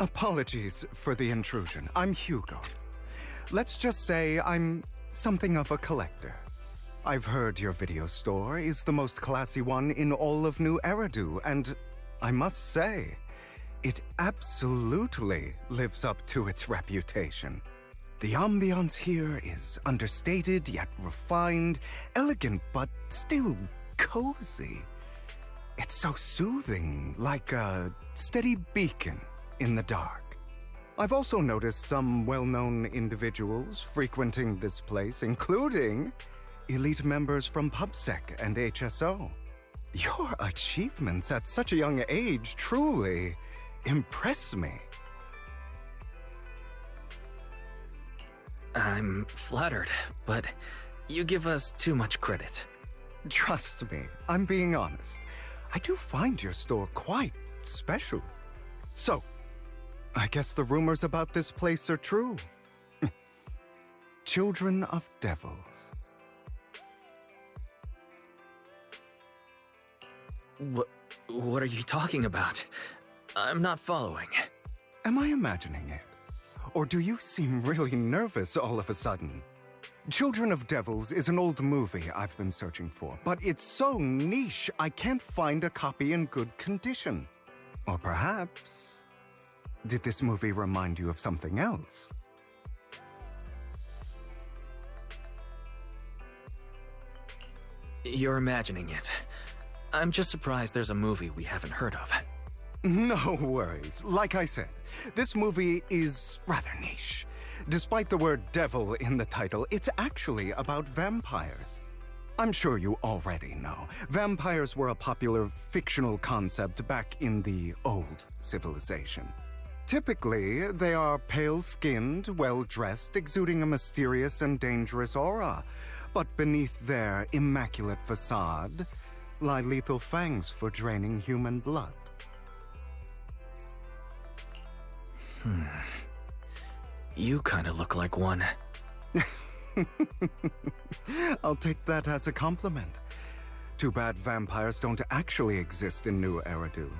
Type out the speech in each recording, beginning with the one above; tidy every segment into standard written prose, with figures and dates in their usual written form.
Apologies for the intrusion. I'm Hugo. Let's just say I'm something of a collector. I've heard your video store is the most classy one in all of New Eridu, and I must say, it absolutely lives up to its reputation. The ambiance here is understated yet refined, elegant but still cozy. It's so soothing, like a steady beacon in the dark. I've also noticed some well-known individuals frequenting this place, including elite members from PubSec and HSO. Your achievements at such a young age truly impress me. I'm flattered, but you give us too much credit. Trust me, I'm being honest. I do find your store quite special. So, I guess the rumors about this place are true. Children of devils. What are you talking about? I'm not following. Am I imagining it? Or do you seem really nervous all of a sudden? Children of Devils is an old movie I've been searching for, but it's so niche I can't find a copy in good condition. Or perhaps, did this movie remind you of something else? You're imagining it. I'm just surprised there's a movie we haven't heard of. No worries. Like I said, this movie is rather niche. Despite the word devil in the title, it's actually about vampires. I'm sure you already know. Vampires were a popular fictional concept back in the old civilization. Typically, they are pale-skinned, well-dressed, exuding a mysterious and dangerous aura. But beneath their immaculate facade lie lethal fangs for draining human blood. You kinda look like one. I'll take that as a compliment. Too bad vampires don't actually exist in New Eridu.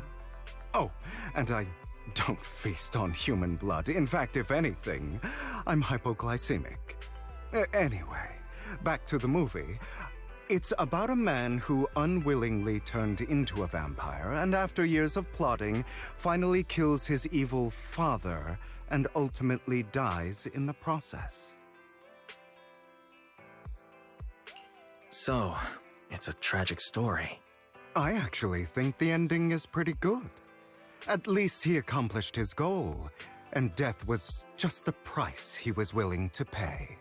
Oh, and I don't feast on human blood. In fact, if anything, I'm hypoglycemic. Anyway, back to the movie. It's about a man who unwillingly turned into a vampire and after years of plotting, finally kills his evil father and ultimately dies in the process. So, it's a tragic story. I actually think the ending is pretty good. At least he accomplished his goal, and death was just the price he was willing to pay.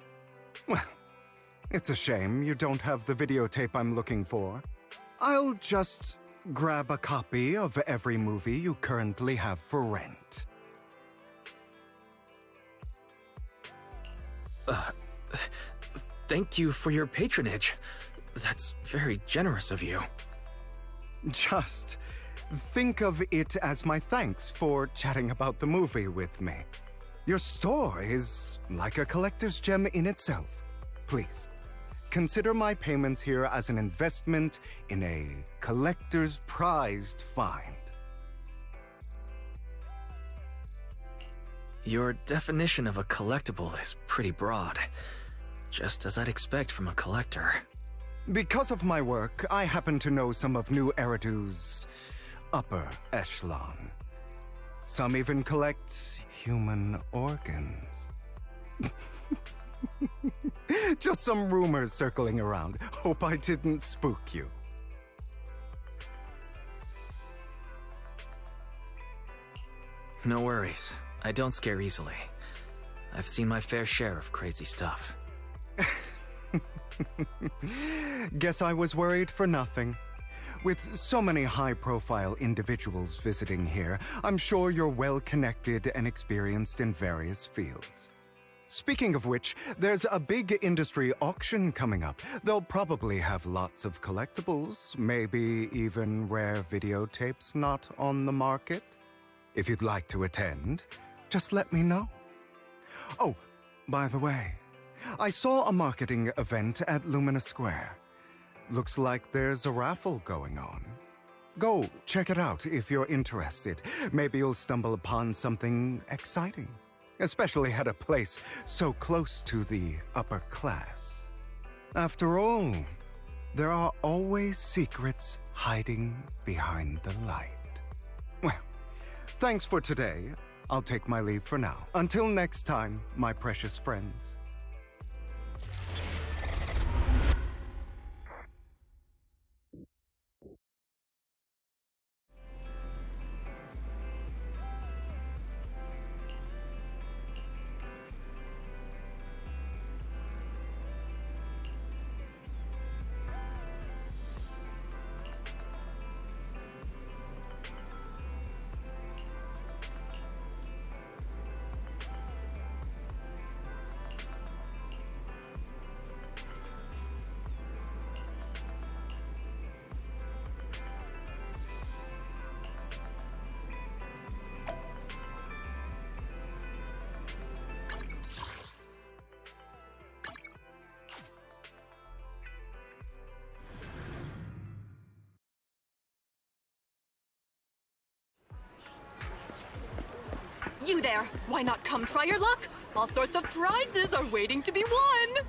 Well, it's a shame you don't have the videotape I'm looking for. I'll just grab a copy of every movie you currently have for rent. Thank you for your patronage. That's very generous of you. Just think of it as my thanks for chatting about the movie with me. Your store is like a collector's gem in itself. Please, consider my payments here as an investment in a collector's prized find. Your definition of a collectible is pretty broad, just as I'd expect from a collector. Because of my work, I happen to know some of New Eridu's upper echelon. Some even collect human organs. Just some rumors circling around. Hope I didn't spook you. No worries. I don't scare easily. I've seen my fair share of crazy stuff. Guess I was worried for nothing. With so many high-profile individuals visiting here, I'm sure you're well-connected and experienced in various fields. Speaking of which, there's a big industry auction coming up. They'll probably have lots of collectibles, maybe even rare videotapes not on the market. If you'd like to attend, just let me know. Oh, by the way, I saw a marketing event at Lumina Square. Looks like there's a raffle going on. Go check it out if you're interested. Maybe you'll stumble upon something exciting, especially at a place so close to the upper class. After all, there are always secrets hiding behind the light. Well, thanks for today. I'll take my leave for now. Until next time, my precious friends. You there! Why not come try your luck? All sorts of prizes are waiting to be won!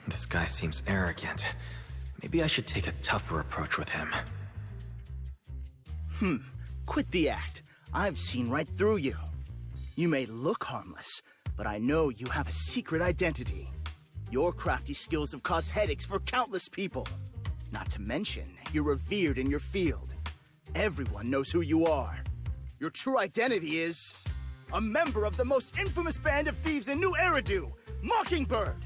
This guy seems arrogant. Maybe I should take a tougher approach with him. Quit the act. I've seen right through you. You may look harmless, but I know you have a secret identity. Your crafty skills have caused headaches for countless people. Not to mention, you're revered in your field. Everyone knows who you are. Your true identity is a member of the most infamous band of thieves in New Eridu, Mockingbird.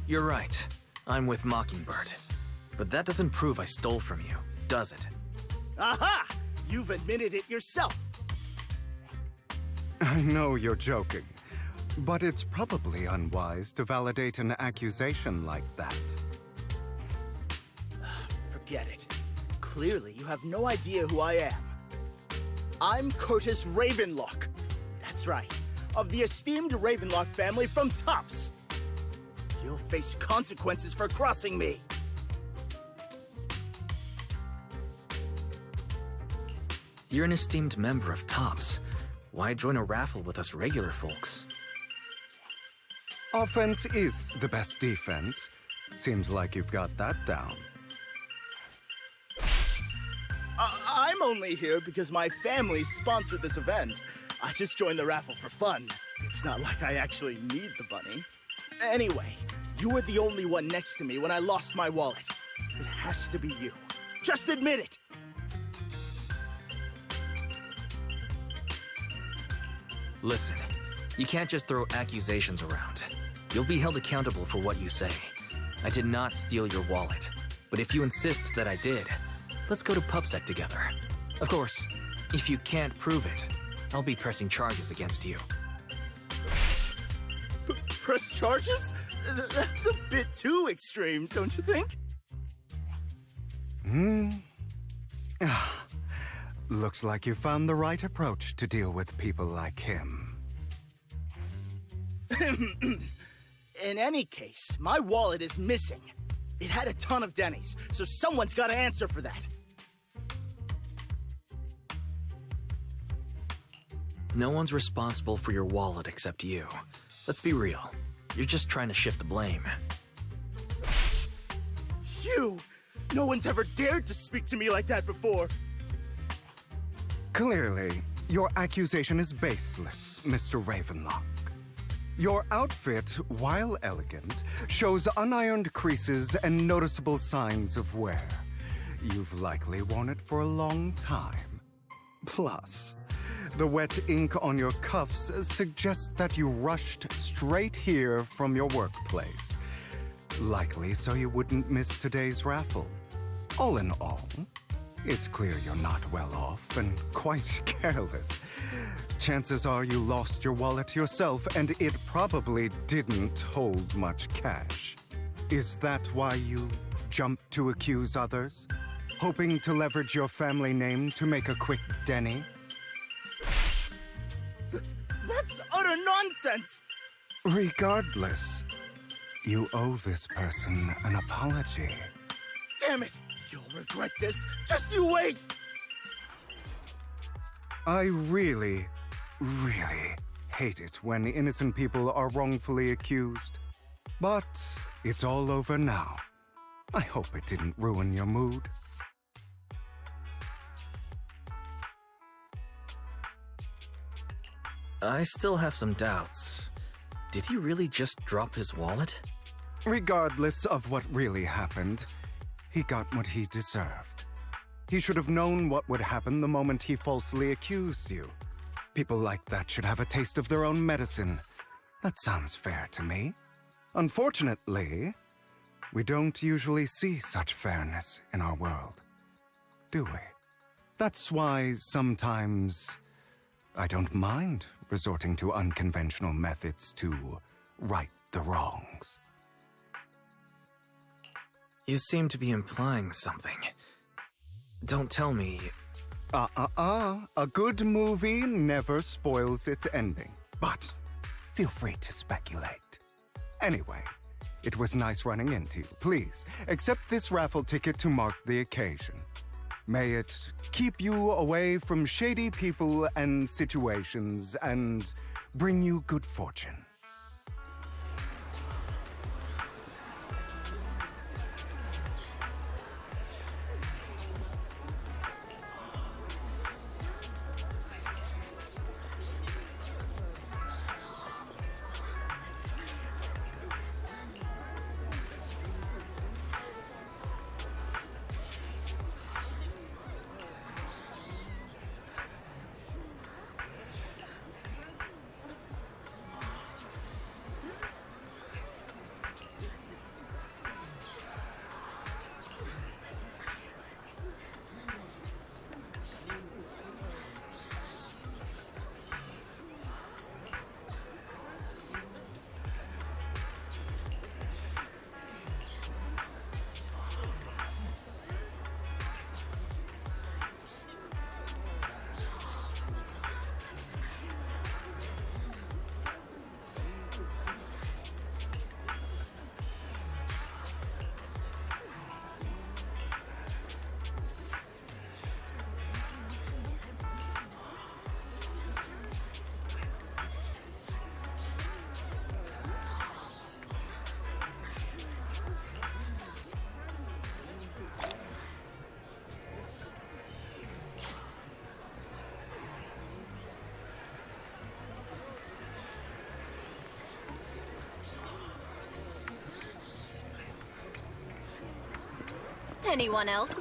You're right. I'm with Mockingbird. But that doesn't prove I stole from you, does it? Aha! You've admitted it yourself. I know you're joking, but it's probably unwise to validate an accusation like that. Forget it. Clearly, you have no idea who I am. I'm Curtis Ravenlock. That's right, of the esteemed Ravenlock family from Tops. You'll face consequences for crossing me. You're an esteemed member of Tops. Why join a raffle with us regular folks? Offense is the best defense. Seems like you've got that down. I'm only here because my family sponsored this event. I just joined the raffle for fun. It's not like I actually need the bunny. Anyway, you were the only one next to me when I lost my wallet. It has to be you. Just admit it! Listen, you can't just throw accusations around. You'll be held accountable for what you say. I did not steal your wallet, but if you insist that I did, let's go to PubSec together. Of course, if you can't prove it, I'll be pressing charges against you. Press charges? That's a bit too extreme, don't you think? Looks like you found the right approach to deal with people like him. In any case, my wallet is missing. It had a ton of Denny's, so someone's got to answer for that. No one's responsible for your wallet except you. Let's be real. You're just trying to shift the blame. You! No one's ever dared to speak to me like that before. Clearly, your accusation is baseless, Mr. Ravenlock. Your outfit, while elegant, shows unironed creases and noticeable signs of wear. You've likely worn it for a long time. Plus, the wet ink on your cuffs suggests that you rushed straight here from your workplace. Likely so you wouldn't miss today's raffle. All in all, it's clear you're not well off and quite careless. Chances are you lost your wallet yourself, and it probably didn't hold much cash. Is that why you jumped to accuse others? Hoping to leverage your family name to make a quick Denny? That's utter nonsense! Regardless, you owe this person an apology. Damn it! You'll regret this. Just you wait! I really hate it when innocent people are wrongfully accused. But it's all over now. I hope it didn't ruin your mood. I still have some doubts. Did he really just drop his wallet? Regardless of what really happened, he got what he deserved. He should have known what would happen the moment he falsely accused you. People like that should have a taste of their own medicine. That sounds fair to me. Unfortunately, we don't usually see such fairness in our world, do we? That's why sometimes I don't mind resorting to unconventional methods to right the wrongs. You seem to be implying something. Don't tell me... A good movie never spoils its ending. But feel free to speculate. Anyway, it was nice running into you. Please, accept this raffle ticket to mark the occasion. May it keep you away from shady people and situations and bring you good fortune. Anyone else?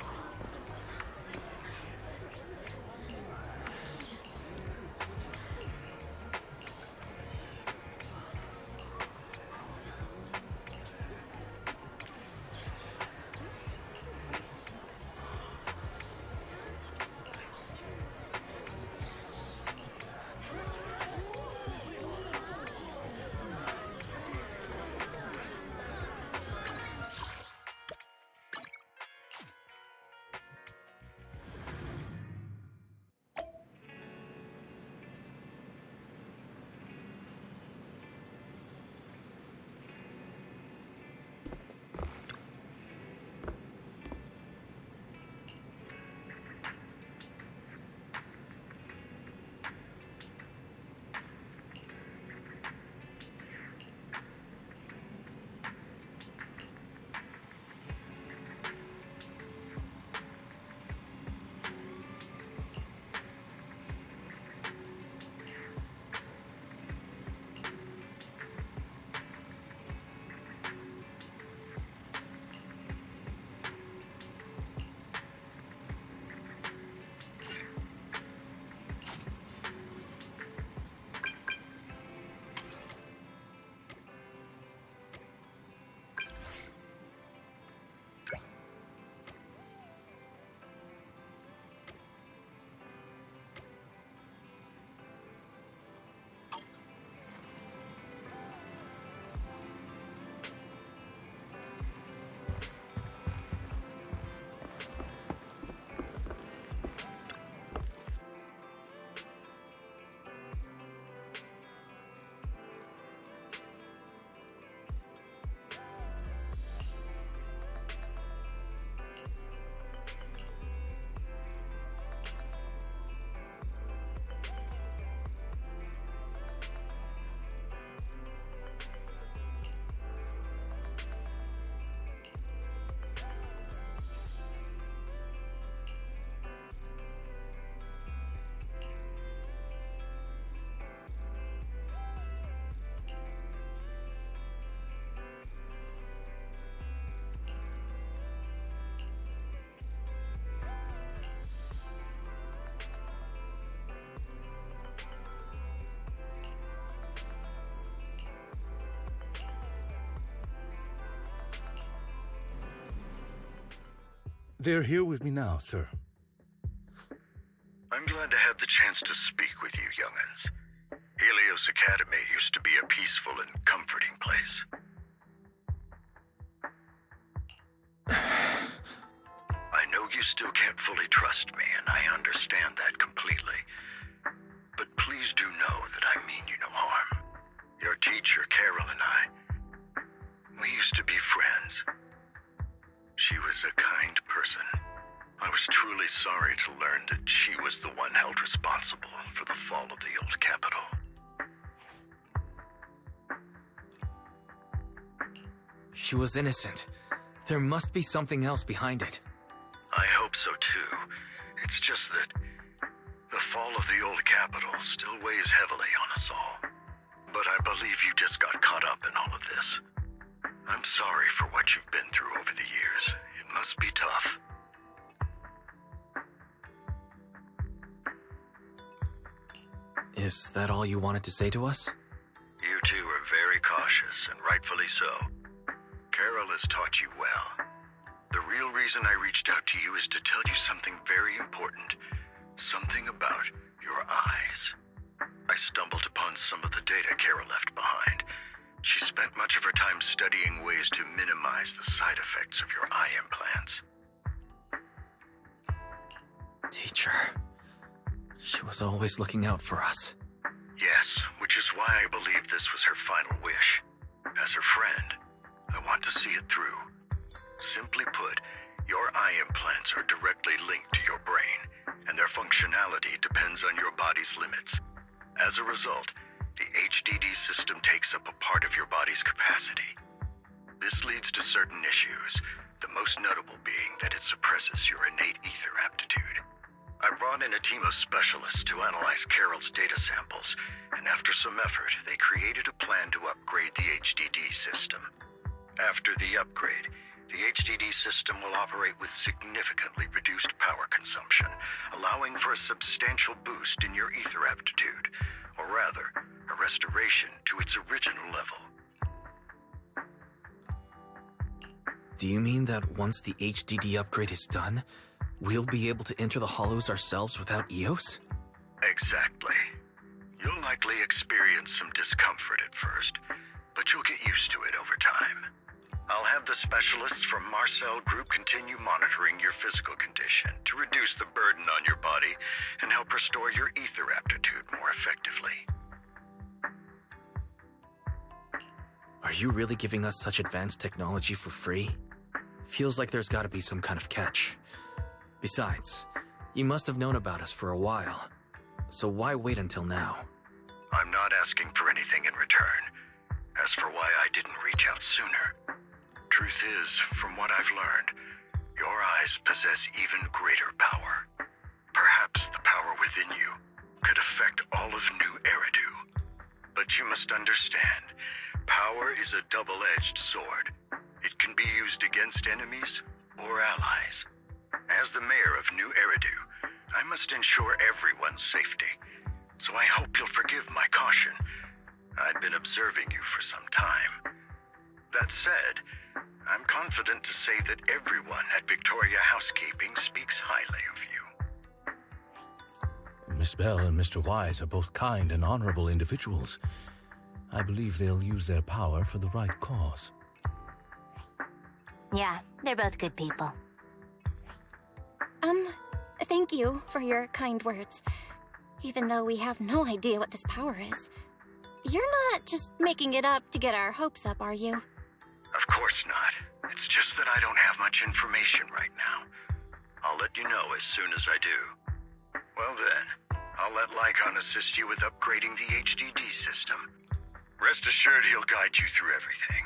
They're here with me now, sir. I'm glad to have the chance to speak with you, young'uns. Helios Academy used to be a peaceful and comforting place. I know you still can't fully trust me, and I understand that completely. But please do know that I mean you no harm. Your teacher, Carol, and I, we used to be friends. She was a kind person. I was truly sorry to learn that she was the one held responsible for the fall of the old capital. She was innocent. There must be something else behind it. I hope so too. It's just that the fall of the old capital still weighs heavily on us all. But I believe you just got caught up in all of this. I'm sorry for what you've been through over the years. It must be tough. Is that all you wanted to say to us? You two are very cautious, and rightfully so. Carol has taught you well. The real reason I reached out to you is to tell you something very important. Something about your eyes. I stumbled upon some of the data Carol left behind. She spent much of her time studying ways to minimize the side effects of your eye implants. Teacher. She was always looking out for us. Yes, which is why I believe this was her final wish. As her friend, I want to see it through. Simply put, your eye implants are directly linked to your brain, and their functionality depends on your body's limits. As a result, the HDD system takes up a part of your body's capacity. This leads to certain issues, the most notable being that it suppresses your innate ether aptitude. I brought in a team of specialists to analyze Carol's data samples, and after some effort, they created a plan to upgrade the HDD system. After the upgrade, the HDD system will operate with significantly reduced power consumption, allowing for a substantial boost in your ether aptitude, or rather, a restoration to its original level. Do you mean that once the HDD upgrade is done, we'll be able to enter the hollows ourselves without EOS? Exactly. You'll likely experience some discomfort at first, but you'll get used to it over time. I'll have the specialists from Marcel Group continue monitoring your physical condition to reduce the burden on your body and help restore your ether aptitude more effectively. Are you really giving us such advanced technology for free? Feels like there's gotta be some kind of catch. Besides, you must have known about us for a while. So why wait until now? I'm not asking for anything in return. As for why I didn't reach out sooner, truth is, from what I've learned, your eyes possess even greater power. Perhaps the power within you could affect all of New Eridu. But you must understand, power is a double-edged sword. It can be used against enemies or allies. As the mayor of New Eridu, I must ensure everyone's safety. So I hope you'll forgive my caution. I'd been observing you for some time. That said, I'm confident to say that everyone at Victoria Housekeeping speaks highly of you. Miss Bell and Mr. Wise are both kind and honorable individuals. I believe they'll use their power for the right cause. Yeah, they're both good people. Thank you for your kind words. Even though we have no idea what this power is. You're not just making it up to get our hopes up, are you? Of course not. It's just that I don't have much information right now. I'll let you know as soon as I do. Well then, I'll let Lycon assist you with upgrading the HDD system. Rest assured he'll guide you through everything.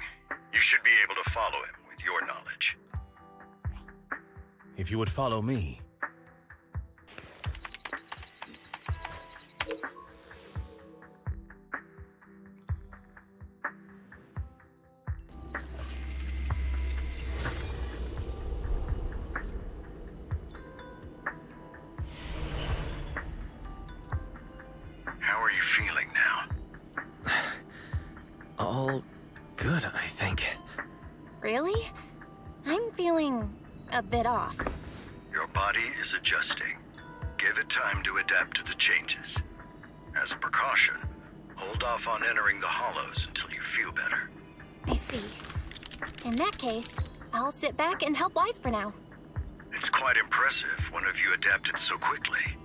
You should be able to follow him with your knowledge. If you would follow me. How are you feeling now? All good, I think. Really? I'm feeling a bit off. is adjusting. Give it time to adapt to the changes. As a precaution, hold off on entering the hollows until you feel better. I see. In that case, I'll sit back and help Wise for now. It's quite impressive one of you adapted so quickly.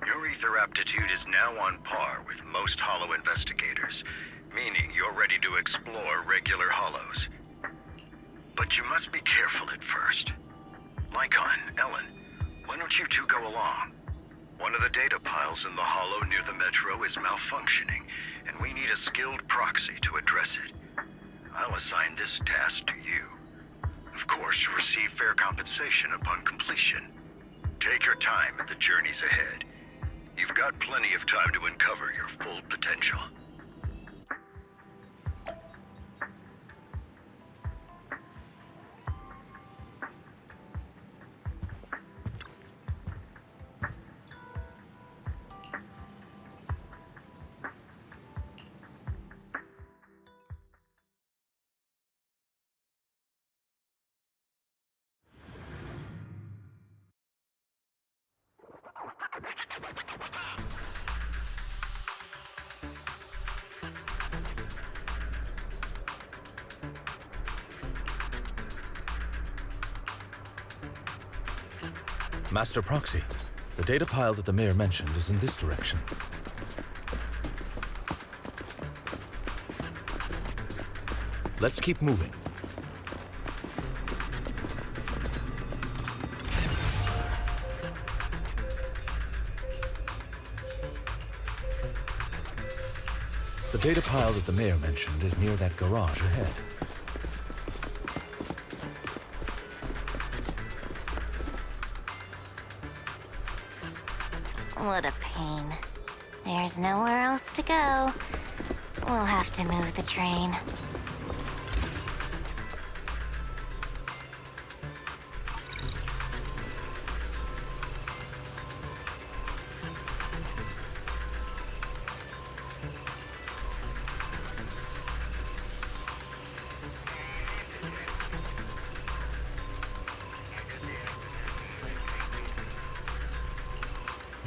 Your ether aptitude is now on par with most hollow investigators, meaning you're ready to explore regular hollows. But you must be careful at first. Lycon, Ellen, why don't you two go along? One of the data piles in the hollow near the metro is malfunctioning, and we need a skilled proxy to address it. I'll assign this task to you. Of course, you'll receive fair compensation upon completion. Take your time at the journeys ahead. You've got plenty of time to uncover your full potential. Master Proxy, the data pile that the mayor mentioned is in this direction. Let's keep moving. The data pile that the mayor mentioned is near that garage ahead. What a pain. There's nowhere else to go. We'll have to move the train.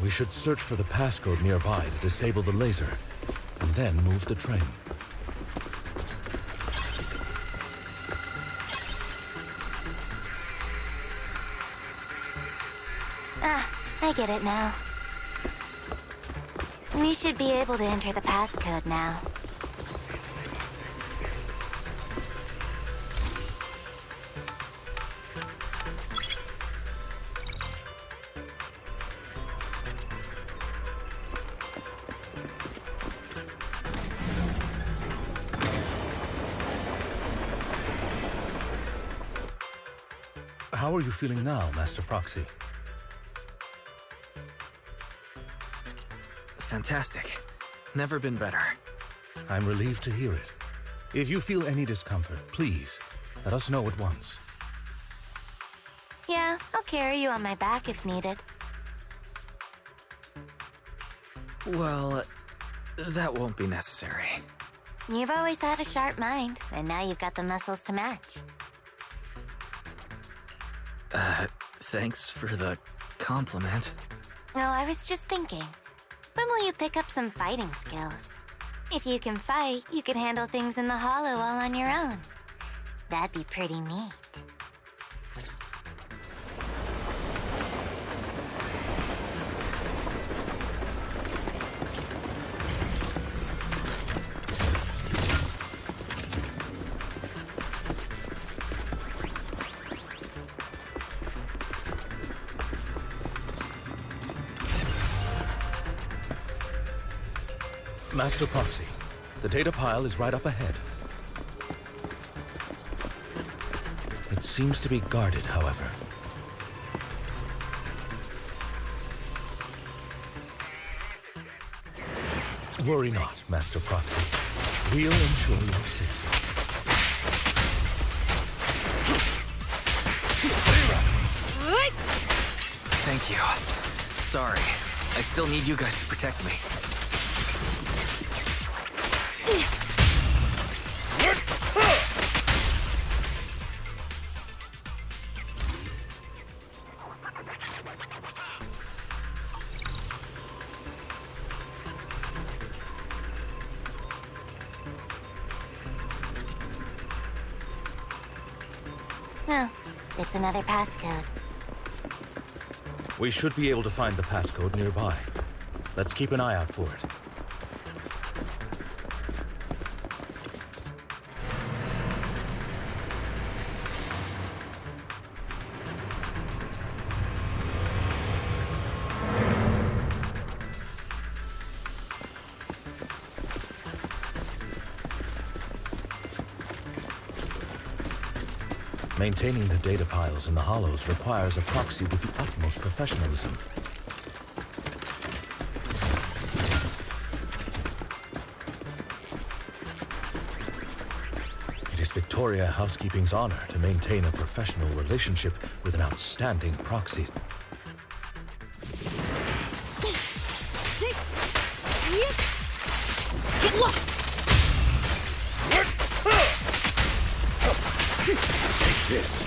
We should search for the passcode nearby to disable the laser, and then move the train. I get it now. We should be able to enter the passcode now. How are you feeling now, Master Proxy? Fantastic. Never been better. I'm relieved to hear it. If you feel any discomfort, please, let us know at once. Yeah, I'll carry you on my back if needed. Well, that won't be necessary. You've always had a sharp mind, and now you've got the muscles to match. Thanks for the compliment. No, I was just thinking. When will you pick up some fighting skills? If you can fight, you could handle things in the hollow all on your own. That'd be pretty neat. Master Proxy, the data pile is right up ahead. It seems to be guarded, however. Worry not, Master Proxy. We'll ensure your safety. Thank you. Sorry. I still need you guys to protect me. No, it's another passcode. We should be able to find the passcode nearby. Let's keep an eye out for it. Maintaining the data piles in the hollows requires a proxy with the utmost professionalism. It is Victoria Housekeeping's honor to maintain a professional relationship with an outstanding proxy. Get lost! This.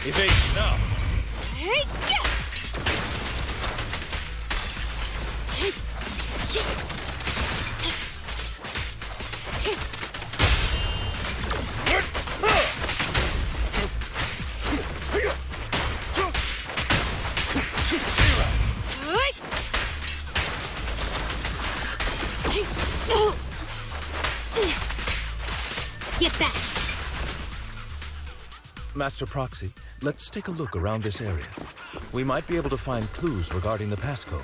Evade now. Get back! Master Proxy, let's take a look around this area. We might be able to find clues regarding the passcode.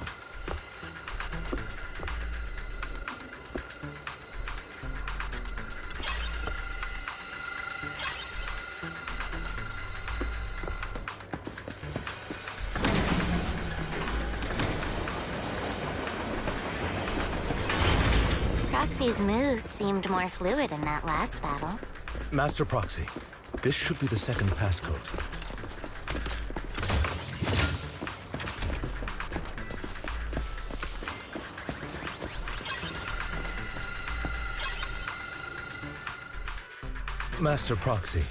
Proxy's moves seemed more fluid in that last battle. Master Proxy, this should be the second passcode. Master Proxy,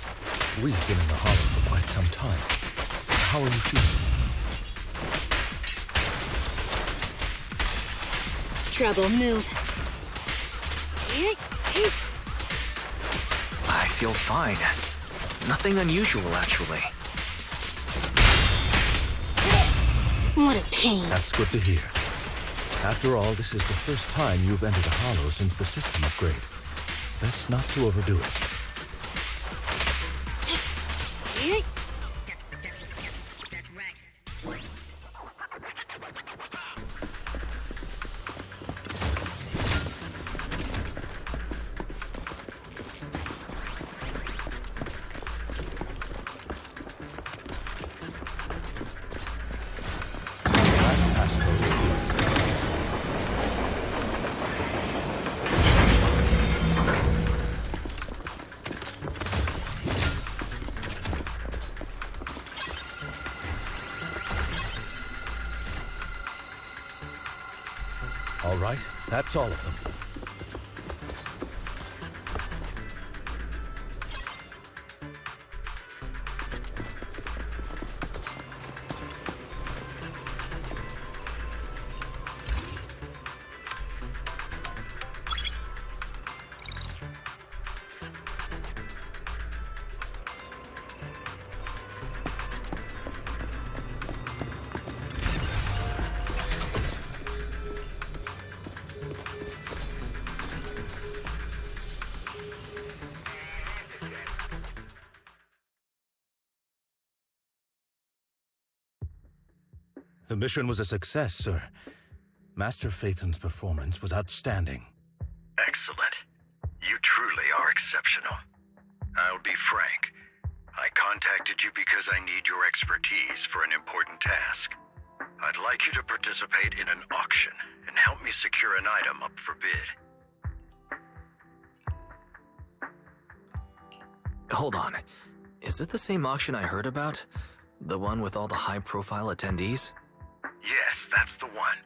we've been in the hollow for quite some time. How are you feeling? Trouble, move. I feel fine. Nothing unusual, actually. What a pain. That's good to hear. After all, this is the first time you've entered a hollow since the system upgrade. Best not to overdo it. All right, that's all of them. The mission was a success, sir. Master Phaethon's performance was outstanding. Excellent. You truly are exceptional. I'll be frank. I contacted you because I need your expertise for an important task. I'd like you to participate in an auction and help me secure an item up for bid. Hold on. Is it the same auction I heard about? The one with all the high-profile attendees? Yes, that's the one.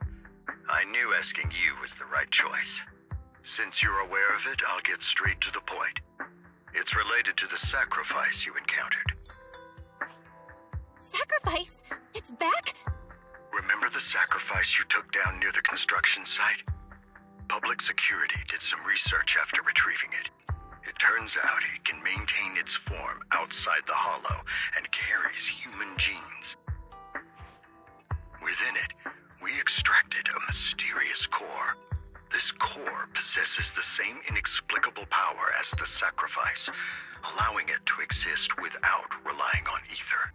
I knew asking you was the right choice. Since you're aware of it, I'll get straight to the point. It's related to the sacrifice you encountered. Sacrifice? It's back? Remember the sacrifice you took down near the construction site? Public security did some research after retrieving it. It It turns out it can maintain its form outside the hollow and carries human genes. Within it, we extracted a mysterious core. This core possesses the same inexplicable power as the sacrifice, allowing it to exist without relying on ether.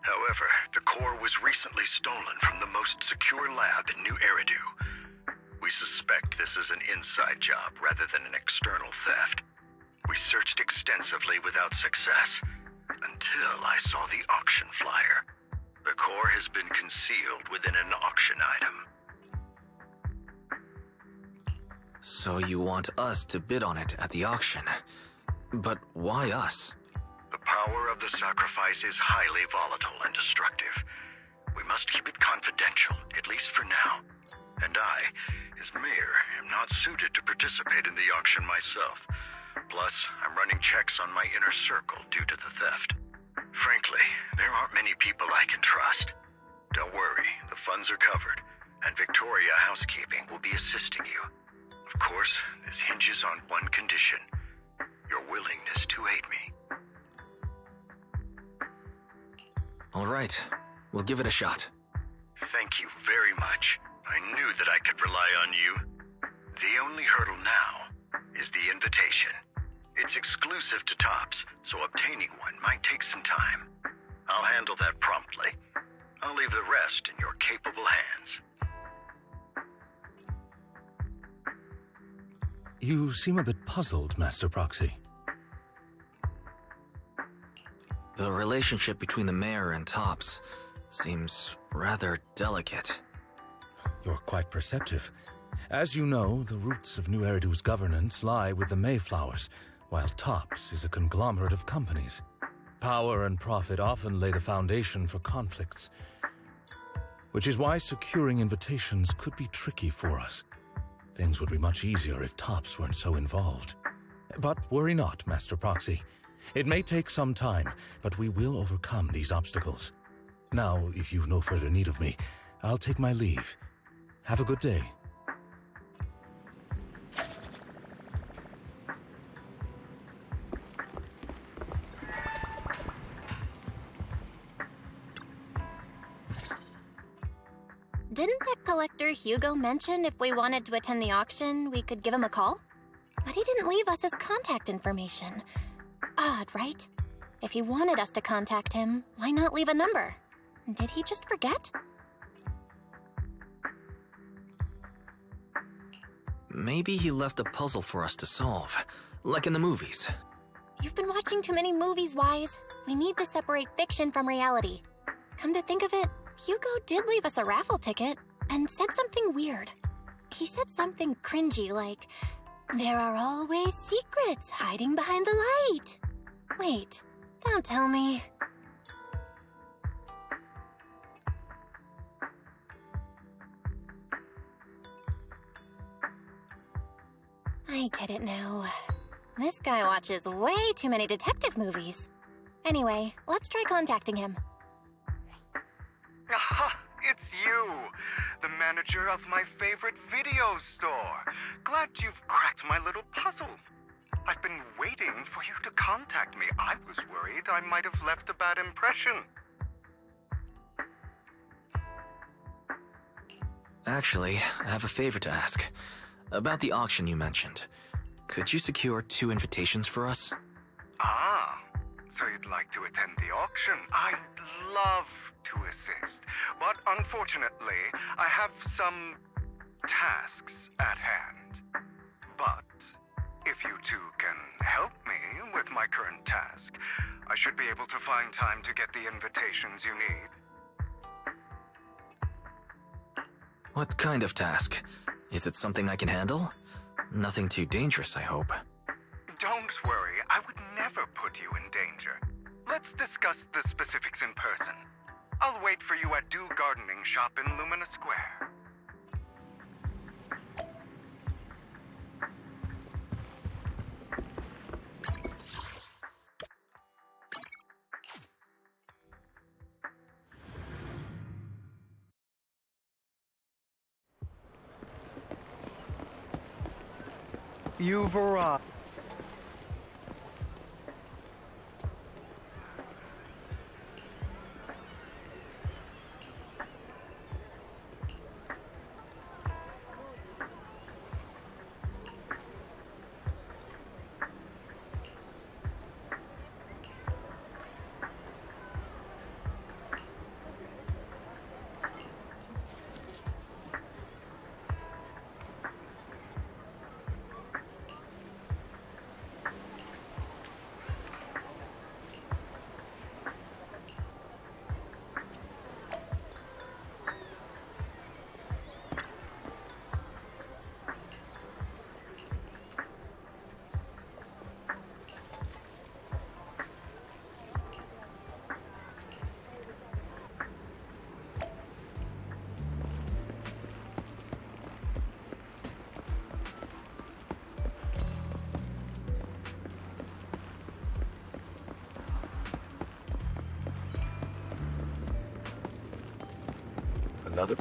However, the core was recently stolen from the most secure lab in New Eridu. We suspect this is an inside job rather than an external theft. We searched extensively without success, until I saw the auction flyer. The core has been concealed within an auction item. So you want us to bid on it at the auction. But why us? The power of the sacrifice is highly volatile and destructive. We must keep it confidential, at least for now. And I, as mayor, am not suited to participate in the auction myself. Plus, I'm running checks on my inner circle due to the theft. Frankly, there aren't many people I can trust. Don't worry, the funds are covered, and Victoria Housekeeping will be assisting you. Of course, this hinges on one condition: your willingness to aid me. All right, we'll give it a shot. Thank you very much. I knew that I could rely on you. The only hurdle now is the invitation. It's exclusive to Tops, so obtaining one might take some time. I'll handle that promptly. I'll leave the rest in your capable hands. You seem a bit puzzled, Master Proxy. The relationship between the mayor and Tops seems rather delicate. You're quite perceptive. As you know, the roots of New Eridu's governance lie with the Mayflowers, while Tops is a conglomerate of companies. Power and profit often lay the foundation for conflicts, which is why securing invitations could be tricky for us. Things would be much easier if Tops weren't so involved. But worry not, Master Proxy. It may take some time, but we will overcome these obstacles. Now, if you've no further need of me, I'll take my leave. Have a good day. Didn't that collector Hugo mention if we wanted to attend the auction, we could give him a call? But he didn't leave us his contact information. Odd, right? If he wanted us to contact him, why not leave a number? Did he just forget? Maybe he left a puzzle for us to solve, like in the movies. You've been watching too many movies, Wise. We need to separate fiction from reality. Come to think of it, Hugo did leave us a raffle ticket and said something weird. He said something cringy like, "There are always secrets hiding behind the light." Wait, don't tell me. I get it now. This guy watches way too many detective movies. Anyway, let's try contacting him. Aha, it's you, the manager of my favorite video store. Glad you've cracked my little puzzle. I've been waiting for you to contact me. I was worried I might have left a bad impression. Actually, I have a favor to ask. About the auction you mentioned. Could you secure 2 invitations for us? Ah, so you'd like to attend the auction? I'd love to assist, but unfortunately, I have some tasks at hand. But if you two can help me with my current task, I should be able to find time to get the invitations you need. What kind of task? Is it something I can handle? Nothing too dangerous, I hope. Don't worry, I would never put you in danger. Let's discuss the specifics in person. I'll wait for you at Dew Gardening Shop in Lumina Square. You've arrived. Another...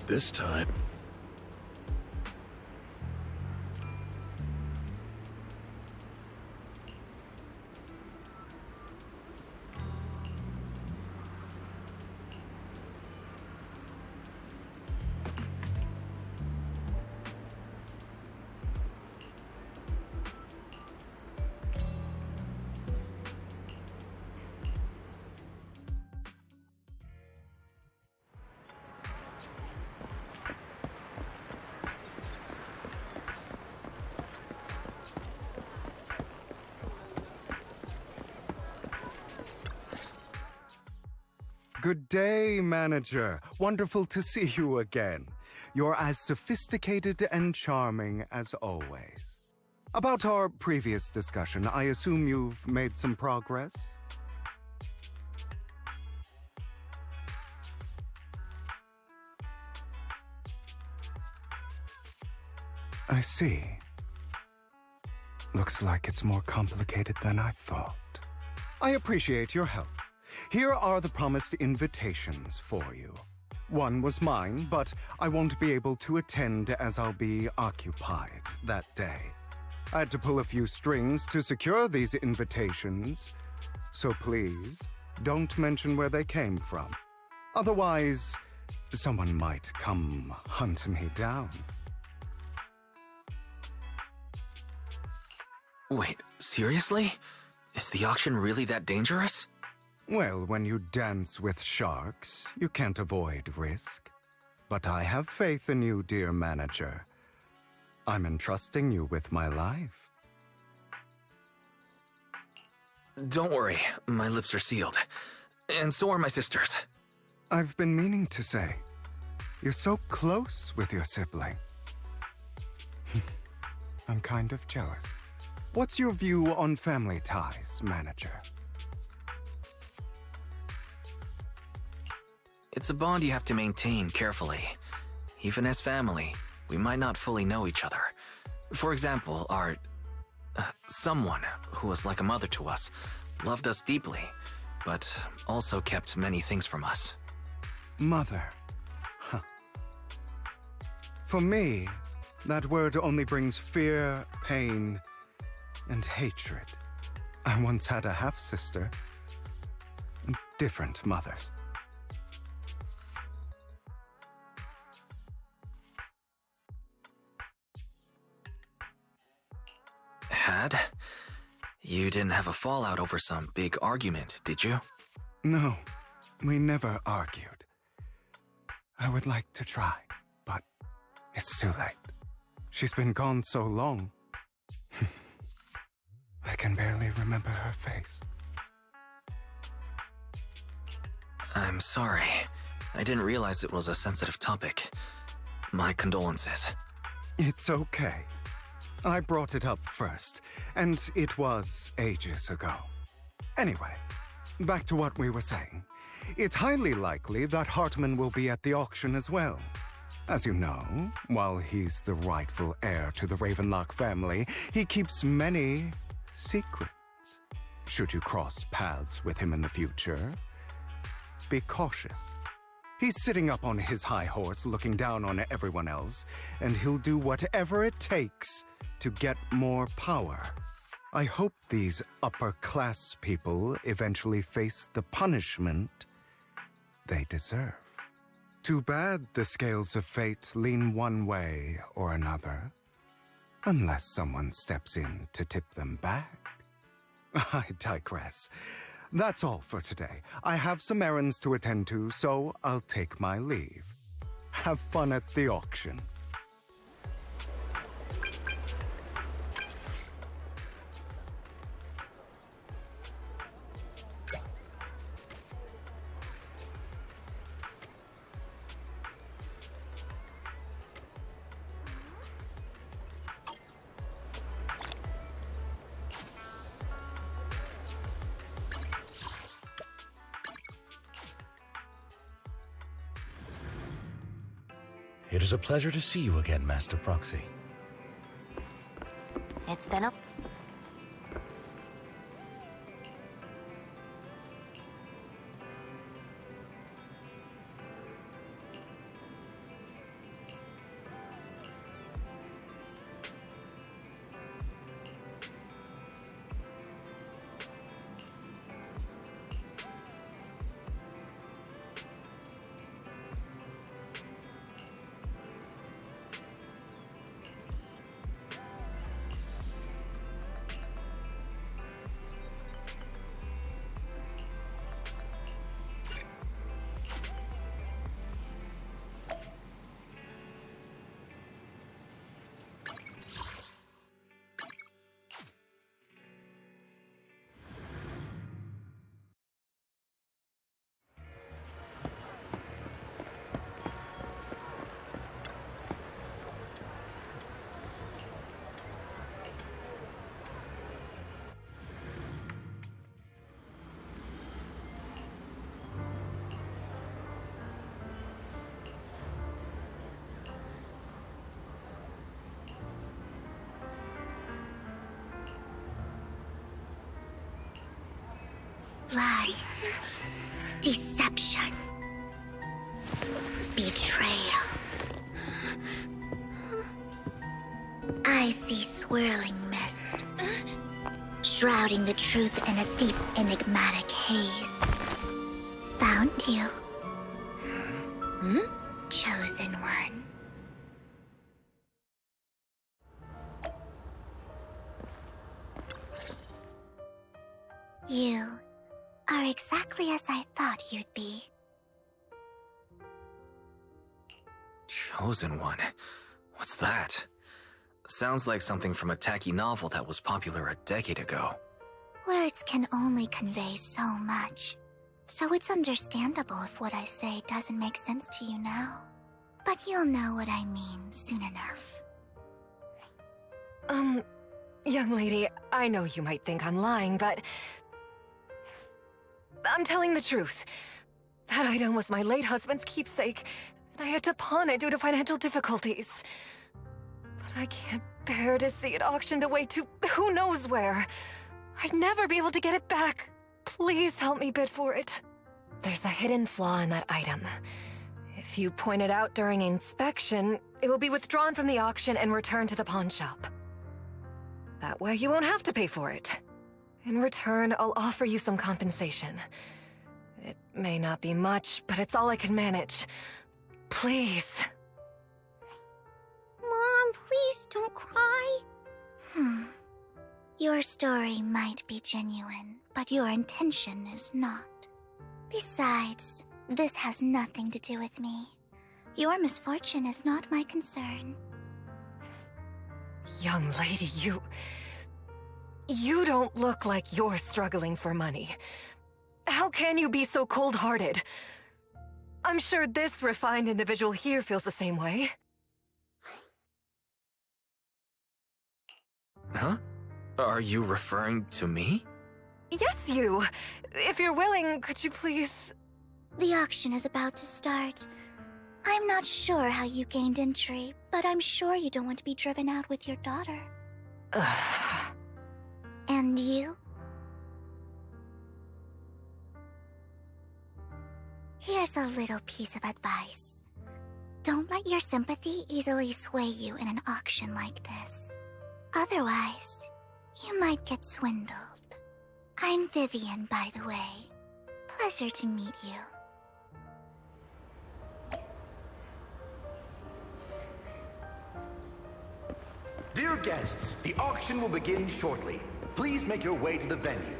This time... Good day, manager. Wonderful to see you again. You're as sophisticated and charming as always. About our previous discussion, I assume you've made some progress? I see. Looks like it's more complicated than I thought. I appreciate your help. Here are the promised invitations for you. One was mine, but I won't be able to attend as I'll be occupied that day. I had to pull a few strings to secure these invitations, so please don't mention where they came from. Otherwise, someone might come hunt me down. Wait, seriously? Is the auction really that dangerous? Well, when you dance with sharks, you can't avoid risk. But I have faith in you, dear manager. I'm entrusting you with my life. Don't worry, my lips are sealed. And so are my sisters. I've been meaning to say, you're so close with your sibling. I'm kind of jealous. What's your view on family ties, manager? It's a bond you have to maintain carefully. Even as family, we might not fully know each other. For example, our... someone who was like a mother to us, loved us deeply, but also kept many things from us. Mother. Huh. For me, that word only brings fear, pain, and hatred. I once had a half-sister. Different mothers. Had? You didn't have a fallout over some big argument, did you? No, we never argued. I would like to try, but it's too late. She's been gone so long. I can barely remember her face. I'm sorry. I didn't realize it was a sensitive topic. My condolences. It's okay. I brought it up first, and it was ages ago. Anyway, back to what we were saying. It's highly likely that Hartman will be at the auction as well. As you know, while he's the rightful heir to the Ravenlock family, he keeps many secrets. Should you cross paths with him in the future, be cautious. He's sitting up on his high horse looking down on everyone else, and he'll do whatever it takes to get more power. I hope these upper-class people eventually face the punishment they deserve. Too bad the scales of fate lean one way or another, unless someone steps in to tip them back. I digress. That's all for today. I have some errands to attend to, so I'll take my leave. Have fun at the auction. It is a pleasure to see you again, Master Proxy. It's been a... Lies, deception, betrayal. I see swirling mist, shrouding the truth in a deep, enigmatic haze. Found you. Chosen one. You are exactly as I thought you'd be. Chosen one? What's that? Sounds like something from a tacky novel that was popular a decade ago. Words can only convey so much, so it's understandable if what I say doesn't make sense to you now. But you'll know what I mean soon enough. Young lady, I know you might think I'm lying, but I'm telling the truth. That item was my late husband's keepsake, and I had to pawn it due to financial difficulties. But I can't bear to see it auctioned away to who knows where. I'd never be able to get it back. Please help me bid for it. There's a hidden flaw in that item. If you point it out during inspection, it will be withdrawn from the auction and returned to the pawn shop. That way you won't have to pay for it. In return, I'll offer you some compensation. It may not be much, but it's all I can manage. Please. Mom, please don't cry. Your story might be genuine, but your intention is not. Besides, this has nothing to do with me. Your misfortune is not my concern. Young lady, You don't look like you're struggling for money. How can you be so cold-hearted? I'm sure this refined individual here feels the same way. Huh? Are you referring to me? Yes, you! If you're willing, could you please... The auction is about to start. I'm not sure how you gained entry, but I'm sure you don't want to be driven out with your daughter. And you? Here's a little piece of advice. Don't let your sympathy easily sway you in an auction like this. Otherwise, you might get swindled. I'm Vivian, by the way. Pleasure to meet you. Dear guests, the auction will begin shortly. Please make your way to the venue.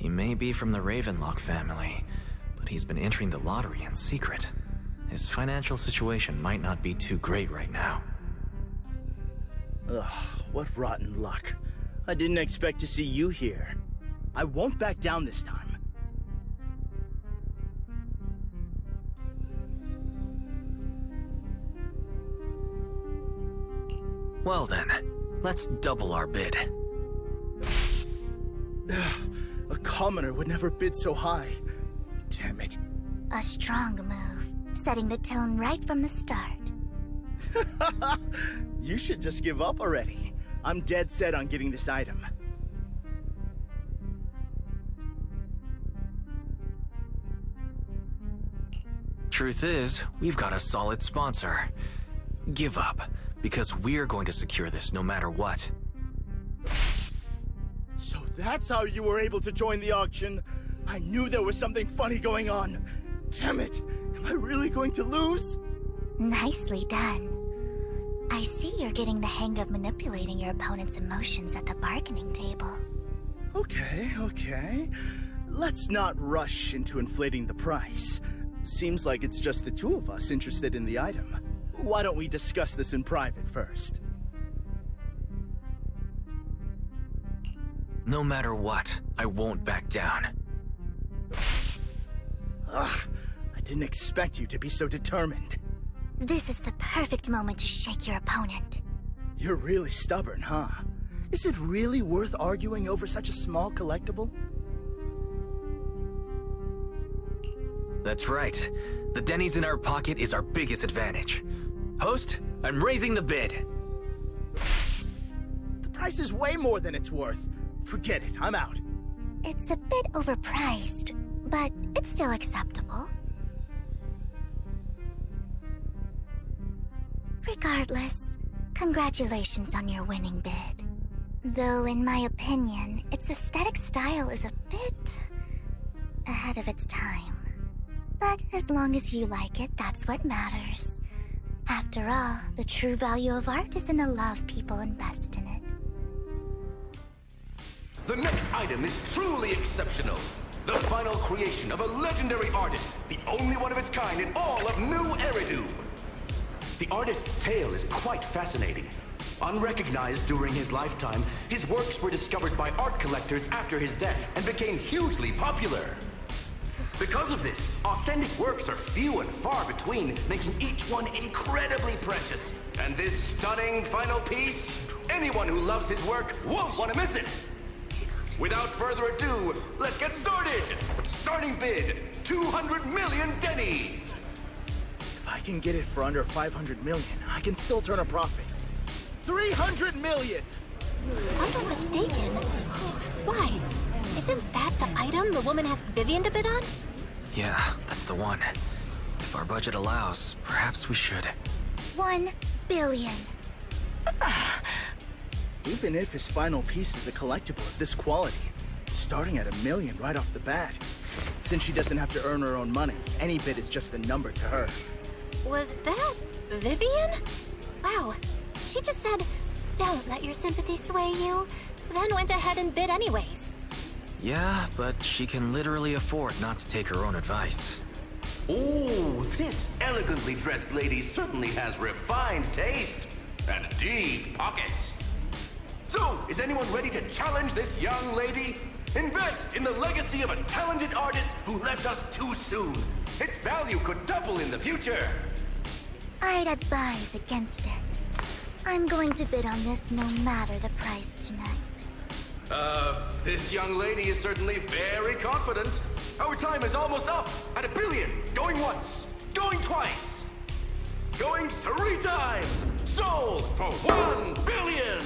He may be from the Ravenlock family, but he's been entering the lottery in secret. His financial situation might not be too great right now. Ugh, what rotten luck. I didn't expect to see you here. I won't back down this time. Well then, let's double our bid. A commoner would never bid so high. Damn it. A strong move, setting the tone right from the start. You should just give up already. I'm dead set on getting this item. Truth is, we've got a solid sponsor. Give up, because we're going to secure this no matter what. So that's how you were able to join the auction? I knew there was something funny going on. Damn it! Am I really going to lose? Nicely done. I see you're getting the hang of manipulating your opponent's emotions at the bargaining table. Okay. Let's not rush into inflating the price. Seems like it's just the two of us interested in the item. Why don't we discuss this in private first? No matter what, I won't back down. Ugh, I didn't expect you to be so determined. This is the perfect moment to shake your opponent. You're really stubborn, huh? Is it really worth arguing over such a small collectible? That's right. The Denny's in our pocket is our biggest advantage. Host, I'm raising the bid. The price is way more than it's worth. Forget it, I'm out. It's a bit overpriced, but it's still acceptable. Regardless, congratulations on your winning bid. Though in my opinion, its aesthetic style is a bit ahead of its time. But as long as you like it, that's what matters. After all, the true value of art is in the love people invest in it. The next item is truly exceptional. The final creation of a legendary artist, the only one of its kind in all of New Eridu. The artist's tale is quite fascinating. Unrecognized during his lifetime, his works were discovered by art collectors after his death and became hugely popular. Because of this, authentic works are few and far between, making each one incredibly precious. And this stunning final piece, anyone who loves his work won't want to miss it. Without further ado, let's get started! Starting bid, 200 million Denny's! If I can get it for under 500 million, I can still turn a profit. 300 million! I'm not mistaken. Wise, isn't that the item the woman asked Vivian to bid on? Yeah, that's the one. If our budget allows, perhaps we should. 1 billion. Even if his final piece is a collectible of this quality, starting at $1 million right off the bat. Since she doesn't have to earn her own money, any bid is just a number to her. Was that Vivian? Wow, she just said, "Don't let your sympathy sway you," then went ahead and bid anyways. Yeah, but she can literally afford not to take her own advice. Ooh, this elegantly dressed lady certainly has refined taste and deep pockets. So, is anyone ready to challenge this young lady? Invest in the legacy of a talented artist who left us too soon. Its value could double in the future. I'd advise against it. I'm going to bid on this no matter the price tonight. This young lady is certainly very confident. Our time is almost up at $1 billion. Going once, going twice, going 3 times. Sold for $1 billion.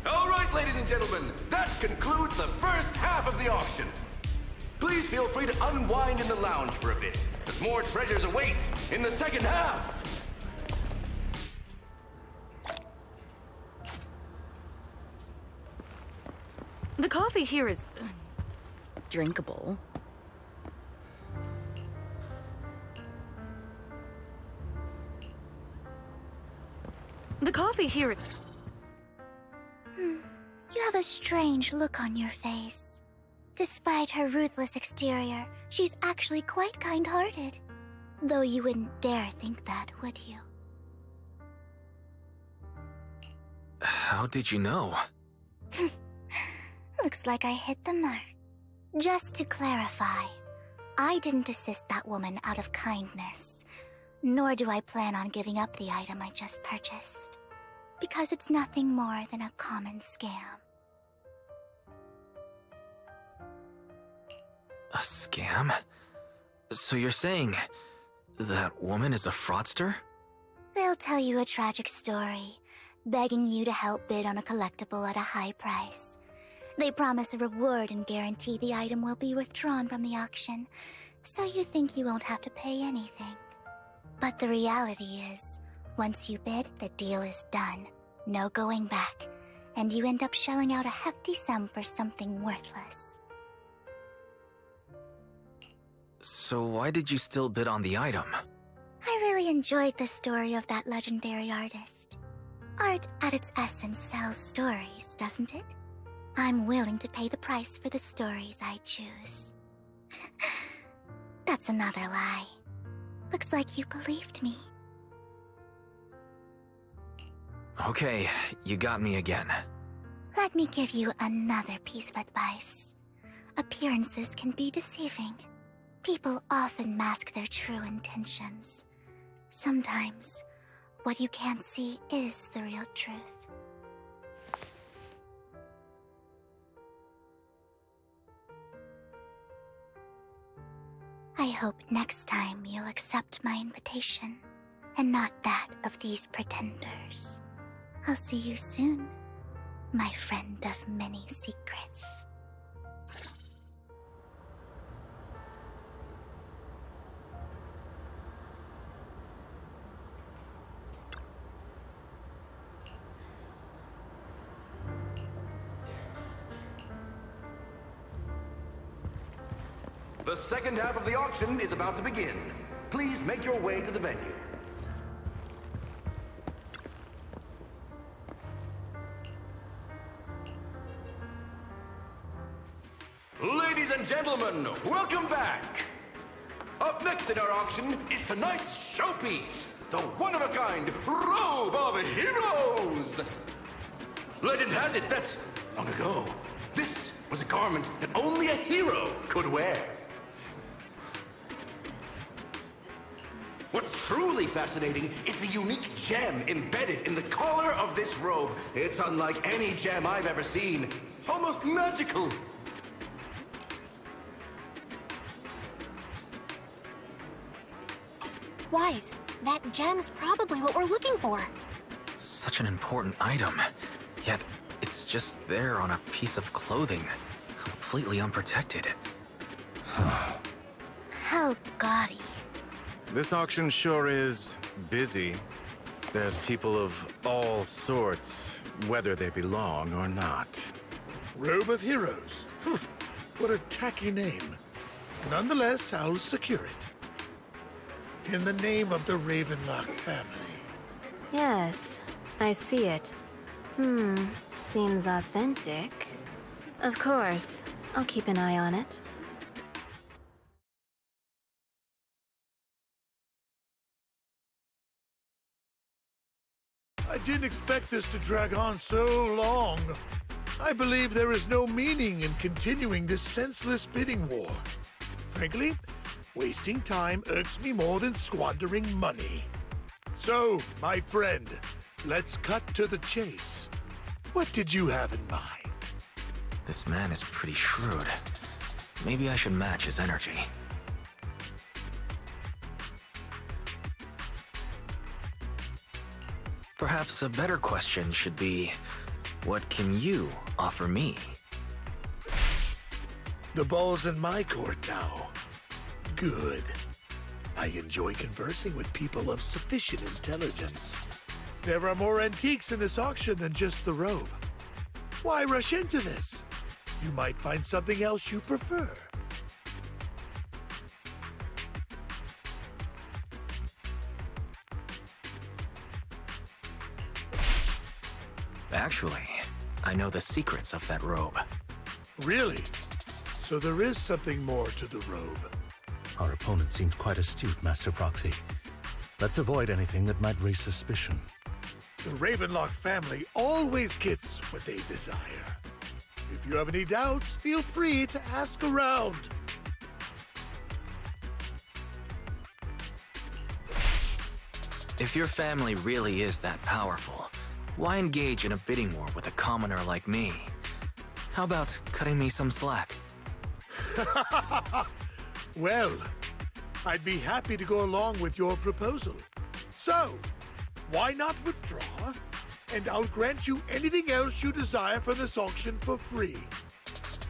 All right, ladies and gentlemen, that concludes the first half of the auction. Please feel free to unwind in the lounge for a bit, as more treasures await in the second half. The coffee here is drinkable. The coffee here... You have a strange look on your face. Despite her ruthless exterior, she's actually quite kind-hearted. Though you wouldn't dare think that, would you? How did you know? Looks like I hit the mark. Just to clarify, I didn't assist that woman out of kindness, nor do I plan on giving up the item I just purchased, because it's nothing more than a common scam. A scam? So you're saying that woman is a fraudster? They'll tell you a tragic story, begging you to help bid on a collectible at a high price. They promise a reward and guarantee the item will be withdrawn from the auction, so you think you won't have to pay anything. But the reality is, once you bid, the deal is done. No going back, and you end up shelling out a hefty sum for something worthless. So why did you still bid on the item? I really enjoyed the story of that legendary artist. Art, at its essence, sells stories, doesn't it? I'm willing to pay the price for the stories I choose. That's another lie. Looks like you believed me. Okay, you got me again. Let me give you another piece of advice. Appearances can be deceiving. People often mask their true intentions. Sometimes, what you can't see is the real truth. I hope next time you'll accept my invitation, and not that of these pretenders. I'll see you soon, my friend of many secrets. The second half of the auction is about to begin. Please make your way to the venue. Ladies and gentlemen, welcome back! Up next in our auction is tonight's showpiece, the one-of-a-kind Robe of Heroes! Legend has it that, long ago, this was a garment that only a hero could wear. What's truly fascinating is the unique gem embedded in the collar of this robe. It's unlike any gem I've ever seen. Almost magical. Wise, that gem's probably what we're looking for. Such an important item, yet it's just there on a piece of clothing, completely unprotected. How gaudy. This auction sure is busy. There's people of all sorts, whether they belong or not. Robe of Heroes. What a tacky name. Nonetheless, I'll secure it. In the name of the Ravenlock family. Yes, I see it. Seems authentic. Of course, I'll keep an eye on it. I didn't expect this to drag on so long. I believe there is no meaning in continuing this senseless bidding war. Frankly, wasting time irks me more than squandering money. So, my friend, let's cut to the chase. What did you have in mind? This man is pretty shrewd. Maybe I should match his energy. Perhaps a better question should be, what can you offer me? The ball's in my court now. Good. I enjoy conversing with people of sufficient intelligence. There are more antiques in this auction than just the robe. Why rush into this? You might find something else you prefer. Actually, I know the secrets of that robe. Really? So there is something more to the robe. Our opponent seems quite astute, Master Proxy. Let's avoid anything that might raise suspicion. The Ravenlock family always gets what they desire. If you have any doubts, feel free to ask around. If your family really is that powerful, why engage in a bidding war with a commoner like me? How about cutting me some slack? Well, I'd be happy to go along with your proposal. So, why not withdraw? And I'll grant you anything else you desire from this auction for free.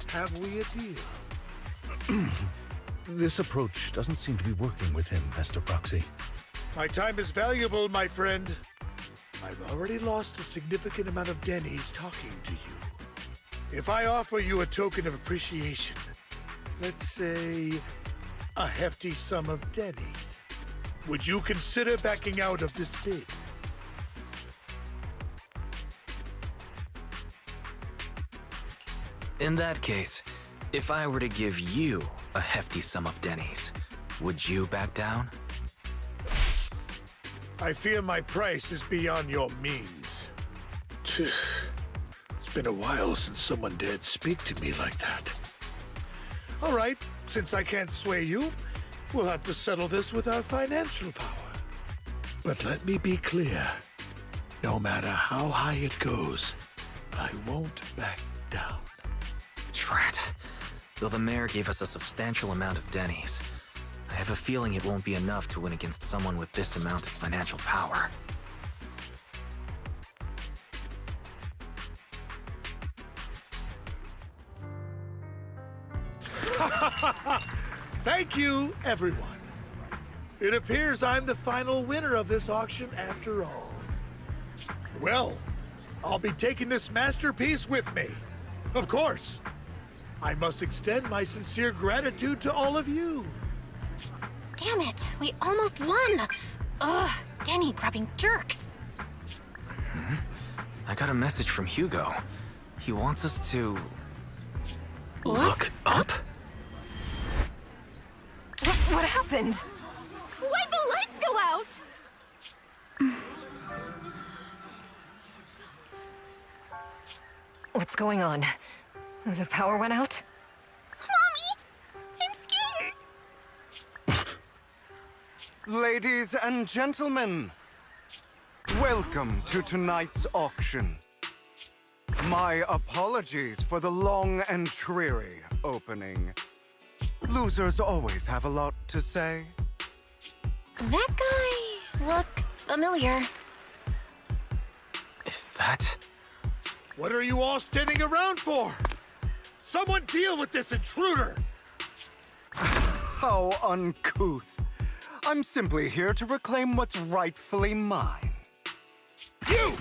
Have we a deal? This approach doesn't seem to be working with him, Master Proxy. My time is valuable, my friend. I've already lost a significant amount of dennies talking to you. If I offer you a token of appreciation, let's say a hefty sum of dennies, would you consider backing out of this bid? In that case, if I were to give you a hefty sum of dennies, would you back down? I fear my price is beyond your means. It's been a while since someone dared speak to me like that. All right, since I can't sway you, we'll have to settle this with our financial power. But let me be clear. No matter how high it goes, I won't back down. Drat. Though the mayor gave us a substantial amount of dennies, I have a feeling it won't be enough to win against someone with this amount of financial power. Thank you, everyone. It appears I'm the final winner of this auction after all. Well, I'll be taking this masterpiece with me. Of course. I must extend my sincere gratitude to all of you. Damn it, we almost won! Ugh, denny grabbing jerks. I got a message from Hugo. He wants us to... Look up? What happened? Why'd the lights go out? What's going on? The power went out? Mommy! I'm scared! Ladies and gentlemen, welcome to tonight's auction. My apologies for the long and dreary opening. Losers always have a lot to say. That guy looks familiar. Is that... What are you all standing around for? Someone deal with this intruder! How uncouth. I'm simply here to reclaim what's rightfully mine. You!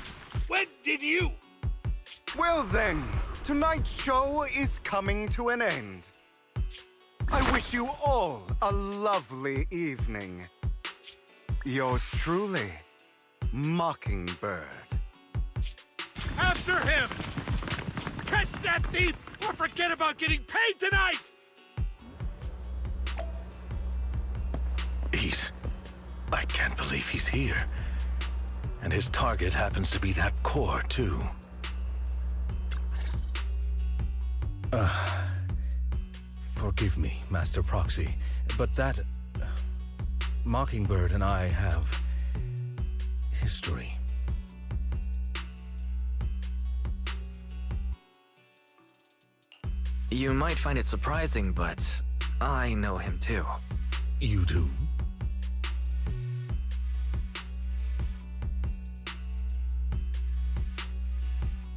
When did you? Well then, tonight's show is coming to an end. I wish you all a lovely evening. Yours truly, Mockingbird. After him! Catch that thief or forget about getting paid tonight! I can't believe he's here. And his target happens to be that core, too. Forgive me, Master Proxy, but that... Mockingbird and I have... history. You might find it surprising, but I know him too. You do?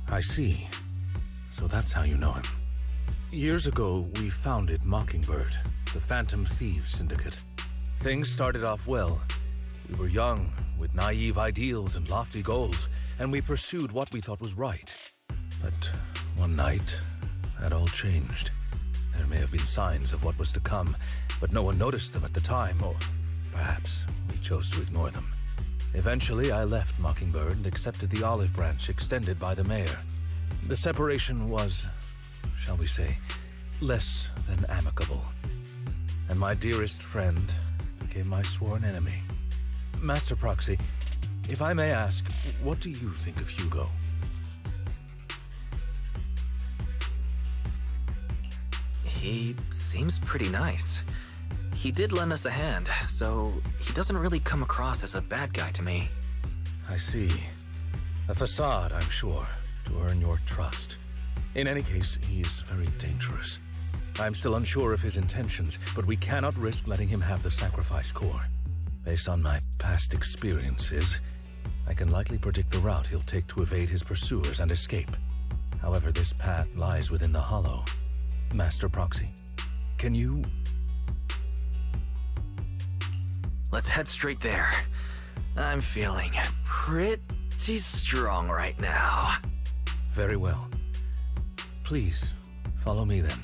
I see. So that's how you know him. Years ago, we founded Mockingbird, the Phantom Thieves Syndicate. Things started off well. We were young, with naive ideals and lofty goals, and we pursued what we thought was right. But one night, that all changed. There may have been signs of what was to come, but no one noticed them at the time, or perhaps we chose to ignore them. Eventually, I left Mockingbird and accepted the olive branch extended by the mayor. The separation was, shall we say, less than amicable. And my dearest friend became my sworn enemy. Master Proxy, if I may ask, what do you think of Hugo? He seems pretty nice. He did lend us a hand, so he doesn't really come across as a bad guy to me. I see. A facade, I'm sure, to earn your trust. In any case, he is very dangerous. I'm still unsure of his intentions, but we cannot risk letting him have the sacrifice core. Based on my past experiences, I can likely predict the route he'll take to evade his pursuers and escape. However, this path lies within the Hollow. Master Proxy, can you... Let's head straight there. I'm feeling pretty strong right now. Very well. Please, follow me then.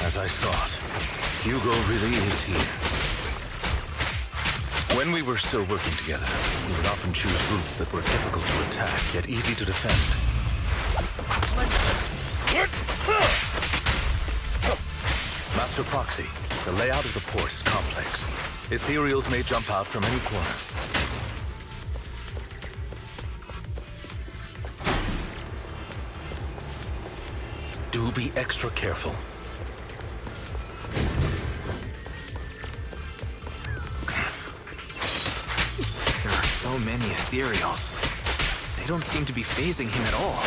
As I thought, Hugo really is here. When we were still working together, we would often choose routes that were difficult to attack, yet easy to defend. Master Proxy, the layout of the port is complex. Ethereals may jump out from any corner. Do be extra careful. There are so many ethereals. They don't seem to be phasing him at all.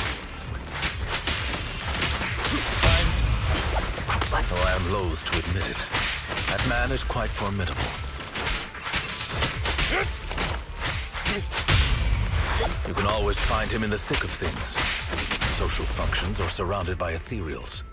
Though I am loath to admit it, that man is quite formidable. You can always find him in the thick of things. Social functions or surrounded by ethereals.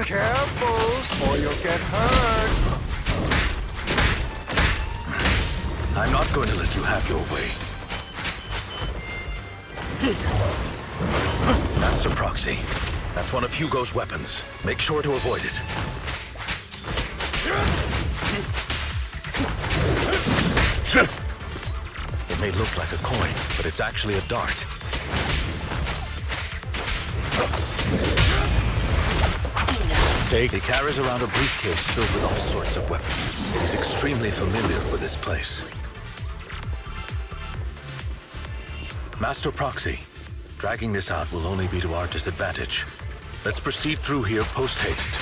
Careful, or you'll get hurt. I'm not going to let you have your way. Master Proxy, that's one of Hugo's weapons. Make sure to avoid it. It may look like a coin, but it's actually a dart. He carries around a briefcase filled with all sorts of weapons. He's extremely familiar with this place. Master Proxy, dragging this out will only be to our disadvantage. Let's proceed through here post-haste.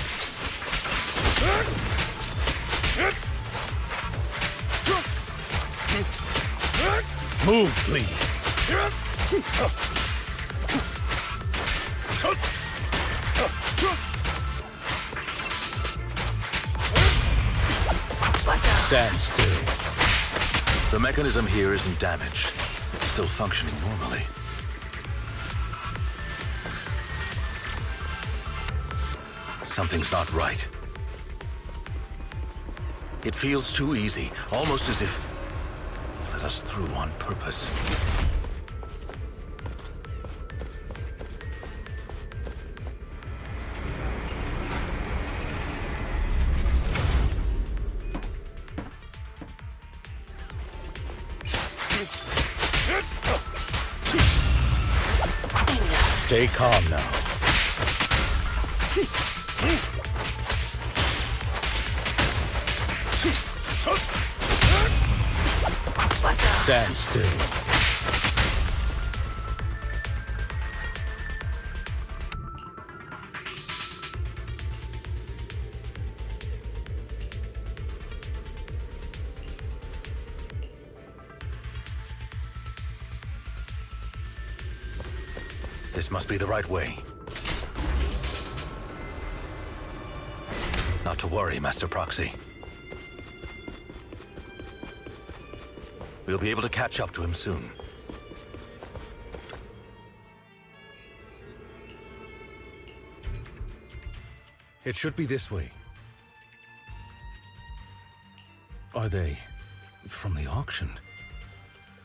Move, please. Stand still. The mechanism here isn't damaged. It's still functioning normally. Something's not right. It feels too easy, almost as if it let us through on purpose. Stay calm now. Stand still. This must be the right way. Not to worry, Master Proxy. We'll be able to catch up to him soon. It should be this way. Are they from the auction?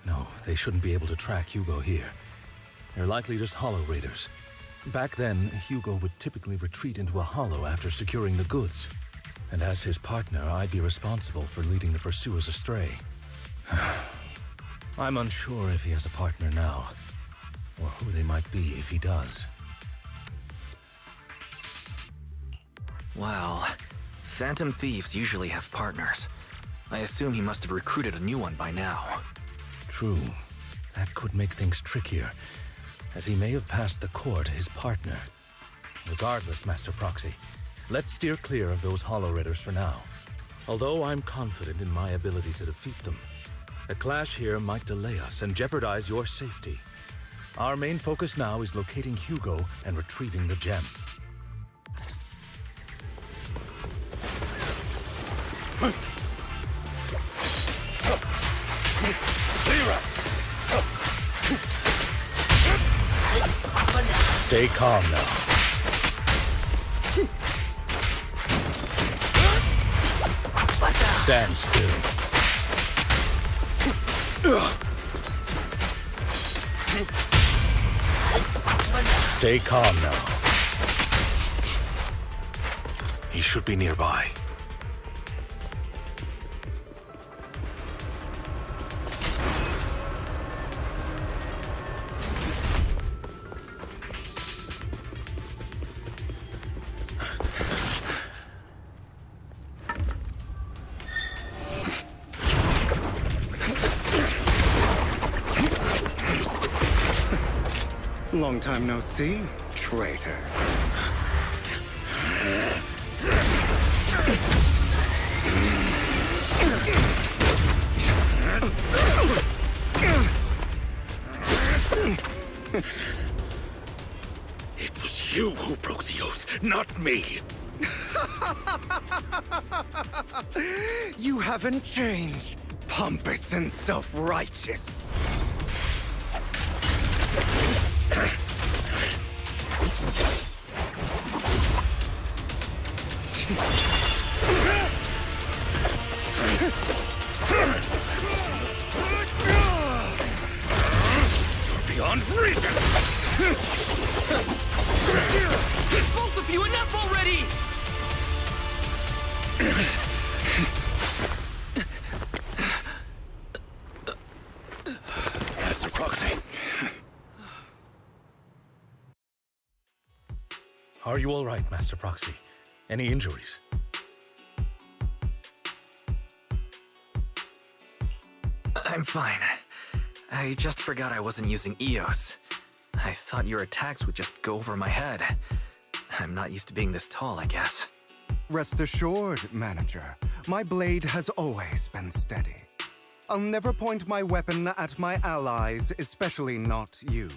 No, they shouldn't be able to track Hugo here. They're likely just hollow raiders. Back then, Hugo would typically retreat into a hollow after securing the goods. And as his partner, I'd be responsible for leading the pursuers astray. I'm unsure if he has a partner now, or who they might be if he does. Wow. Phantom thieves usually have partners. I assume he must have recruited a new one by now. True. That could make things trickier, as he may have passed the core to his partner. Regardless, Master Proxy, let's steer clear of those hollow raiders for now. Although I'm confident in my ability to defeat them, a clash here might delay us and jeopardize your safety. Our main focus now is locating Hugo and retrieving the gem. Stay calm now. Stand still. Stay calm now. He should be nearby. Long time no see, traitor. It was you who broke the oath, not me. You haven't changed, pompous and self-righteous. Beyond reason! Both of you, enough already! Master Proxy. Are you all right, Master Proxy? Any injuries? I'm fine. I just forgot I wasn't using EOS. I thought your attacks would just go over my head. I'm not used to being this tall, I guess. Rest assured, Manager. My blade has always been steady. I'll never point my weapon at my allies, especially not you.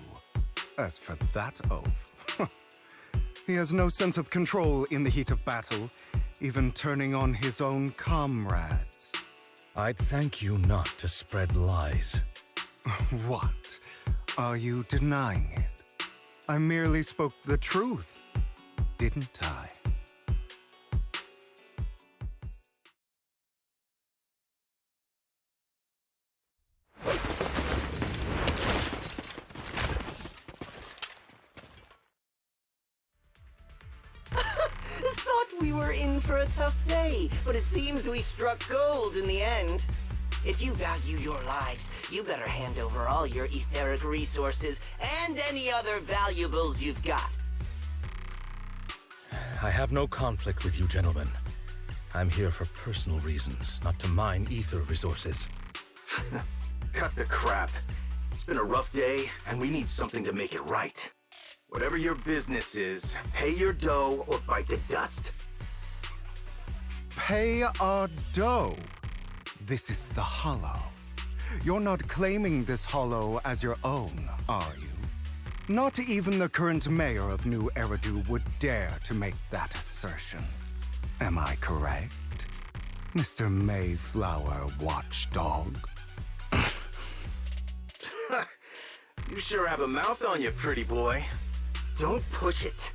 As for that oaf, he has no sense of control in the heat of battle, even turning on his own comrades. I'd thank you not to spread lies. What? Are you denying it? I merely spoke the truth, didn't I? We were in for a tough day, but it seems we struck gold in the end. If you value your lives, you better hand over all your etheric resources and any other valuables you've got. I have no conflict with you, gentlemen. I'm here for personal reasons, not to mine ether resources. Cut the crap. It's been a rough day, and we need something to make it right. Whatever your business is, pay your dough or bite the dust. Pay our dough? This is the Hollow. You're not claiming this Hollow as your own, are you? Not even the current mayor of New Eridu would dare to make that assertion. Am I correct, Mr. Mayflower Watchdog? You sure have a mouth on you, pretty boy. Don't push it.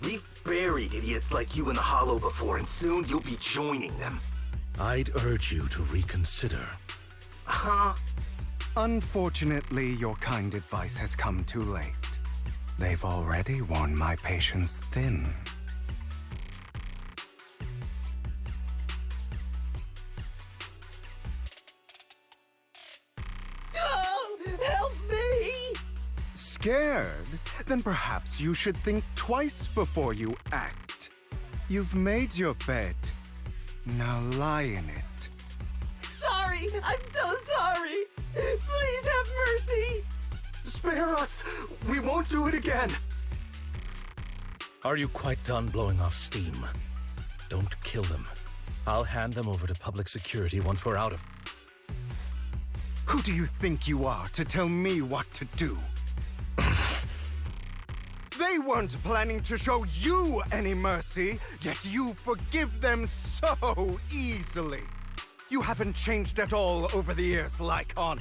We've buried idiots like you in the Hollow before, and soon you'll be joining them. I'd urge you to reconsider. Huh? Unfortunately, your kind advice has come too late. They've already worn my patience thin. Oh, help me! Scared? Then perhaps you should think twice before you act. You've made your bed. Now lie in it. Sorry! I'm so sorry! Please have mercy! Spare us! We won't do it again! Are you quite done blowing off steam? Don't kill them. I'll hand them over to public security once we're out of... Who do you think you are to tell me what to do? They weren't planning to show you any mercy, yet you forgive them so easily. You haven't changed at all over the years, Lycon.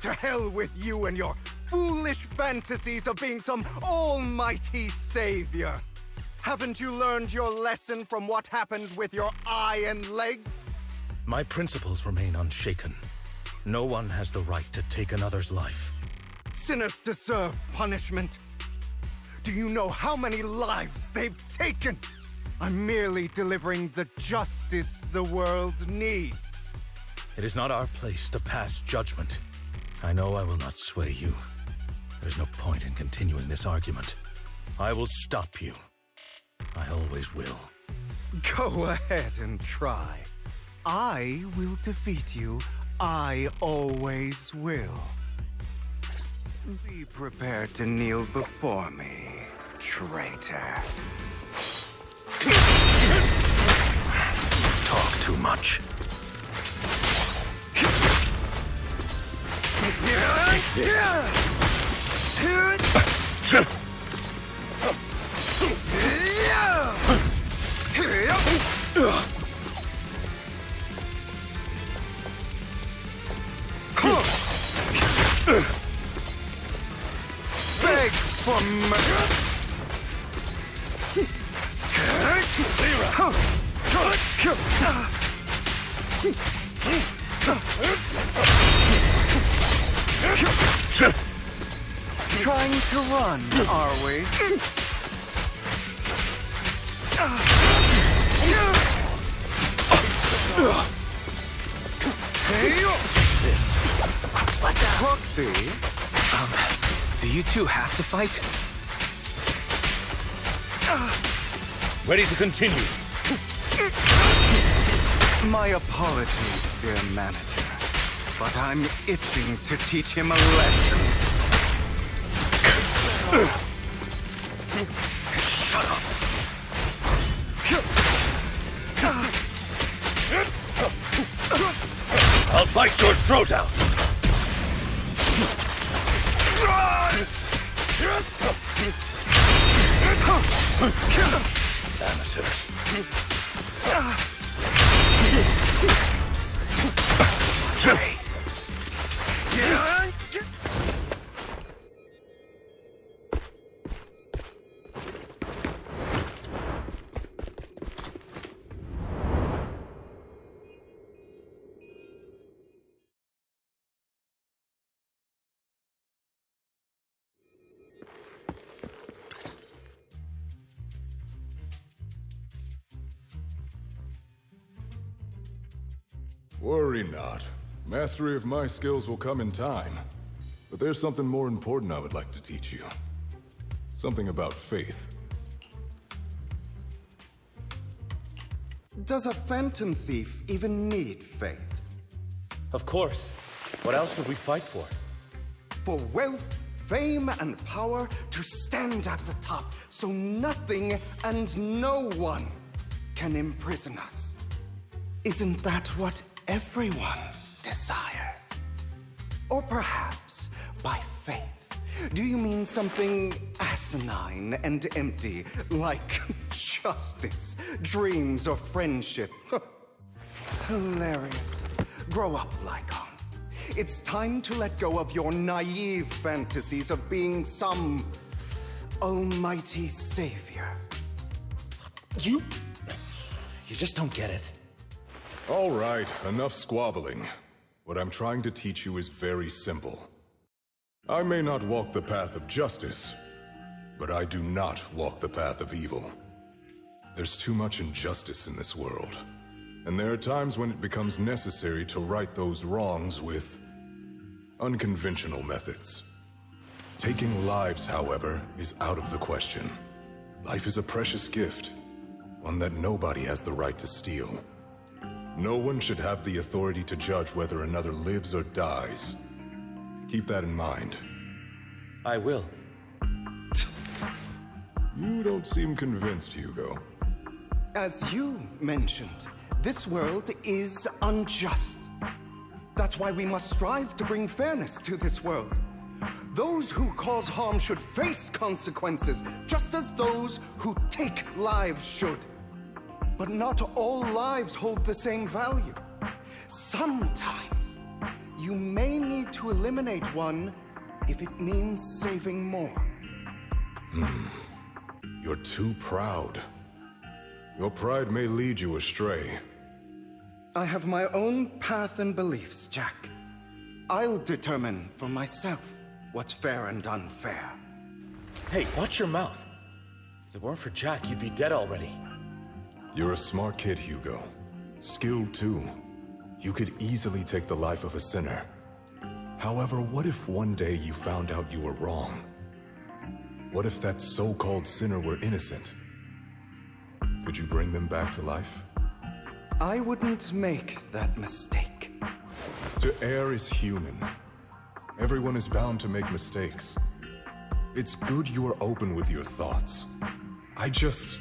To hell with you and your foolish fantasies of being some almighty savior. Haven't you learned your lesson from what happened with your eye and legs? My principles remain unshaken. No one has the right to take another's life. Sinners deserve punishment. Do you know how many lives they've taken? I'm merely delivering the justice the world needs. It is not our place to pass judgment. I know I will not sway you. There's no point in continuing this argument. I will stop you. I always will. Go ahead and try. I will defeat you. I always will. Be prepared to kneel before me, traitor. Talk too much. Take this. Beg for mercy. Trying to run, are we? What the? Proxy? Do you two have to fight? Ready to continue. My apologies, dear manager, but I'm itching to teach him a lesson. Shut up. I'll bite your throat out. Amateurs. Worry not. Mastery of my skills will come in time. But there's something more important I would like to teach you. Something about faith. Does a phantom thief even need faith? Of course. What else would we fight for? For wealth, fame, and power to stand at the top, so nothing and no one can imprison us. Isn't that what everyone desires? Or perhaps, by faith, do you mean something asinine and empty, like justice, dreams, or friendship? Hilarious. Grow up, Lycon. It's time to let go of your naive fantasies of being some almighty savior. You just don't get it. All right, enough squabbling. What I'm trying to teach you is very simple. I may not walk the path of justice, but I do not walk the path of evil. There's too much injustice in this world, and there are times when it becomes necessary to right those wrongs with unconventional methods. Taking lives, however, is out of the question. Life is a precious gift, one that nobody has the right to steal. No one should have the authority to judge whether another lives or dies. Keep that in mind. I will. You don't seem convinced, Hugo. As you mentioned, this world is unjust. That's why we must strive to bring fairness to this world. Those who cause harm should face consequences, just as those who take lives should. But not all lives hold the same value. Sometimes, you may need to eliminate one if it means saving more. You're too proud. Your pride may lead you astray. I have my own path and beliefs, Jack. I'll determine for myself what's fair and unfair. Hey, watch your mouth. If it weren't for Jack, you'd be dead already. You're a smart kid, Hugo. Skilled too. You could easily take the life of a sinner. However, what if one day you found out you were wrong? What if that so-called sinner were innocent? Could you bring them back to life? I wouldn't make that mistake. To err is human. Everyone is bound to make mistakes. It's good you are open with your thoughts. I just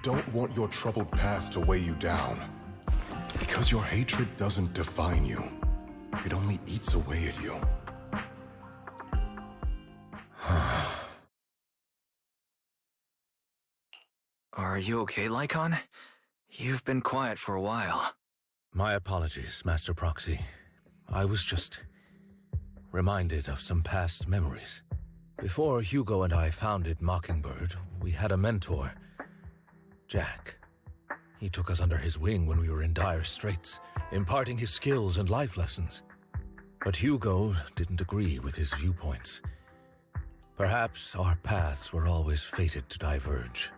don't want your troubled past to weigh you down. Because your hatred doesn't define you. It only eats away at you. Are you okay, Lycon? You've been quiet for a while. My apologies, Master Proxy. I was just reminded of some past memories. Before Hugo and I founded Mockingbird, we had a mentor, Jack. He took us under his wing when we were in dire straits, imparting his skills and life lessons. But Hugo didn't agree with his viewpoints. Perhaps our paths were always fated to diverge.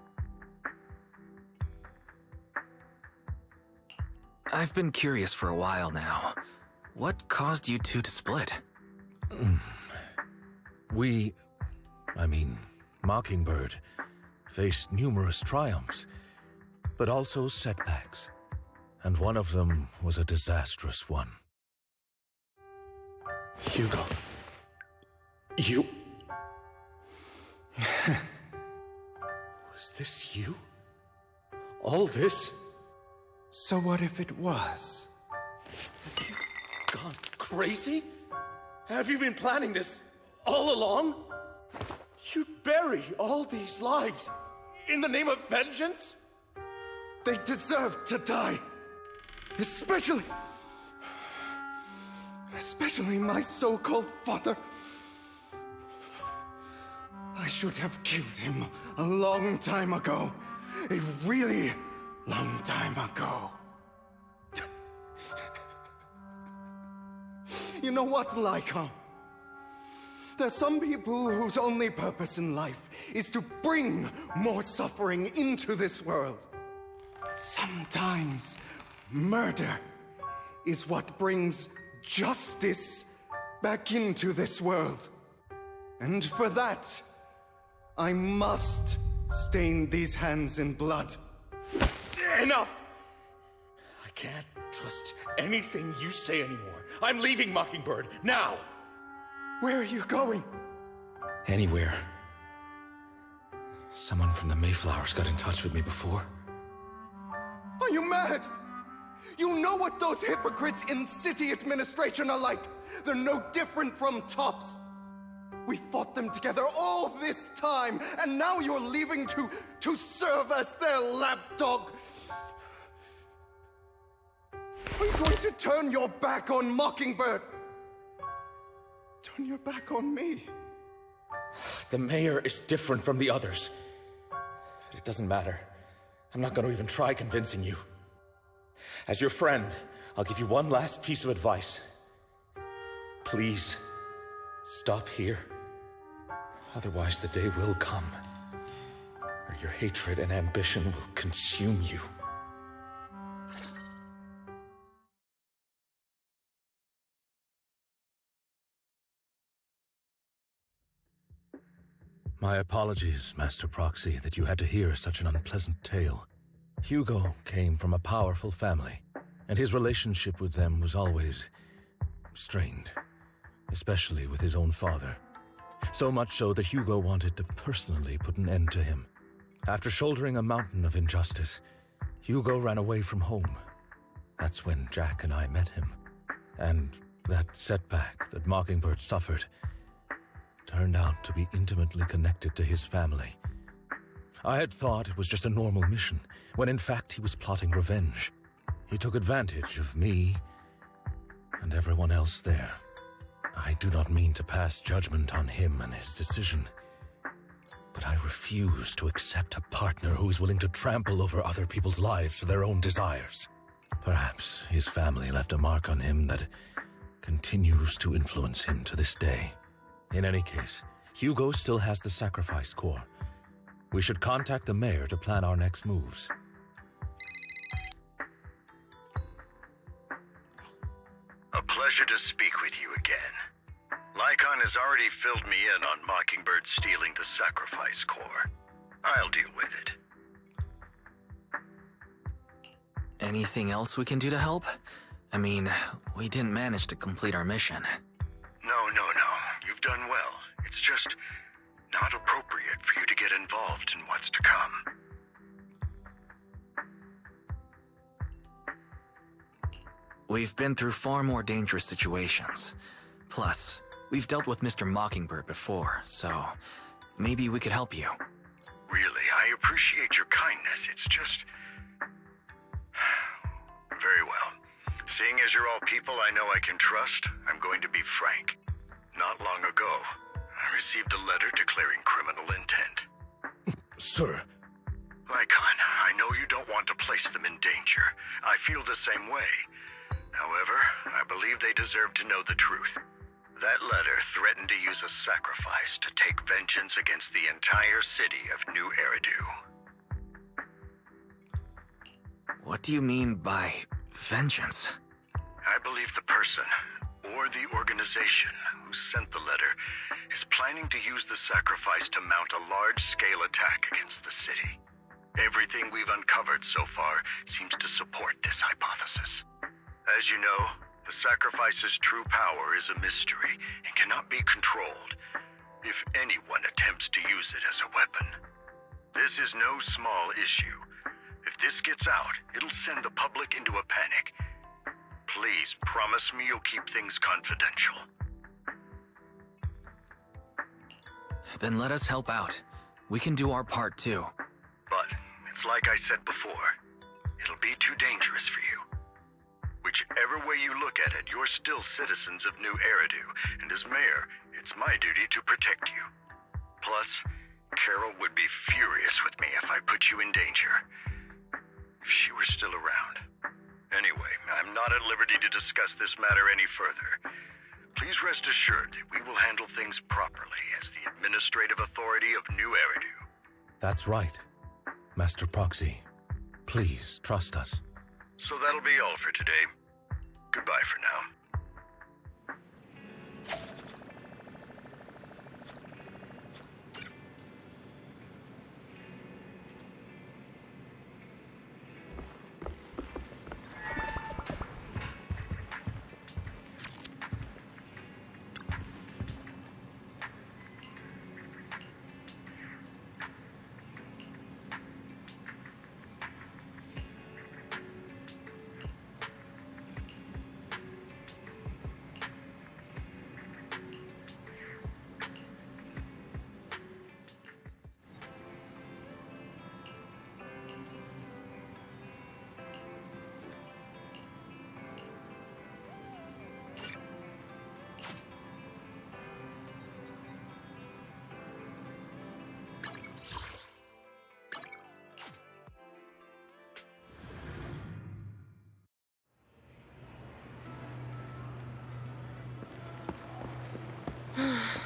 I've been curious for a while now. What caused you two to split? Mockingbird, faced numerous triumphs, but also setbacks, and one of them was a disastrous one. Hugo, you... Was this you? All this? So what if it was? Have you gone crazy? Have you been planning this all along? You'd bury all these lives in the name of vengeance? They deserve to die. Especially my so-called father. I should have killed him a long time ago. A really long time ago. You know what, Lycon? There's some people whose only purpose in life is to bring more suffering into this world. Sometimes murder is what brings justice back into this world. And for that, I must stain these hands in blood. Enough! I can't trust anything you say anymore. I'm leaving Mockingbird, now! Where are you going? Anywhere. Someone from the Mayflowers got in touch with me before. Are you mad? You know what those hypocrites in city administration are like. They're no different from tops. We fought them together all this time, and now you're leaving to serve as their lapdog. Are you going to turn your back on Mockingbird? Turn your back on me? The mayor is different from the others. But it doesn't matter. I'm not going to even try convincing you. As your friend, I'll give you one last piece of advice. Please, stop here. Otherwise, the day will come where your hatred and ambition will consume you. My apologies, Master Proxy, that you had to hear such an unpleasant tale. Hugo came from a powerful family, and his relationship with them was always strained, especially with his own father. So much so that Hugo wanted to personally put an end to him. After shouldering a mountain of injustice, Hugo ran away from home. That's when Jack and I met him. And that setback that Mockingbird suffered turned out to be intimately connected to his family. I had thought it was just a normal mission, when in fact he was plotting revenge. He took advantage of me and everyone else there. I do not mean to pass judgment on him and his decision, but I refuse to accept a partner who is willing to trample over other people's lives for their own desires. Perhaps his family left a mark on him that continues to influence him to this day. In any case, Hugo still has the sacrifice core. We should contact the mayor to plan our next moves. A pleasure to speak with you again. Lycon has already filled me in on Mockingbird stealing the sacrifice core. I'll deal with it. Anything else we can do to help? I mean, we didn't manage to complete our mission. No. You've done well. It's just not appropriate for you to get involved in what's to come. We've been through far more dangerous situations. Plus, we've dealt with Mr. Mockingbird before, so maybe we could help you. Really, I appreciate your kindness. It's just... Very well. Seeing as you're all people I know I can trust, I'm going to be frank. Not long ago, I received a letter declaring criminal intent. Sir. Lycon, I know you don't want to place them in danger. I feel the same way. However, I believe they deserve to know the truth. That letter threatened to use a sacrifice to take vengeance against the entire city of New Eridu. What do you mean by vengeance? I believe the person, or the organization, who sent the letter is planning to use the sacrifice to mount a large-scale attack against the city. Everything we've uncovered so far seems to support this hypothesis. As you know, the sacrifice's true power is a mystery and cannot be controlled if anyone attempts to use it as a weapon. This is no small issue. If this gets out, it'll send the public into a panic. Please promise me you'll keep things confidential. Then let us help out. We can do our part too. But it's like I said before, it'll be too dangerous for you. Whichever way you look at it, you're still citizens of New Eridu, and as mayor, it's my duty to protect you. Plus, Carol would be furious with me if I put you in danger. If she were still around. Anyway, I'm not at liberty to discuss this matter any further. Please rest assured that we will handle things properly as the administrative authority of New Eridu. That's right, Master Proxy. Please trust us. So that'll be all for today. Goodbye for now.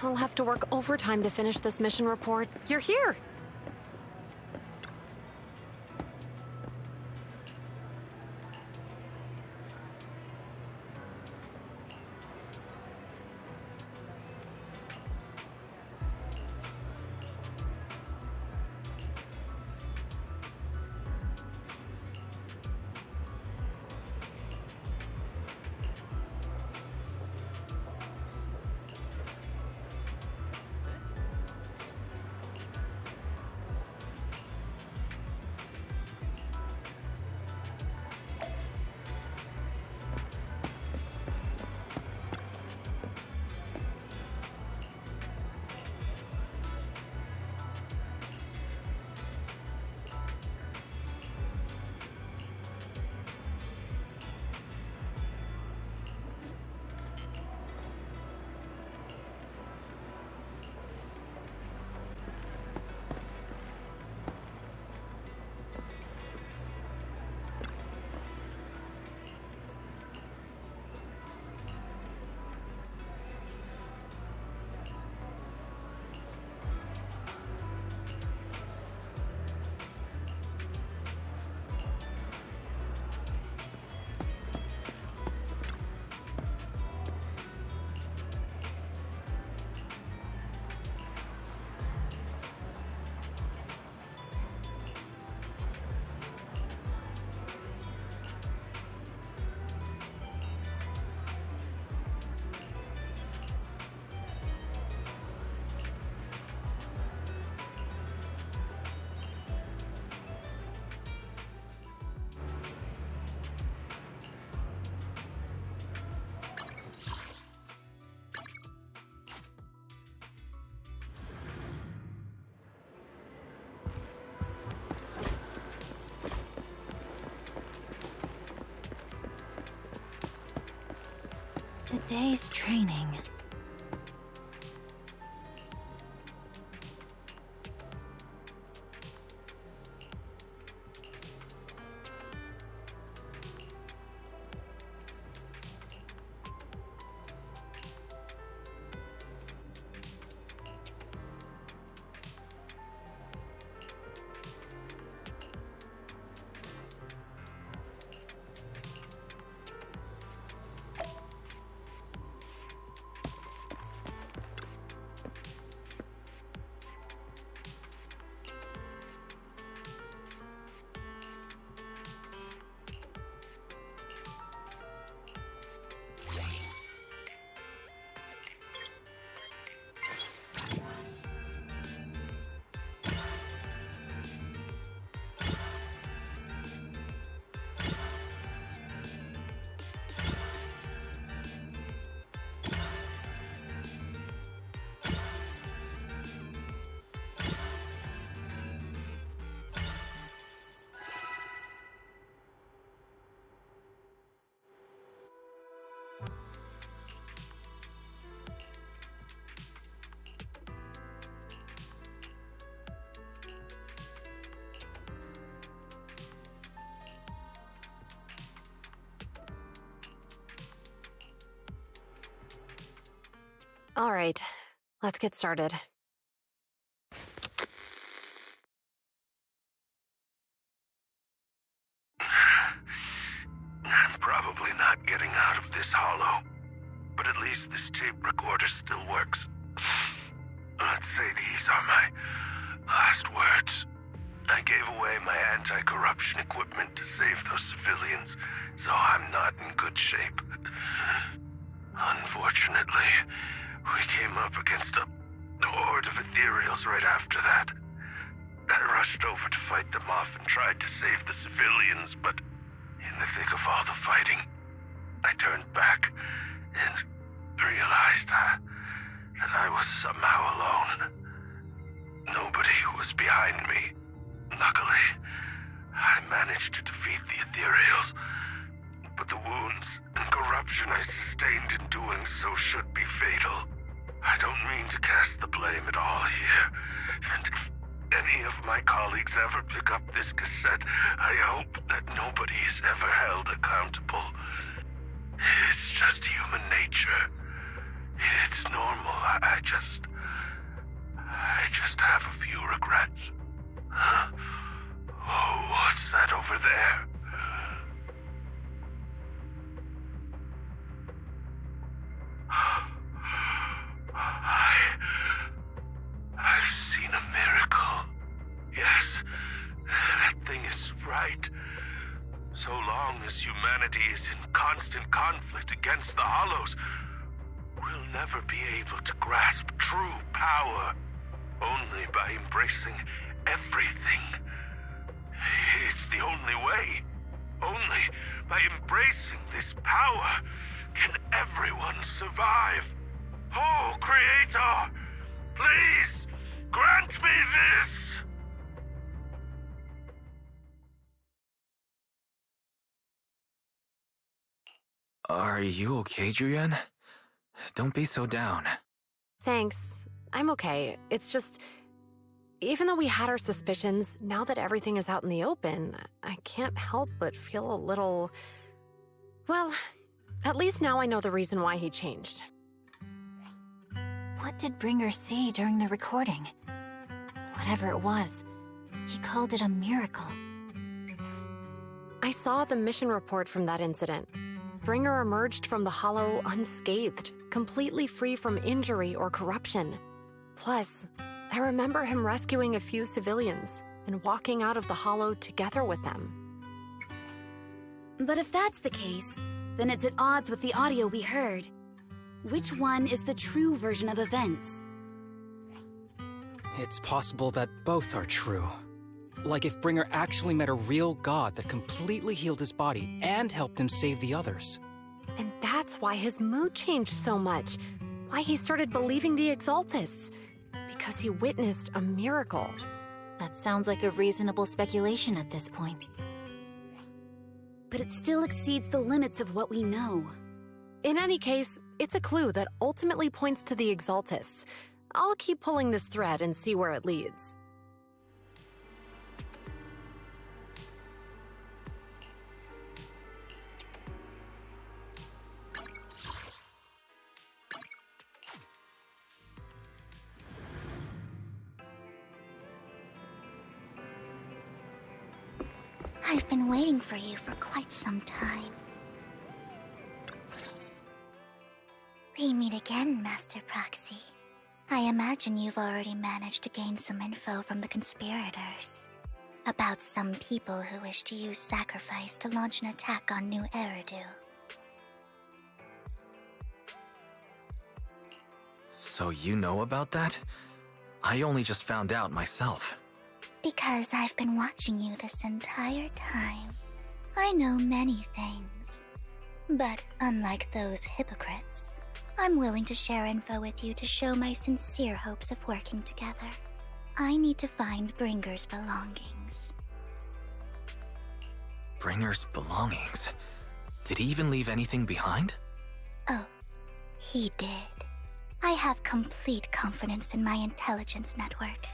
I'll have to work overtime to finish this mission report. You're here! Today's training. All right, let's get started. I'm probably not getting out of this hollow, but at least this tape recorder still works. Let's say these are my last words. I gave away my anti-corruption equipment to save those civilians, so I'm not in good shape. Unfortunately, we came up against a horde of ethereals right after that. I rushed over to fight them off and tried to save the civilians, but in the thick of all the fighting, I turned back and realized that I was somehow alone. Nobody was behind me. Luckily, I managed to defeat the ethereals, but the wounds and corruption I sustained in doing so should be fatal. I don't mean to cast the blame at all here, and if any of my colleagues ever pick up this cassette, I hope that nobody is ever held accountable. It's just human nature. It's normal. I just have a few regrets. Oh, what's that over there? I've seen a miracle. Yes, that thing is right. So long as humanity is in constant conflict against the Hollows, we'll never be able to grasp true power. Only by embracing everything. It's the only way. Only by embracing this power can everyone survive. Oh, Creator, please grant me this! Are you okay, Julian? Don't be so down. Thanks. I'm okay. It's just, even though we had our suspicions, now that everything is out in the open, I can't help but feel a little... Well, at least now I know the reason why he changed. What did Bringer see during the recording? Whatever it was, he called it a miracle. I saw the mission report from that incident. Bringer emerged from the Hollow unscathed, completely free from injury or corruption. Plus, I remember him rescuing a few civilians and walking out of the Hollow together with them. But if that's the case, then it's at odds with the audio we heard. Which one is the true version of events? It's possible that both are true. Like if Bringer actually met a real god that completely healed his body and helped him save the others. And that's why his mood changed so much. Why he started believing the Exaltists. Because he witnessed a miracle. That sounds like a reasonable speculation at this point. But it still exceeds the limits of what we know. In any case, it's a clue that ultimately points to the Exaltists. I'll keep pulling this thread and see where it leads. I've been waiting for you for quite some time. We meet again, Master Proxy. I imagine you've already managed to gain some info from the conspirators. About some people who wish to use sacrifice to launch an attack on New Eridu. So you know about that? I only just found out myself. Because I've been watching you this entire time. I know many things. But unlike those hypocrites, I'm willing to share info with you to show my sincere hopes of working together. I need to find Bringer's belongings. Bringer's belongings? Did he even leave anything behind? Oh, he did. I have complete confidence in my intelligence network.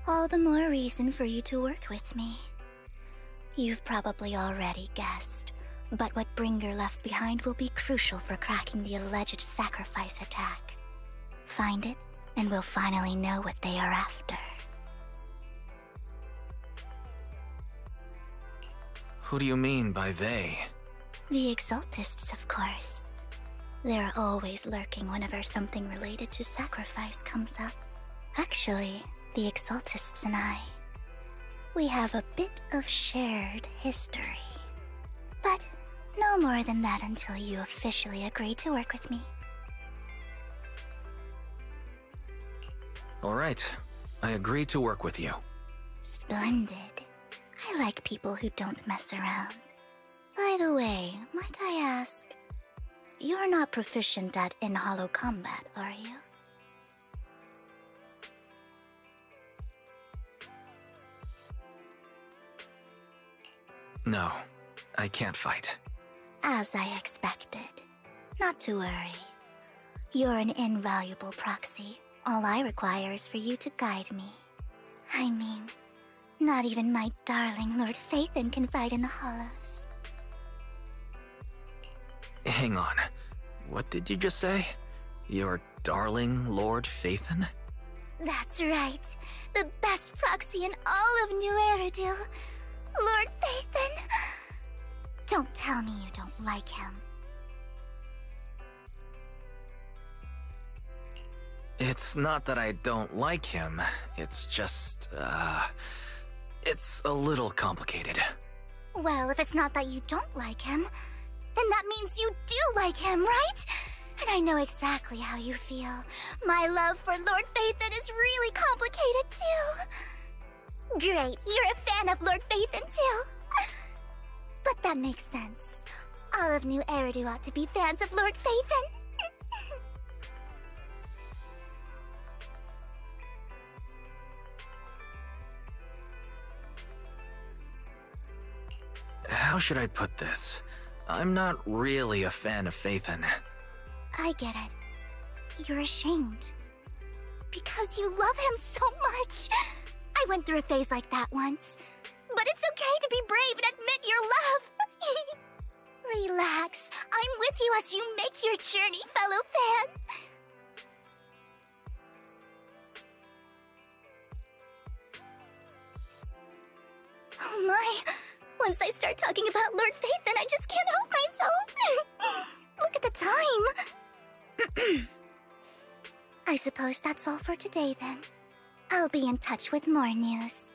All the more reason for you to work with me. You've probably already guessed, but what Bringer left behind will be crucial for cracking the alleged sacrifice attack. Find it, and we'll finally know what they are after. Who do you mean by they? The Exaltists, of course. They're always lurking whenever something related to sacrifice comes up. Actually, the Exaltists and I, we have a bit of shared history. But no more than that until you officially agree to work with me. All right. I agree to work with you. Splendid. I like people who don't mess around. By the way, might I ask, you're not proficient at in-hollow combat, are you? No, I can't fight. As I expected. Not to worry. You're an invaluable proxy. All I require is for you to guide me. I mean, not even my darling Lord Phaethon can fight in the hollows. Hang on. What did you just say? Your darling Lord Phaethon? That's right. The best proxy in all of New Eridil. Lord Phaethon. Don't tell me you don't like him. It's not that I don't like him. It's just, it's a little complicated. Well, if it's not that you don't like him, then that means you do like him, right? And I know exactly how you feel. My love for Lord Phaethon is really complicated, too. Great, you're a fan of Lord Phaethon, too. But that makes sense. All of New Eridu ought to be fans of Lord Phaethon. How should I put this? I'm not really a fan of Phaethon. I get it. You're ashamed. Because you love him so much. I went through a phase like that once. But it's okay to be brave and admit your love. Relax. I'm with you as you make your journey, fellow fan. Oh my. Once I start talking about Lord Phaethon, I just can't help myself. Look at the time. I suppose that's all for today, then. I'll be in touch with more news.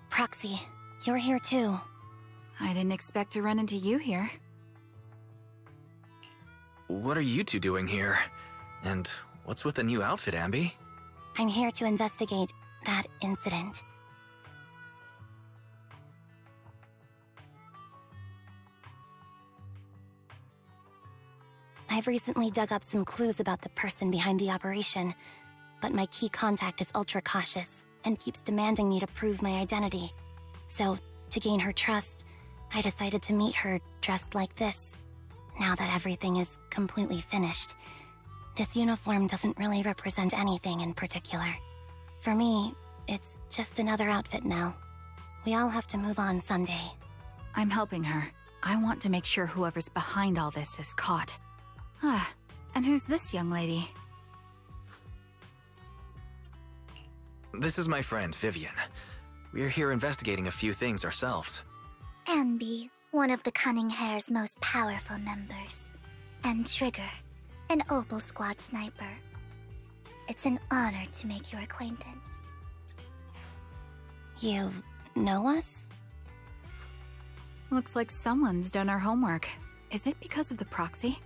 Proxy, you're here too. I didn't expect to run into you here. What are you two doing here? And what's with the new outfit, Ambi? I'm here to investigate that incident. I've recently dug up some clues about the person behind the operation, but my key contact is ultra cautious and keeps demanding me to prove my identity. So, to gain her trust, I decided to meet her dressed like this. Now that everything is completely finished, this uniform doesn't really represent anything in particular. For me, it's just another outfit now. We all have to move on someday. I'm helping her. I want to make sure whoever's behind all this is caught. Ah, and who's this young lady? This is my friend, Vivian. We're here investigating a few things ourselves. Ambi, one of the Cunning Hare's most powerful members. And Trigger, an Opal Squad sniper. It's an honor to make your acquaintance. You know us? Looks like someone's done our homework. Is it because of the proxy?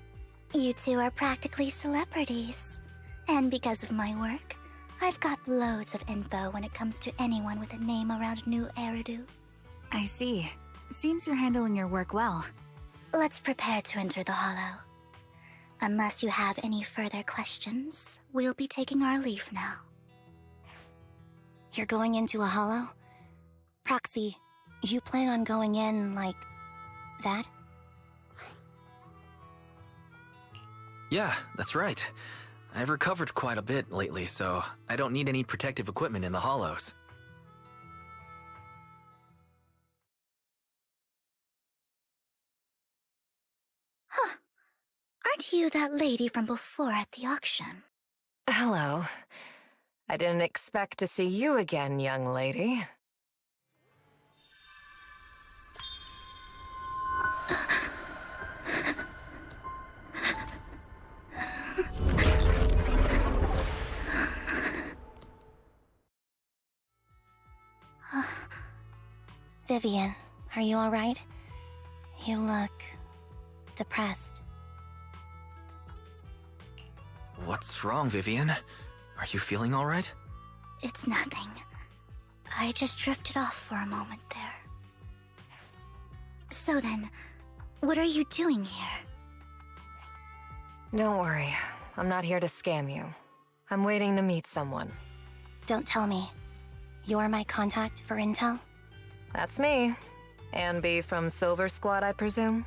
You two are practically celebrities. And because of my work, I've got loads of info when it comes to anyone with a name around New Eridu. I see. Seems you're handling your work well. Let's prepare to enter the Hollow. Unless you have any further questions, we'll be taking our leave now. You're going into a Hollow? Proxy, you plan on going in like that? Yeah, that's right. I've recovered quite a bit lately, so I don't need any protective equipment in the Hollows. Huh. Aren't you that lady from before at the auction? Hello. I didn't expect to see you again, young lady. Vivian, are you alright? You look depressed. What's wrong, Vivian? Are you feeling alright? It's nothing. I just drifted off for a moment there. So then, what are you doing here? Don't worry. I'm not here to scam you. I'm waiting to meet someone. Don't tell me. You're my contact for intel? That's me. Ambi from Silver Squad, I presume?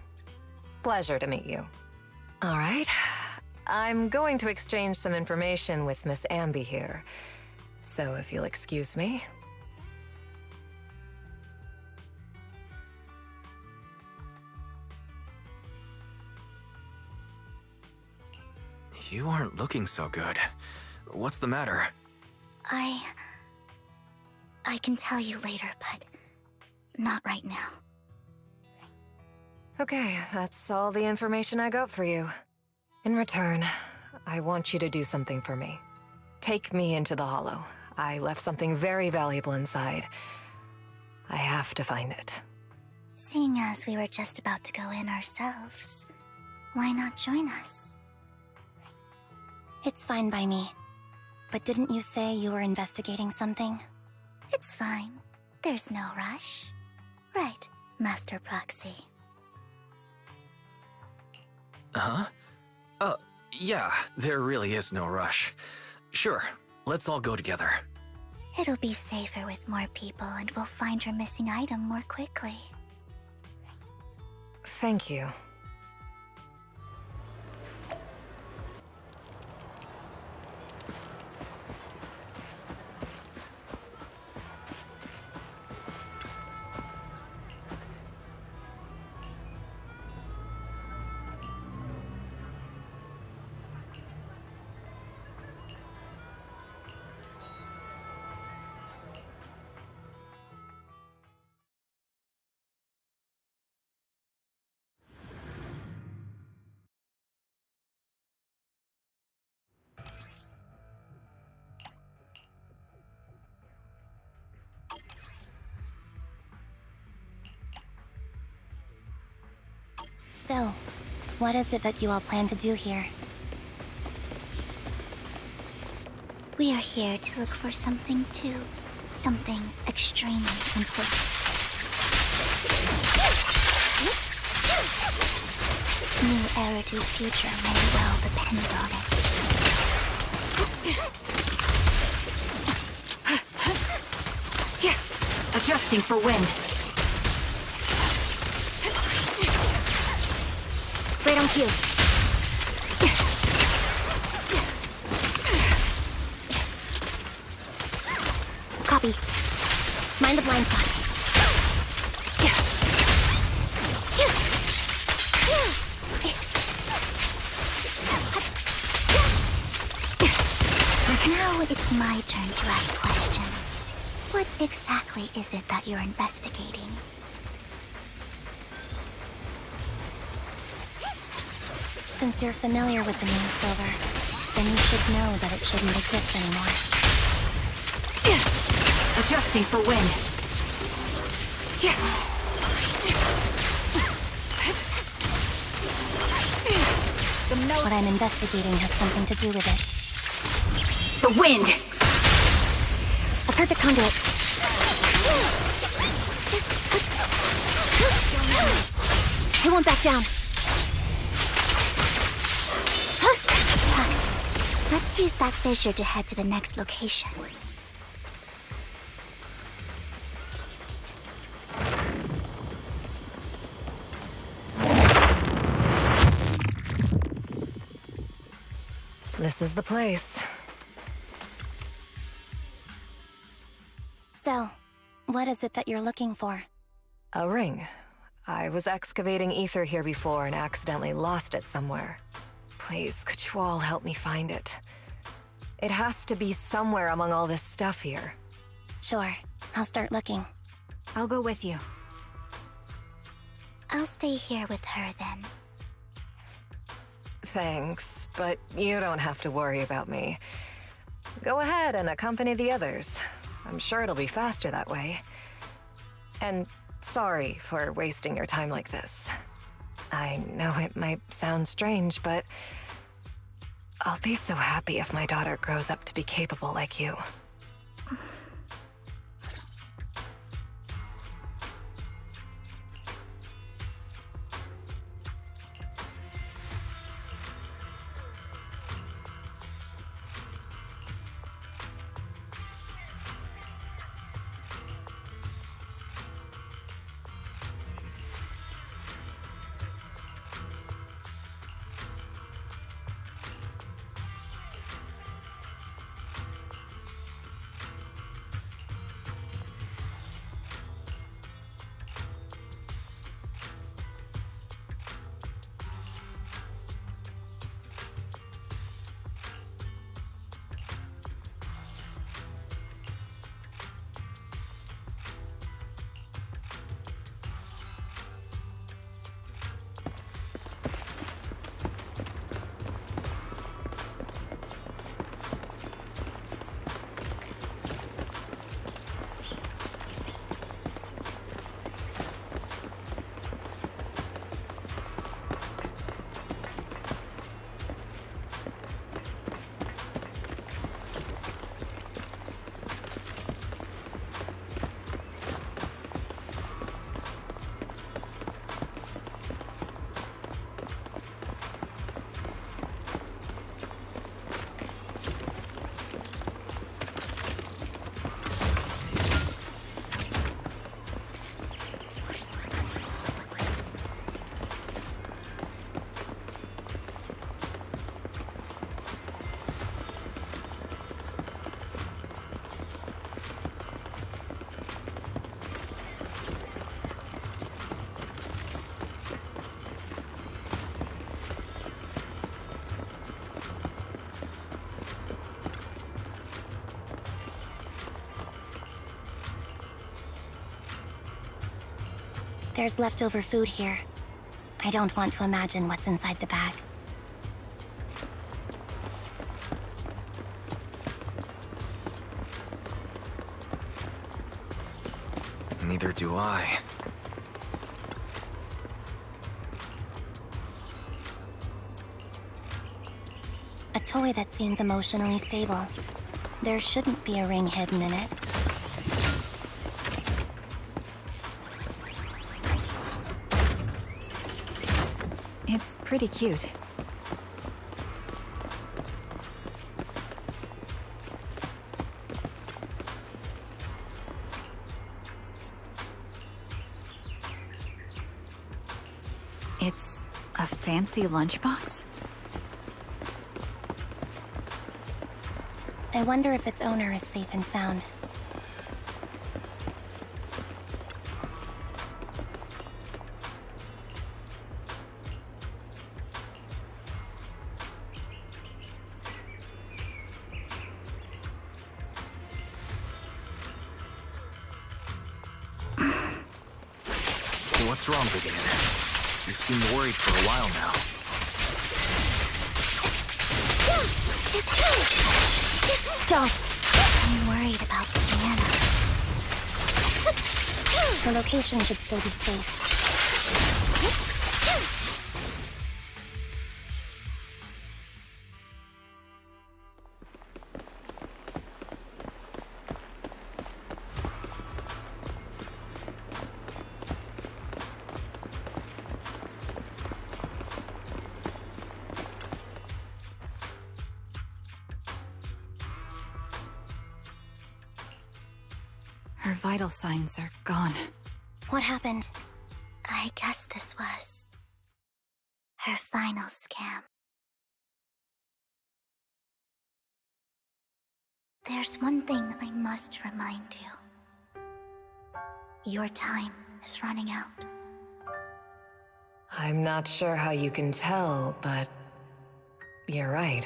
Pleasure to meet you. All right. I'm going to exchange some information with Miss Ambi here. So if you'll excuse me. You aren't looking so good. What's the matter? I can tell you later, but not right now. Okay, that's all the information I got for you. In return, I want you to do something for me. Take me into the Hollow. I left something very valuable inside. I have to find it. Seeing as we were just about to go in ourselves, why not join us? It's fine by me. But didn't you say you were investigating something? It's fine. There's no rush. Right, Master Proxy. Huh? Yeah, there really is no rush. Sure, let's all go together. It'll be safer with more people and we'll find your missing item more quickly. Thank you. So, what is it that you all plan to do here? We are here to look for something too. Something extremely important. New Eridu's future may well depend on it. Adjusting for wind. Right on cue. Copy. Mind the blind spot. Now it's my turn to ask questions. What exactly is it that you're investigating? Since you're familiar with the name Silver, then you should know that it shouldn't exist anymore. Adjusting for wind. What I'm investigating has something to do with it. The wind! A perfect conduit. I won't back down. Tux, let's use that fissure to head to the next location. This is the place. So, what is it that you're looking for? A ring. I was excavating ether here before and accidentally lost it somewhere. Please, could you all help me find it? It has to be somewhere among all this stuff here. Sure, I'll start looking. I'll go with you. I'll stay here with her then. Thanks, but you don't have to worry about me. Go ahead and accompany the others. I'm sure it'll be faster that way. And sorry for wasting your time like this. I know it might sound strange, but I'll be so happy if my daughter grows up to be capable like you. There's leftover food here. I don't want to imagine what's inside the bag. Neither do I. A toy that seems emotionally stable. There shouldn't be a ring hidden in it. It's pretty cute. It's a fancy lunchbox? I wonder if its owner is safe and sound. What's wrong, Vivian? You seem worried for a while now. Stop! I'm worried about Sienna. The location should still be safe. Her vital signs are gone. What happened? I guess this was her final scam. There's one thing I must remind you. Your time is running out. I'm not sure how you can tell, but you're right.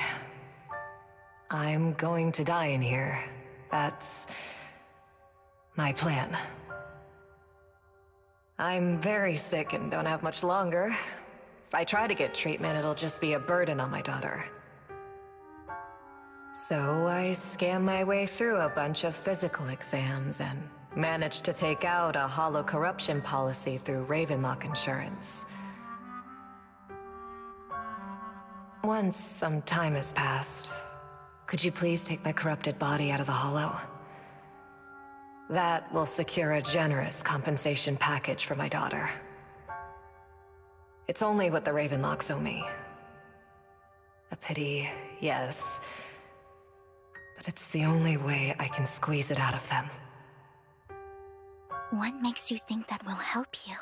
I'm going to die in here. That's my plan. I'm very sick and don't have much longer. If I try to get treatment, it'll just be a burden on my daughter. So I scam my way through a bunch of physical exams and managed to take out a hollow corruption policy through Ravenlock Insurance. Once some time has passed, could you please take my corrupted body out of the hollow? That will secure a generous compensation package for my daughter. It's only what the Ravenlocks owe me. A pity, yes. But it's the only way I can squeeze it out of them. What makes you think that will help you?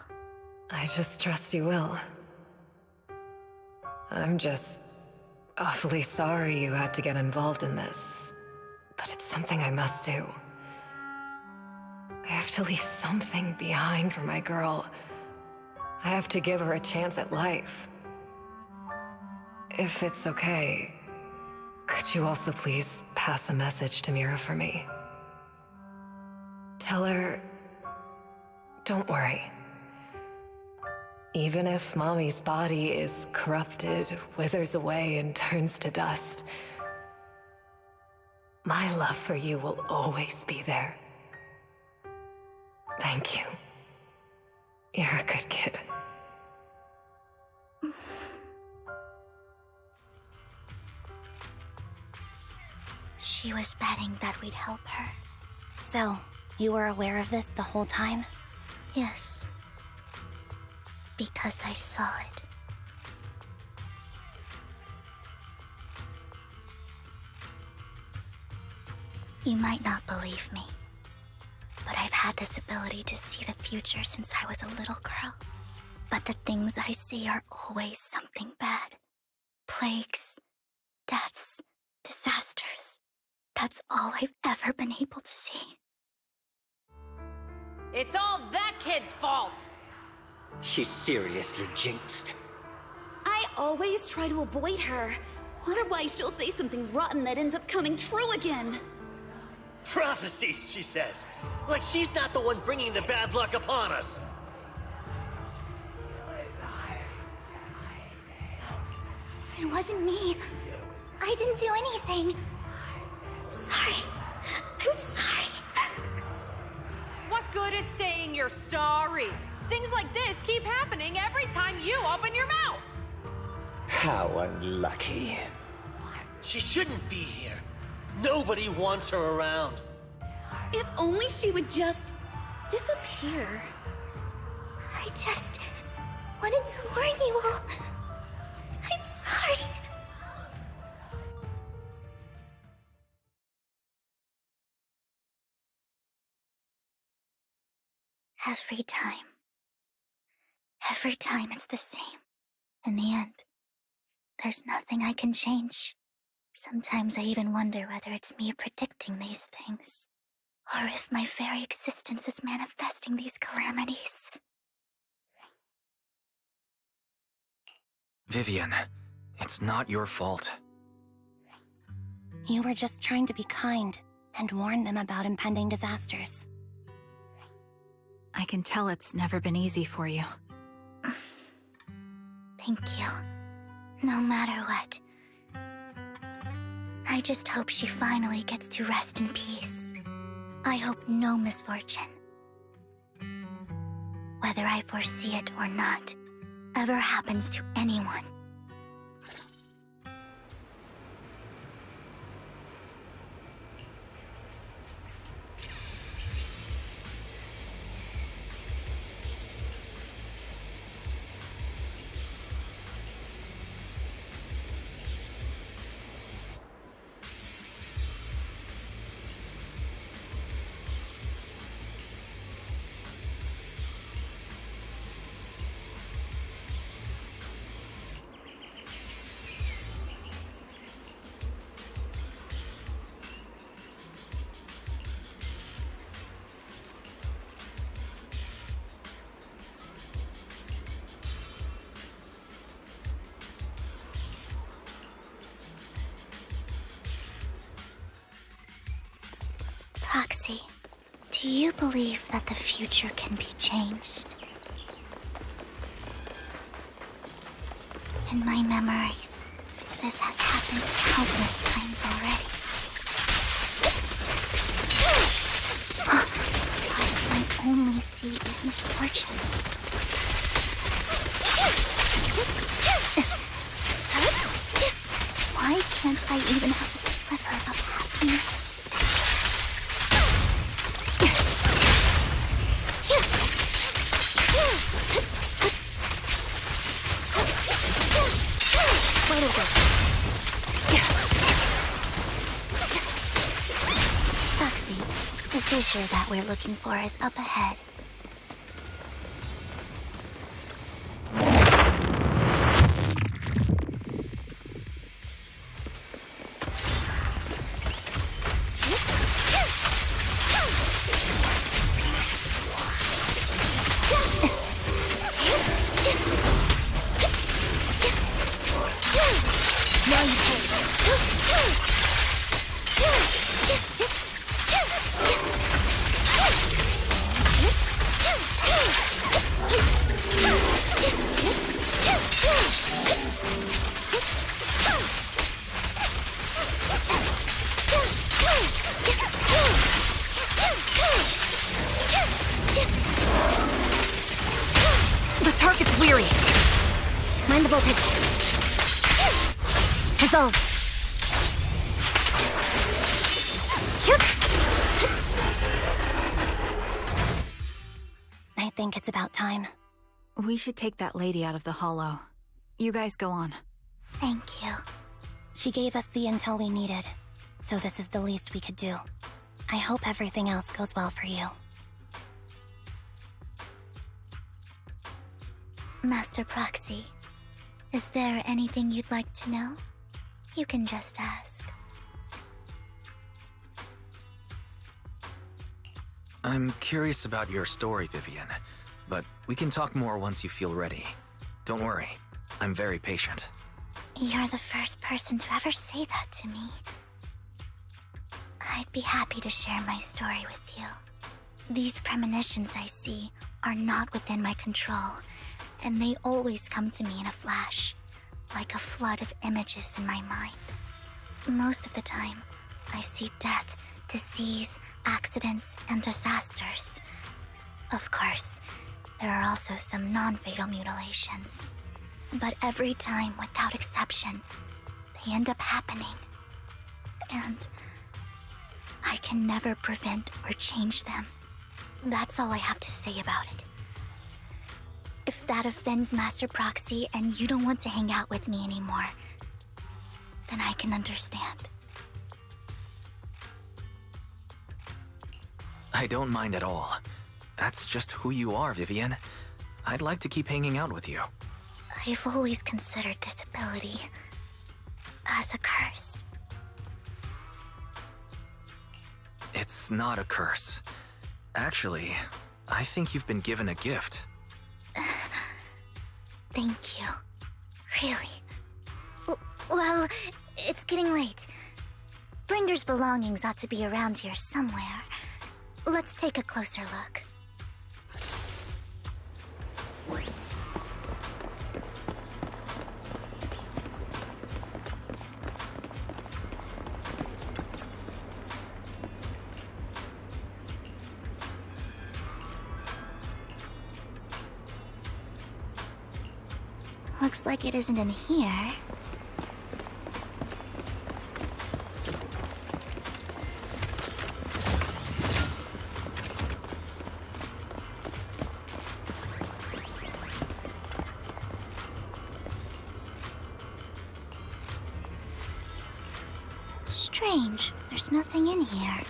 I just trust you will. I'm just awfully sorry you had to get involved in this, but it's something I must do. I have to leave something behind for my girl. I have to give her a chance at life. If it's okay, could you also please pass a message to Mira for me? Tell her, don't worry. Even if Mommy's body is corrupted, withers away, and turns to dust, my love for you will always be there. Thank you. You're a good kid. She was betting that we'd help her. So, you were aware of this the whole time? Yes. Because I saw it. You might not believe me, but I've had this ability to see the future since I was a little girl. But the things I see are always something bad. Plagues, deaths, disasters. That's all I've ever been able to see. It's all that kid's fault! She's seriously jinxed. I always try to avoid her. Otherwise, she'll say something rotten that ends up coming true again. Prophecies, she says. Like she's not the one bringing the bad luck upon us. It wasn't me. I didn't do anything. Sorry. I'm sorry. What good is saying you're sorry? Things like this keep happening every time you open your mouth. How unlucky. She shouldn't be here. Nobody wants her around. If only she would just disappear. I just wanted to warn you all. I'm sorry. Every time it's the same. In the end, there's nothing I can change. Sometimes I even wonder whether it's me predicting these things, or if my very existence is manifesting these calamities. Vivian, it's not your fault. You were just trying to be kind and warn them about impending disasters. I can tell it's never been easy for you. Thank you. No matter what. I just hope she finally gets to rest in peace. I hope no misfortune, whether I foresee it or not, ever happens to anyone. Proxy, do you believe that the future can be changed? In my memories, this has happened countless times already. What I only see is misfortune. Why can't I even have a sliver of happiness? Foxy, the fissure that we're looking for is up ahead. The target's weary. Mind the voltage. Resolve. I think it's about time. We should take that lady out of the hollow. You guys go on. Thank you. She gave us the intel we needed, so this is the least we could do. I hope everything else goes well for you. Master Proxy, is there anything you'd like to know? You can just ask. I'm curious about your story, Vivian, but we can talk more once you feel ready. Don't worry, I'm very patient. You're the first person to ever say that to me. I'd be happy to share my story with you. These premonitions I see are not within my control, and they always come to me in a flash, like a flood of images in my mind. Most of the time, I see death, disease, accidents, and disasters. Of course, there are also some non-fatal mutilations. But every time, without exception, they end up happening. And I can never prevent or change them. That's all I have to say about it. If that offends Master Proxy and you don't want to hang out with me anymore, then I can understand. I don't mind at all. That's just who you are, Vivian. I'd like to keep hanging out with you. I've always considered this ability as a curse. It's not a curse. Actually, I think you've been given a gift. Thank you. Really? Well, it's getting late. Bringer's belongings ought to be around here somewhere. Let's take a closer look. Looks like it isn't in here. Strange. There's nothing in here.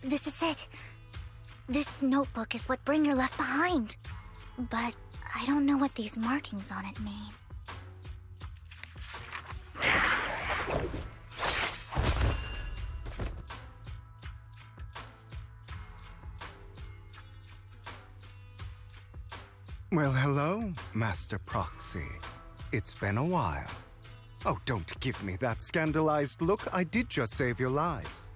This is it. This notebook is what Bringer left behind. But I don't know what these markings on it mean. Well, hello, Master Proxy. It's been a while. Oh, don't give me that scandalized look. I did just save your lives.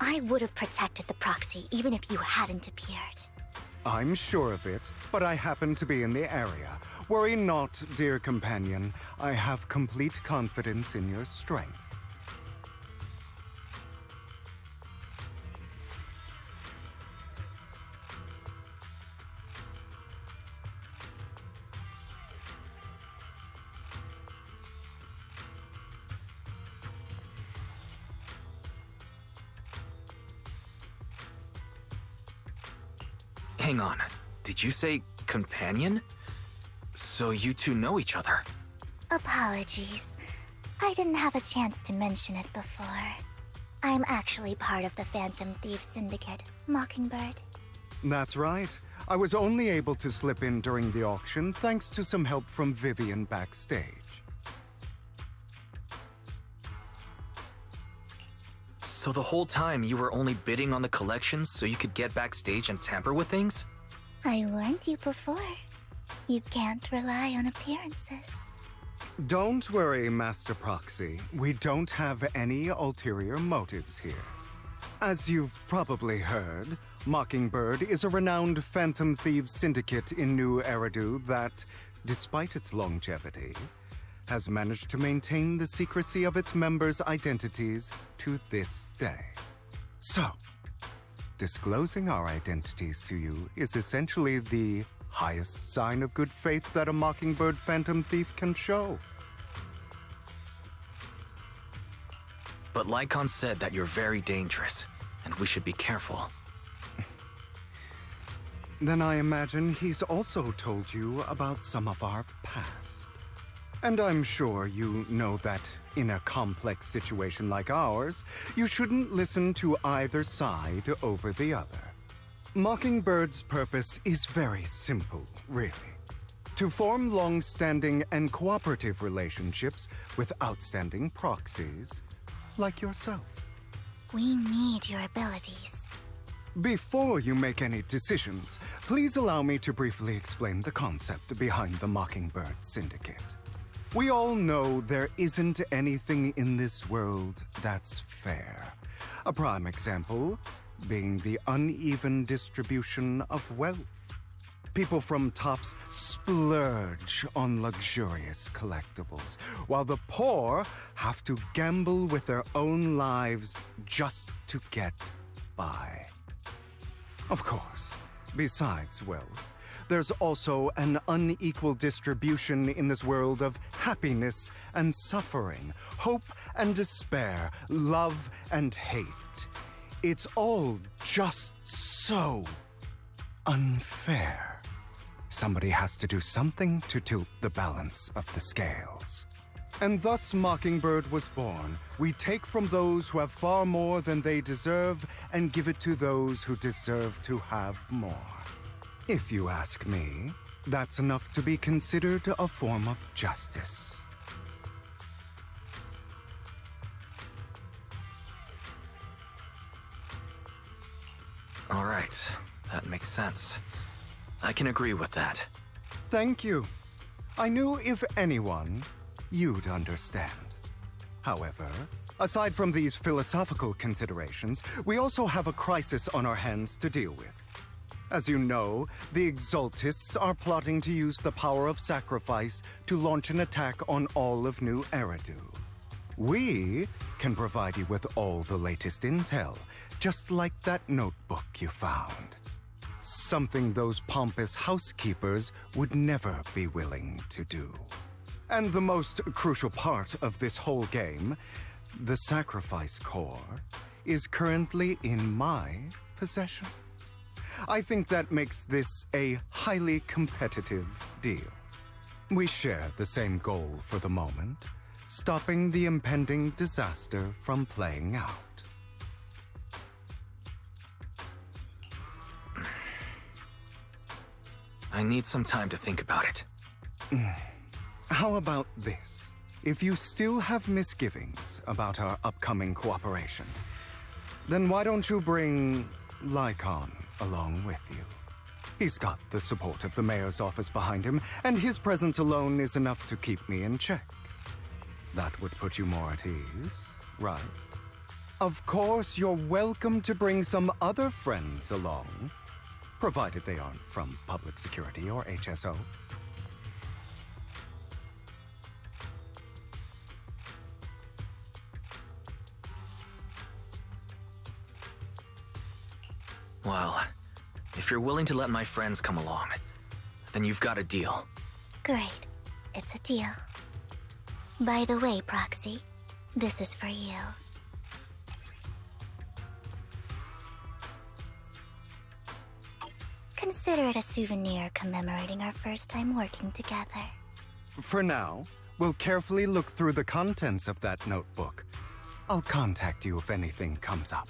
I would have protected the proxy even if you hadn't appeared. I'm sure of it, but I happen to be in the area. Worry not, dear companion. I have complete confidence in your strength. Hang on. Did you say companion? So you two know each other? Apologies. I didn't have a chance to mention it before. I'm actually part of the Phantom Thieves Syndicate, Mockingbird. That's right. I was only able to slip in during the auction thanks to some help from Vivian backstage. So the whole time you were only bidding on the collections so you could get backstage and tamper with things? I warned you before. You can't rely on appearances. Don't worry, Master Proxy. We don't have any ulterior motives here. As you've probably heard, Mockingbird is a renowned Phantom Thieves syndicate in New Eridu that, despite its longevity, has managed to maintain the secrecy of its members' identities to this day. So, disclosing our identities to you is essentially the highest sign of good faith that a Mockingbird Phantom Thief can show. But Lycon said that you're very dangerous, and we should be careful. Then I imagine he's also told you about some of our past. And I'm sure you know that in a complex situation like ours, you shouldn't listen to either side over the other. Mockingbird's purpose is very simple, really. To form long-standing and cooperative relationships with outstanding proxies like yourself. We need your abilities. Before you make any decisions, please allow me to briefly explain the concept behind the Mockingbird Syndicate. We all know there isn't anything in this world that's fair. A prime example being the uneven distribution of wealth. People from tops splurge on luxurious collectibles, while the poor have to gamble with their own lives just to get by. Of course, besides wealth, there's also an unequal distribution in this world of happiness and suffering, hope and despair, love and hate. It's all just so unfair. Somebody has to do something to tilt the balance of the scales. And thus Mockingbird was born. We take from those who have far more than they deserve and give it to those who deserve to have more. If you ask me, that's enough to be considered a form of justice. All right, that makes sense. I can agree with that. Thank you. I knew if anyone, you'd understand. However, aside from these philosophical considerations, we also have a crisis on our hands to deal with. As you know, the Exaltists are plotting to use the power of sacrifice to launch an attack on all of New Eridu. We can provide you with all the latest intel, just like that notebook you found. Something those pompous housekeepers would never be willing to do. And the most crucial part of this whole game, the sacrifice core, is currently in my possession. I think that makes this a highly competitive deal. We share the same goal for the moment, stopping the impending disaster from playing out. I need some time to think about it. How about this? If you still have misgivings about our upcoming cooperation, then why don't you bring Lycon along with you? He's got the support of the mayor's office behind him, and his presence alone is enough to keep me in check. That would put you more at ease, right? Of course, you're welcome to bring some other friends along, provided they aren't from public security or HSO. Well, if you're willing to let my friends come along, then you've got a deal. Great. It's a deal. By the way, Proxy, this is for you. Consider it a souvenir commemorating our first time working together. For now, we'll carefully look through the contents of that notebook. I'll contact you if anything comes up.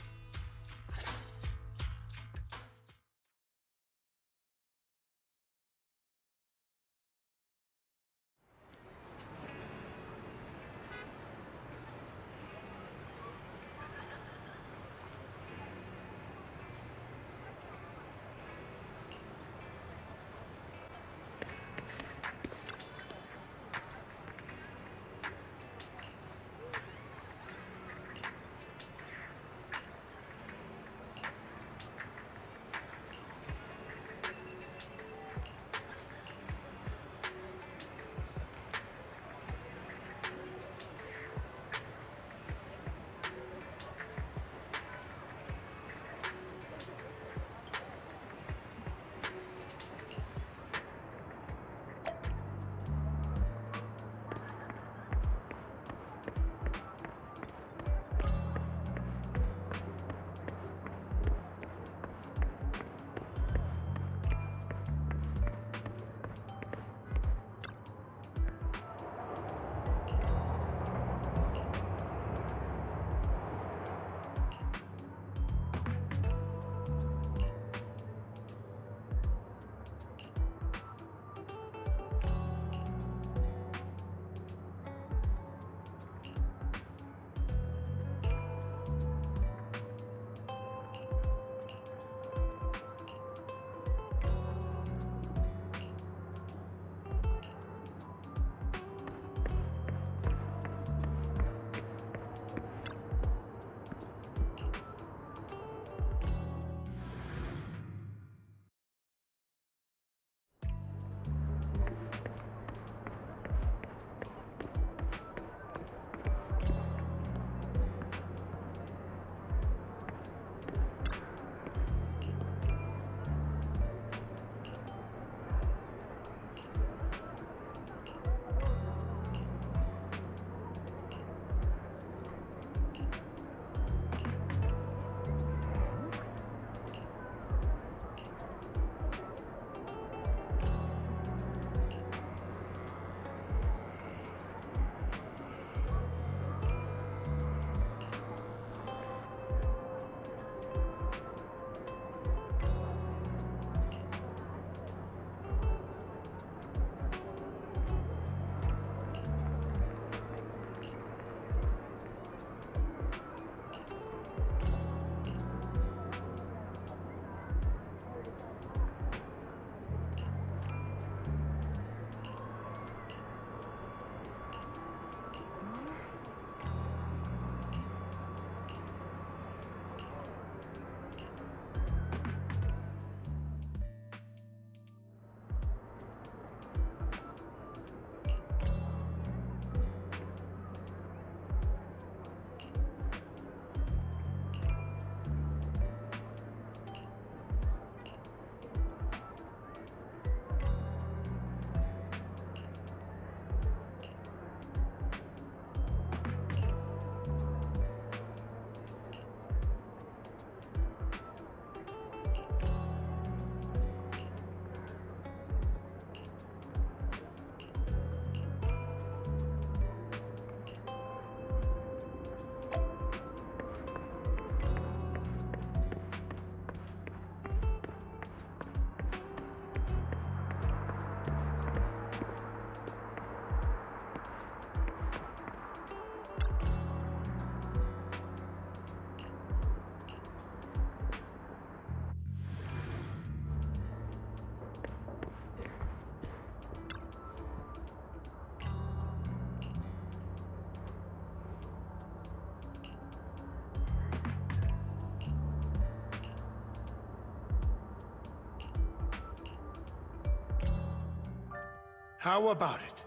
How about it?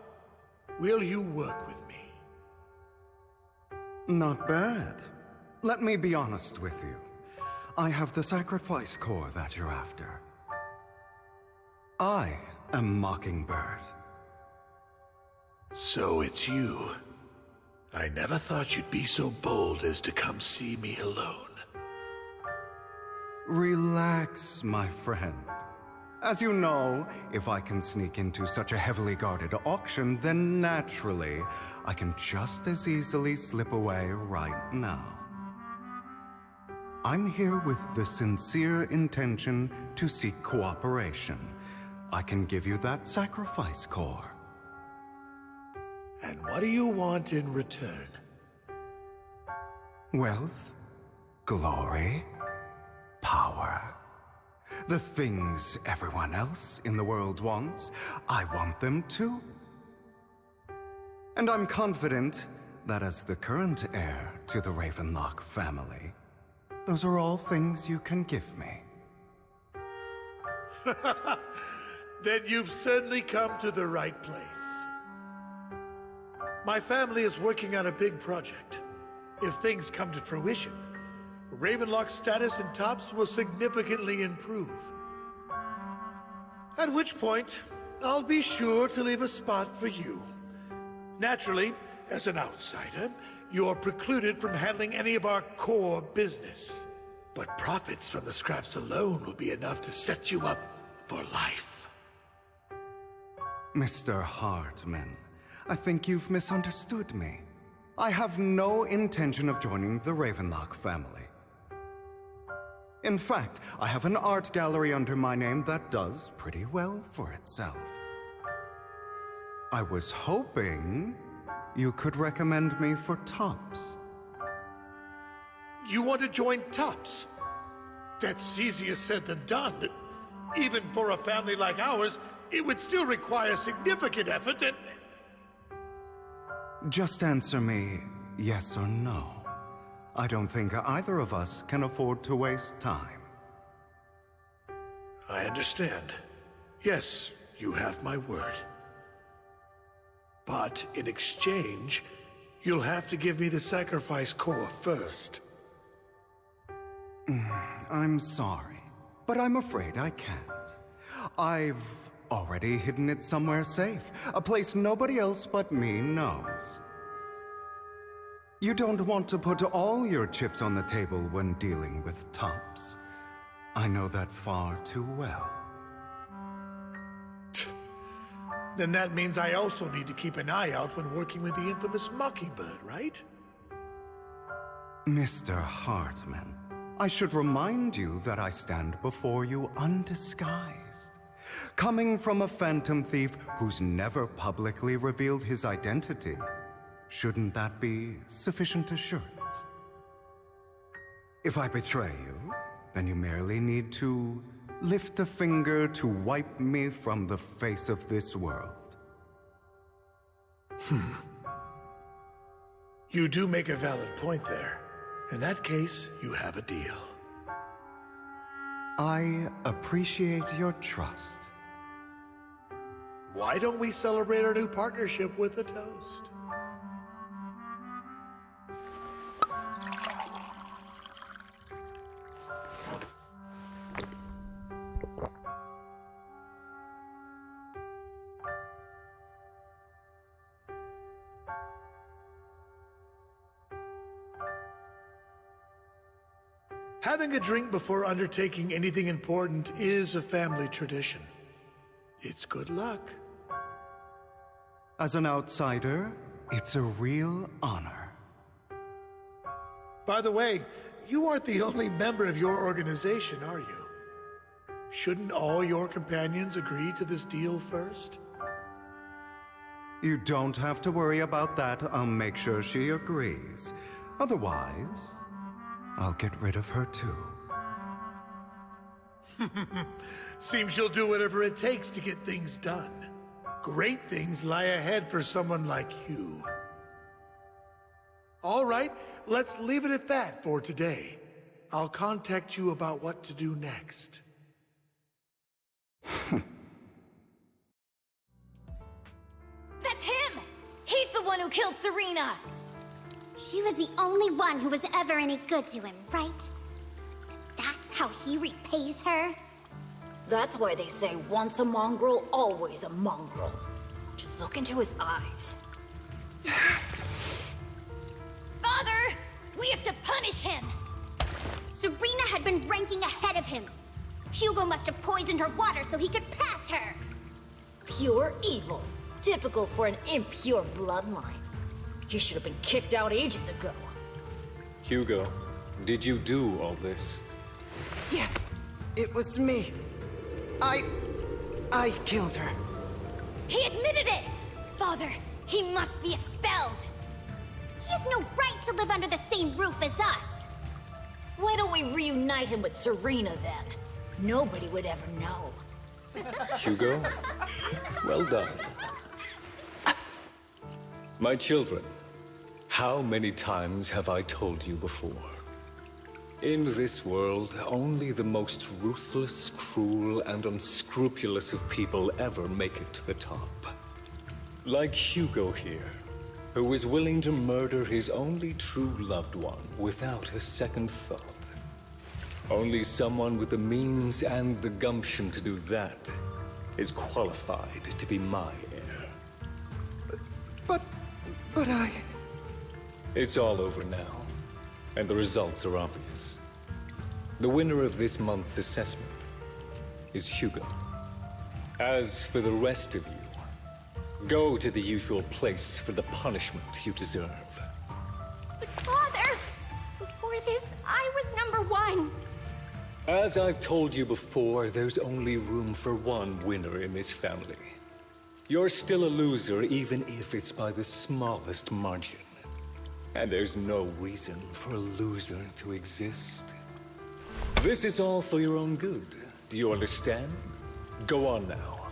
Will you work with me? Not bad. Let me be honest with you. I have the sacrifice core that you're after. I am Mockingbird. So it's you. I never thought you'd be so bold as to come see me alone. Relax, my friend. As you know, if I can sneak into such a heavily guarded auction, then naturally, I can just as easily slip away right now. I'm here with the sincere intention to seek cooperation. I can give you that sacrifice core. And what do you want in return? Wealth, glory, power. The things everyone else in the world wants, I want them too. And I'm confident that as the current heir to the Ravenlock family, those are all things you can give me. Then you've certainly come to the right place. My family is working on a big project. If things come to fruition, Ravenlock's status in Tops will significantly improve. At which point, I'll be sure to leave a spot for you. Naturally, as an outsider, you're precluded from handling any of our core business. But profits from the scraps alone will be enough to set you up for life. Mr. Hartman, I think you've misunderstood me. I have no intention of joining the Ravenlock family. In fact, I have an art gallery under my name that does pretty well for itself. I was hoping you could recommend me for Tops. You want to join Tops? That's easier said than done. Even for a family like ours, it would still require significant effort and... Just answer me yes or no. I don't think either of us can afford to waste time. I understand. Yes, you have my word. But in exchange, you'll have to give me the sacrifice core first. I'm sorry, but I'm afraid I can't. I've already hidden it somewhere safe, a place nobody else but me knows. You don't want to put all your chips on the table when dealing with Tops. I know that far too well. Then that means I also need to keep an eye out when working with the infamous Mockingbird, right? Mr. Hartman, I should remind you that I stand before you undisguised. Coming from a phantom thief who's never publicly revealed his identity, shouldn't that be sufficient assurance? If I betray you, then you merely need to lift a finger to wipe me from the face of this world. You do make a valid point there. In that case, you have a deal. I appreciate your trust. Why don't we celebrate our new partnership with a toast? Having a drink before undertaking anything important is a family tradition. It's good luck. As an outsider, it's a real honor. By the way, you aren't the only member of your organization, are you? Shouldn't all your companions agree to this deal first? You don't have to worry about that. I'll make sure she agrees. Otherwise, I'll get rid of her too. Seems you'll do whatever it takes to get things done. Great things lie ahead for someone like you. All right, let's leave it at that for today. I'll contact you about what to do next. also killed Serena! She was the only one who was ever any good to him, right? That's how he repays her? That's why they say once a mongrel, always a mongrel. Just look into his eyes. Father! We have to punish him! Serena had been ranking ahead of him. Hugo must have poisoned her water so he could pass her. Pure evil. Typical for an impure bloodline. He should have been kicked out ages ago. Hugo, did you do all this? Yes, it was me. I killed her. He admitted it! Father, he must be expelled. He has no right to live under the same roof as us. Why don't we reunite him with Serena then? Nobody would ever know. Hugo, well done. My children, how many times have I told you before? In this world, only the most ruthless, cruel, and unscrupulous of people ever make it to the top. Like Hugo here, who was willing to murder his only true loved one without a second thought. Only someone with the means and the gumption to do that is qualified to be my heir. But I... It's all over now, and the results are obvious. The winner of this month's assessment is Hugo. As for the rest of you, go to the usual place for the punishment you deserve. But Father, before this, I was number one. As I've told you before, there's only room for one winner in this family. You're still a loser, even if it's by the smallest margin. And there's no reason for a loser to exist. This is all for your own good. Do you understand? Go on now.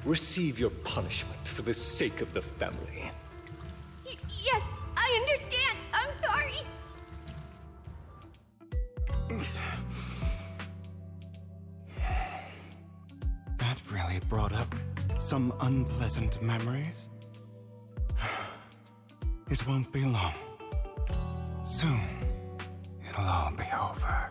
Receive your punishment for the sake of the family. Yes, I understand. I'm sorry. That really brought up some unpleasant memories. It won't be long. Soon, it'll all be over.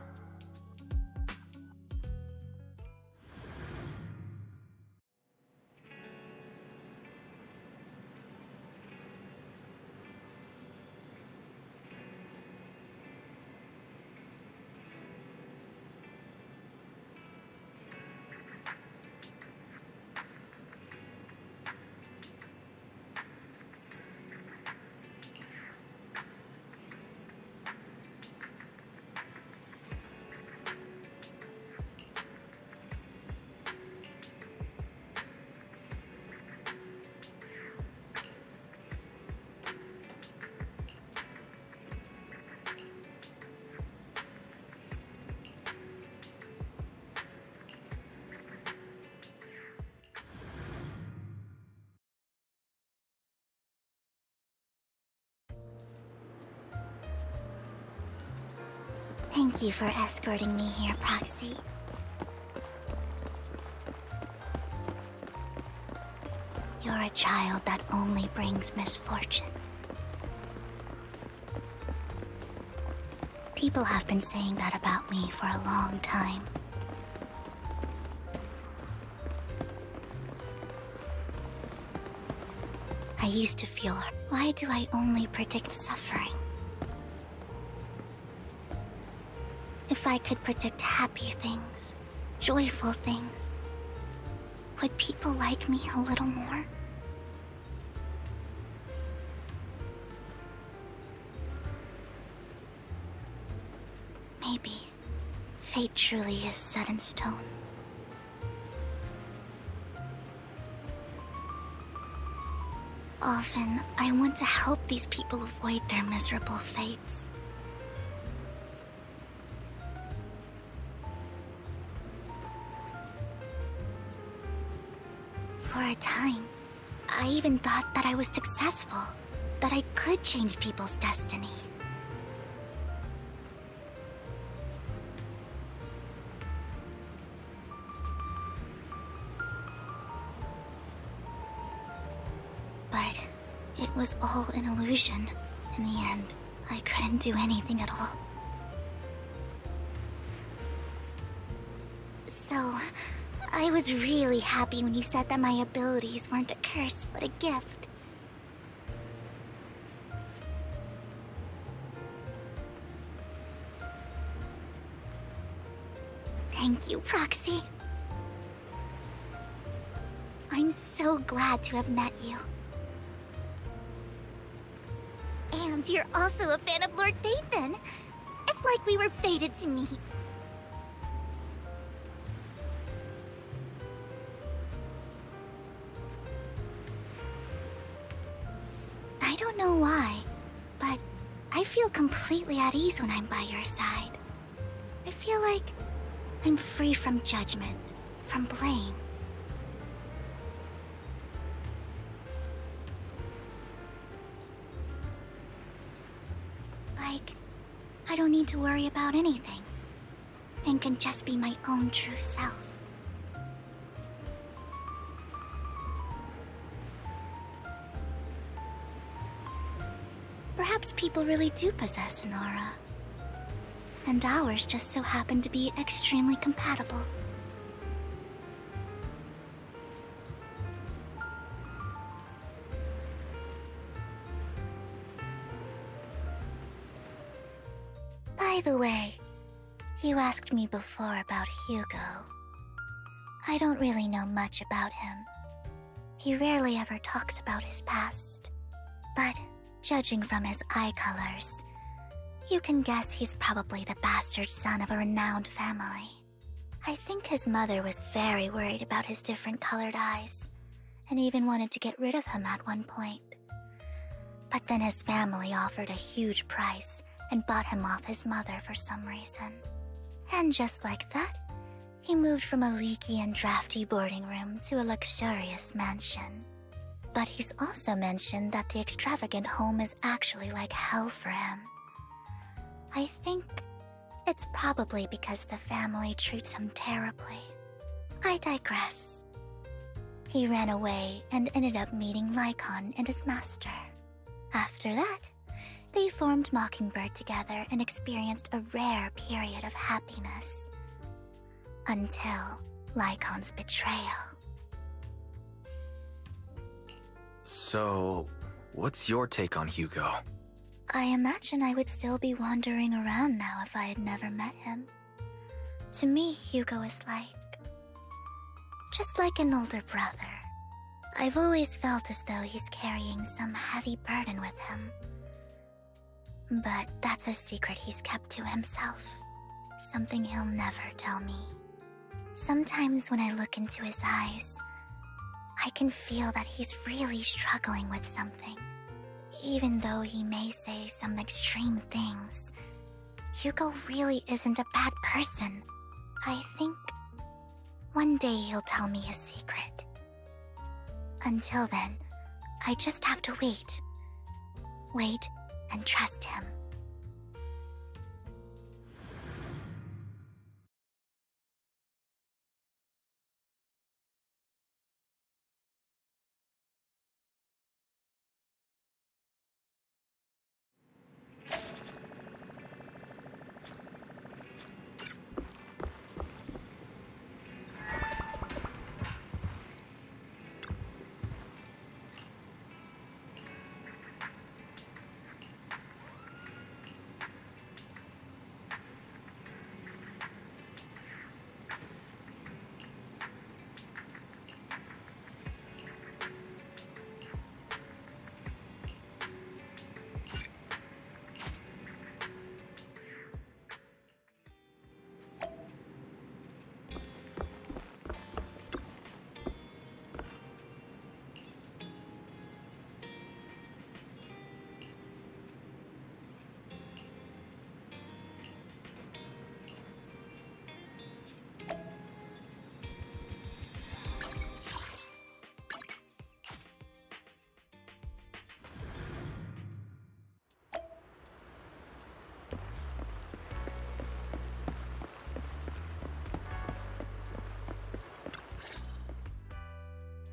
Thank you for escorting me here, Proxy. You're a child that only brings misfortune. People have been saying that about me for a long time. I used to feel, why do I only predict suffering? If I could predict happy things, joyful things, would people like me a little more? Maybe fate truly is set in stone. Often, I want to help these people avoid their miserable fates. For a time, I even thought that I was successful, that I could change people's destiny. But It was all an illusion. In the end, I couldn't do anything at all. So, I was really happy when you said that my abilities weren't a curse, but a gift. Thank you, Proxy. I'm so glad to have met you. And you're also a fan of Lord Phaethon. It's like we were fated to meet. I don't know why, but I feel completely at ease when I'm by your side. I feel like I'm free from judgment, from blame. Like, I don't need to worry about anything, and can just be my own true self. Perhaps people really do possess an aura, and ours just so happen to be extremely compatible. By the way, you asked me before about Hugo. I don't really know much about him. He rarely ever talks about his past, but judging from his eye colors, you can guess he's probably the bastard son of a renowned family. I think his mother was very worried about his different colored eyes, and even wanted to get rid of him at one point. But then his family offered a huge price and bought him off his mother for some reason. And just like that, he moved from a leaky and drafty boarding room to a luxurious mansion. But he's also mentioned that the extravagant home is actually like hell for him. I think it's probably because the family treats him terribly. I digress. He ran away and ended up meeting Lycon and his master. After that, they formed Mockingbird together and experienced a rare period of happiness. Until Lycon's betrayal. So, what's your take on Hugo? I imagine I would still be wandering around now if I had never met him. To me, Hugo is just like an older brother. I've always felt as though he's carrying some heavy burden with him. But that's a secret he's kept to himself. Something he'll never tell me. Sometimes when I look into his eyes, I can feel that he's really struggling with something. Even though he may say some extreme things, Hugo really isn't a bad person. I think one day he'll tell me his secret. Until then, I just have to wait. Wait and trust him.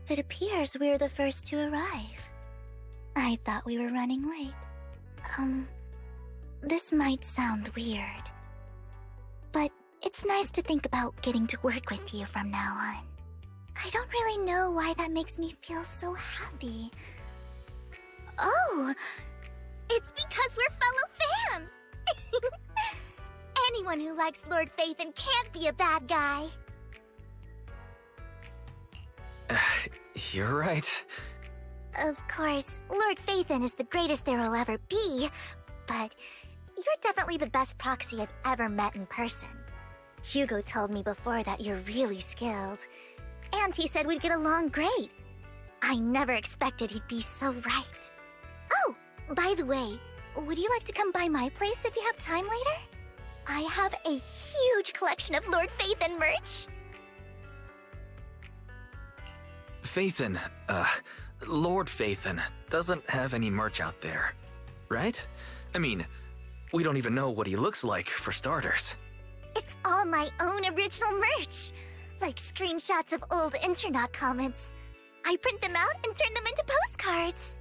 It appears we're the first to arrive. I I thought we were running late. This might sound weird, but it's nice to think about getting to work with you from now on. I don't really know why that makes me feel so happy. Oh, it's because we're fellow fans! Anyone who likes Lord Phaethon can't be a bad guy. You're right. Of course, Lord Phaethon is the greatest there will ever be, but you're definitely the best proxy I've ever met in person. Hugo told me before that you're really skilled, and he said we'd get along great. I never expected he'd be so right. Oh, by the way, would you like to come by my place if you have time later? I have a huge collection of Lord Phaethon merch. Phaethon, Lord Phaethon doesn't have any merch out there, right? I mean, we don't even know what he looks like, for starters. It's all my own original merch, like screenshots of old internet comments. I print them out and turn them into postcards.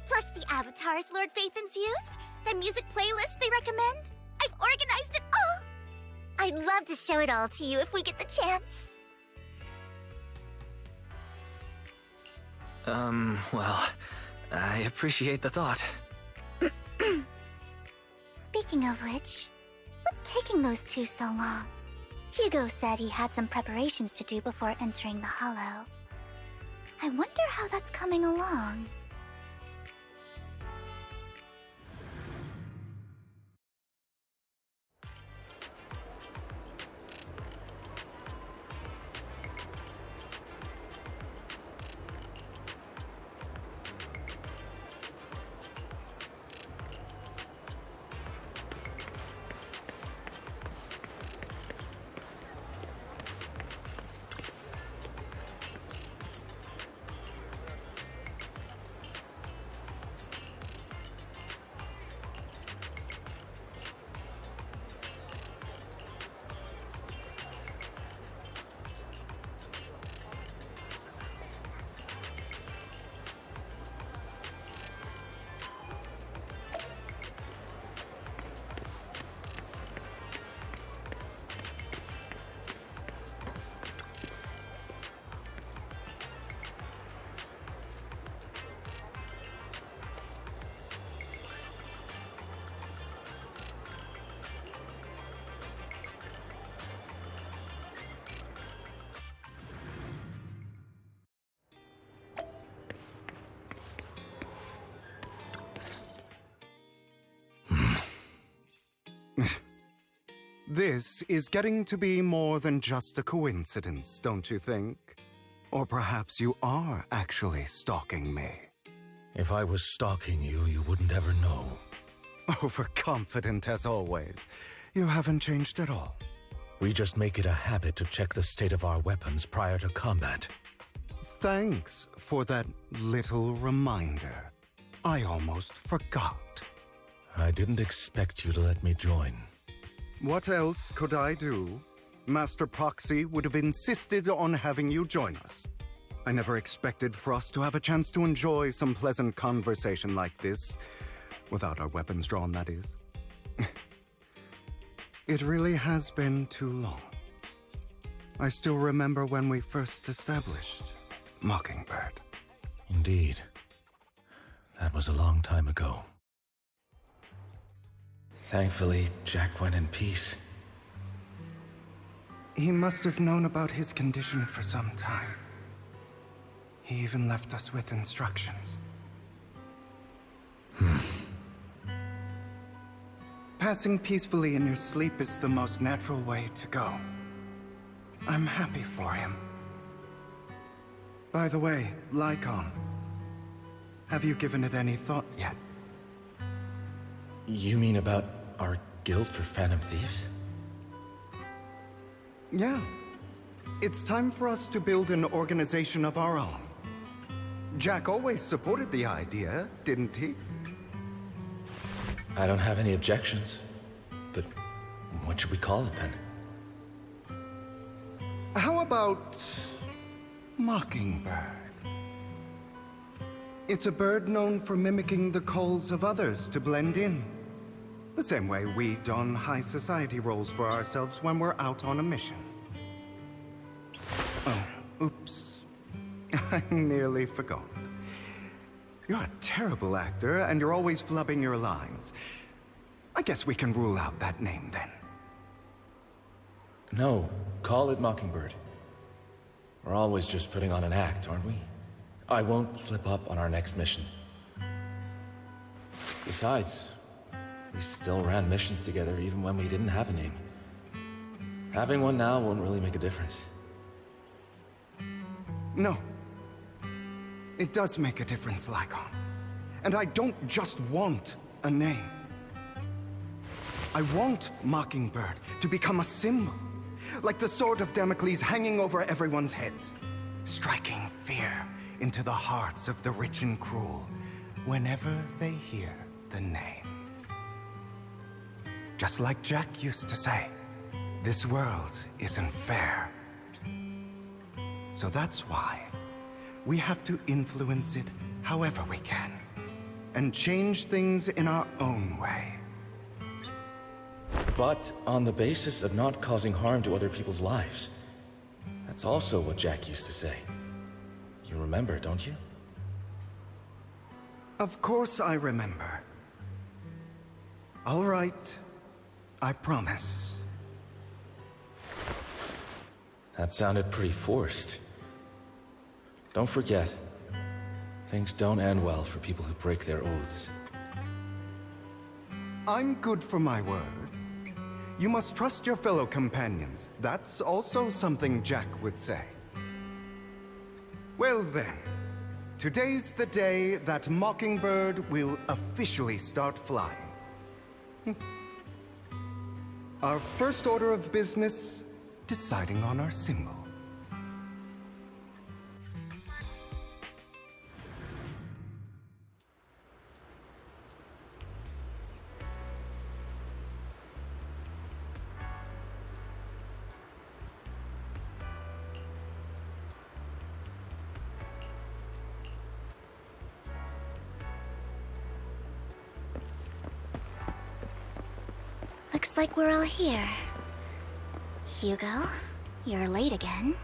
Plus the avatars Lord Phaethon's used, the music playlists they recommend. I've organized it all. I'd love to show it all to you if we get the chance. Well, I appreciate the thought. Speaking of which, what's taking those two so long? Hugo said he had some preparations to do before entering the Hollow. I wonder how that's coming along. This is getting to be more than just a coincidence, don't you think? Or perhaps you are actually stalking me. If I was stalking you, you wouldn't ever know. Overconfident as always. You haven't changed at all. We just make it a habit to check the state of our weapons prior to combat. Thanks for that little reminder. I almost forgot. I didn't expect you to let me join. What else could I do? Master Proxy would have insisted on having you join us. I never expected for us to have a chance to enjoy some pleasant conversation like this, without our weapons drawn, that is. It really has been too long. I still remember when we first established Mockingbird. Indeed. That was a long time ago. Thankfully, Jack went in peace. He must have known about his condition for some time. He even left us with instructions. Passing peacefully in your sleep is the most natural way to go. I'm happy for him. By the way, Lycon, have you given it any thought yet? You mean about our guild for Phantom Thieves? Yeah. It's time for us to build an organization of our own. Jack always supported the idea, didn't he? I don't have any objections. But what should we call it then? How about Mockingbird? It's a bird known for mimicking the calls of others to blend in. The same way we don high society roles for ourselves when we're out on a mission. Oh, oops. I nearly forgot. You're a terrible actor, and you're always flubbing your lines. I guess we can rule out that name, then. No, call it Mockingbird. We're always just putting on an act, aren't we? I won't slip up on our next mission. Besides, we still ran missions together even when we didn't have a name. Having one now won't really make a difference. No. It does make a difference, Lycon. And I don't just want a name. I want Mockingbird to become a symbol, like the sword of Damocles hanging over everyone's heads, striking fear into the hearts of the rich and cruel whenever they hear the name. Just like Jack used to say, this world isn't fair. So that's why we have to influence it however we can, and change things in our own way. But on the basis of not causing harm to other people's lives. That's also what Jack used to say. You remember, don't you? Of course I remember. All right, I promise. That sounded pretty forced. Don't forget, things don't end well for people who break their oaths. I'm good for my word. You must trust your fellow companions. That's also something Jack would say. Well then, today's the day that Mockingbird will officially start flying. Our first order of business, deciding on our symbol. Looks like we're all here. Hugo, you're late again.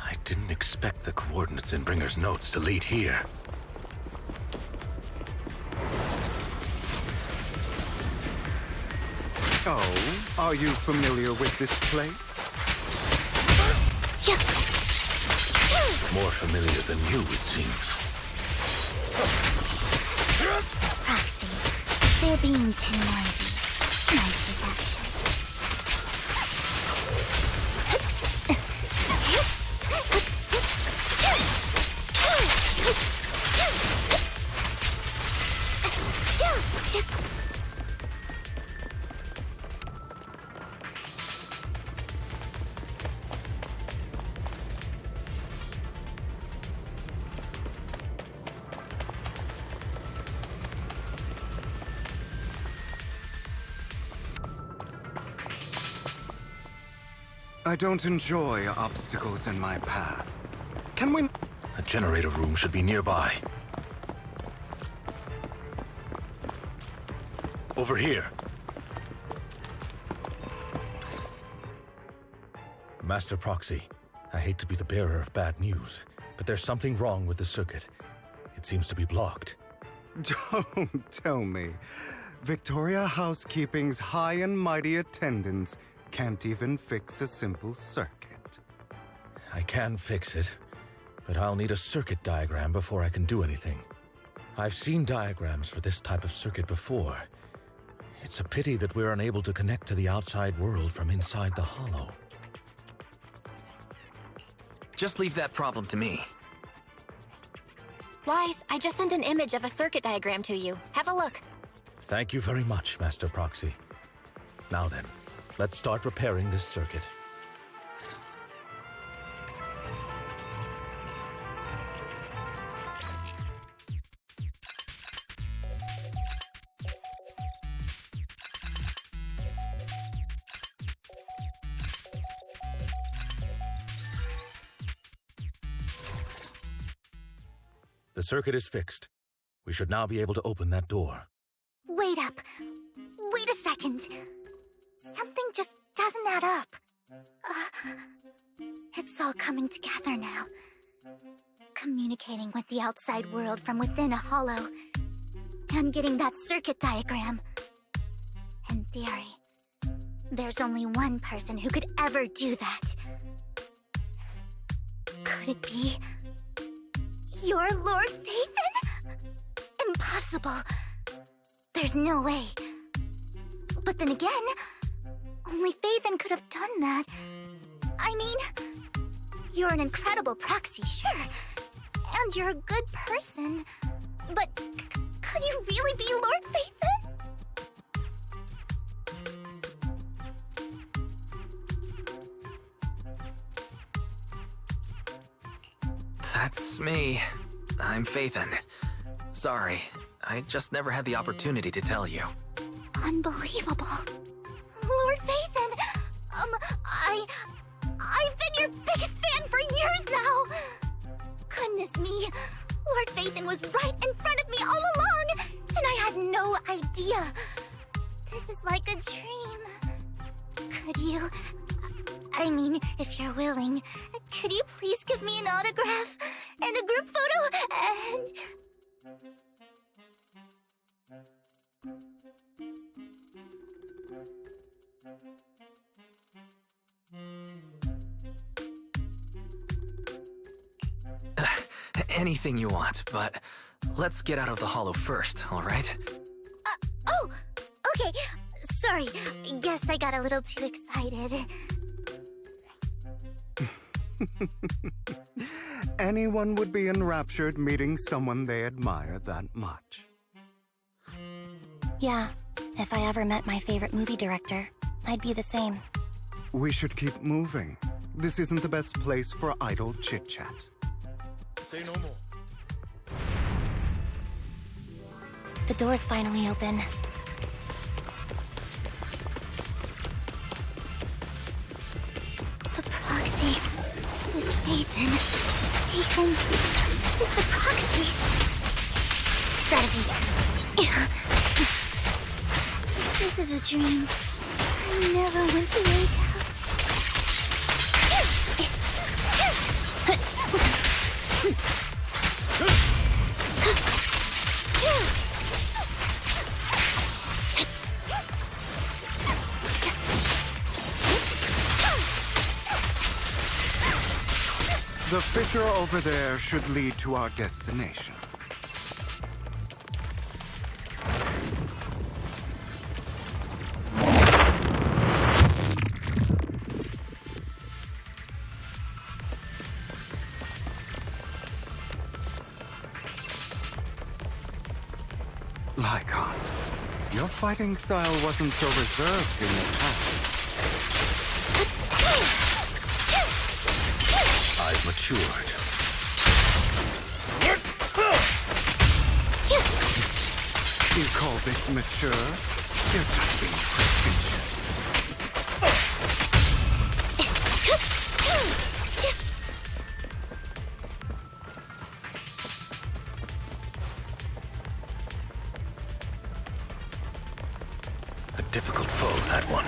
I didn't expect the coordinates in Bringer's notes to lead here. Oh, are you familiar with this place? More familiar than you, it seems. Proxy, they're being too noisy. Nice reaction. I don't enjoy obstacles in my path. Can we... The generator room should be nearby. Over here. Master Proxy, I hate to be the bearer of bad news, but there's something wrong with the circuit. It seems to be blocked. Don't tell me. Victoria Housekeeping's high and mighty attendants can't even fix a simple circuit. I can fix it, but I'll need a circuit diagram before I can do anything. I've seen diagrams for this type of circuit before. It's a pity that we're unable to connect to the outside world from inside the hollow. Just leave that problem to me. Wise, I just sent an image of a circuit diagram to you. Have a look. Thank you very much, Master Proxy. Now then, let's start repairing this circuit. The circuit is fixed. We should now be able to open that door. Wait up. Wait a second. Something just doesn't add up. It's all coming together now. Communicating with the outside world from within a hollow. And getting that circuit diagram. In theory, there's only one person who could ever do that. Could it be your Lord Phaethon? Impossible. There's no way. But then again, only Phaethon could have done that. I mean, you're an incredible proxy, sure. And you're a good person. But could you really be Lord Phaethon? That's me. I'm Phaethon. Sorry, I just never had the opportunity to tell you. Unbelievable. Lord Phaethon! I've been your biggest fan for years now! Goodness me, Lord Phaethon was right in front of me all along, and I had no idea. This is like a dream. Could you... I mean, if you're willing, could you please give me an autograph and a group photo and... Anything you want, but let's get out of the hollow first, all right? Oh, okay. Sorry, guess I got a little too excited. Anyone would be enraptured meeting someone they admire that much. Yeah, if I ever met my favorite movie director, I'd be the same. We should keep moving. This isn't the best place for idle chit-chat. Say no more. The door's finally open. The proxy is Phaethon. Phaethon is the proxy. Strategy. This is a dream. I never went to wake up. The fissure over there should lead to our destination. Lycon, your fighting style wasn't so reserved in the past. I've matured. You call this mature? You're just being prestigious. A difficult foe, that one.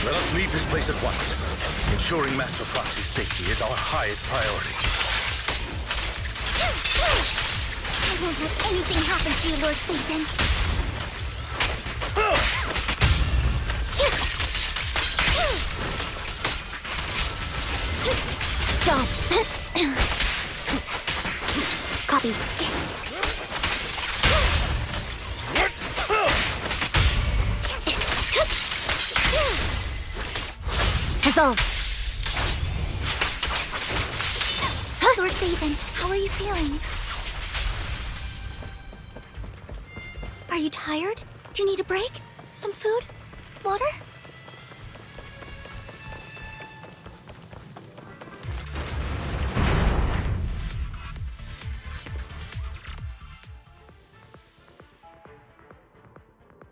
Let us leave this place at once. Ensuring Master Proxy's safety is our highest priority. I won't let anything happen to you, Lord Phaethon. Stop. Copy. Resolve. Lord Phaethon, how are you feeling? Are you tired? Do you need a break? Some food? Water?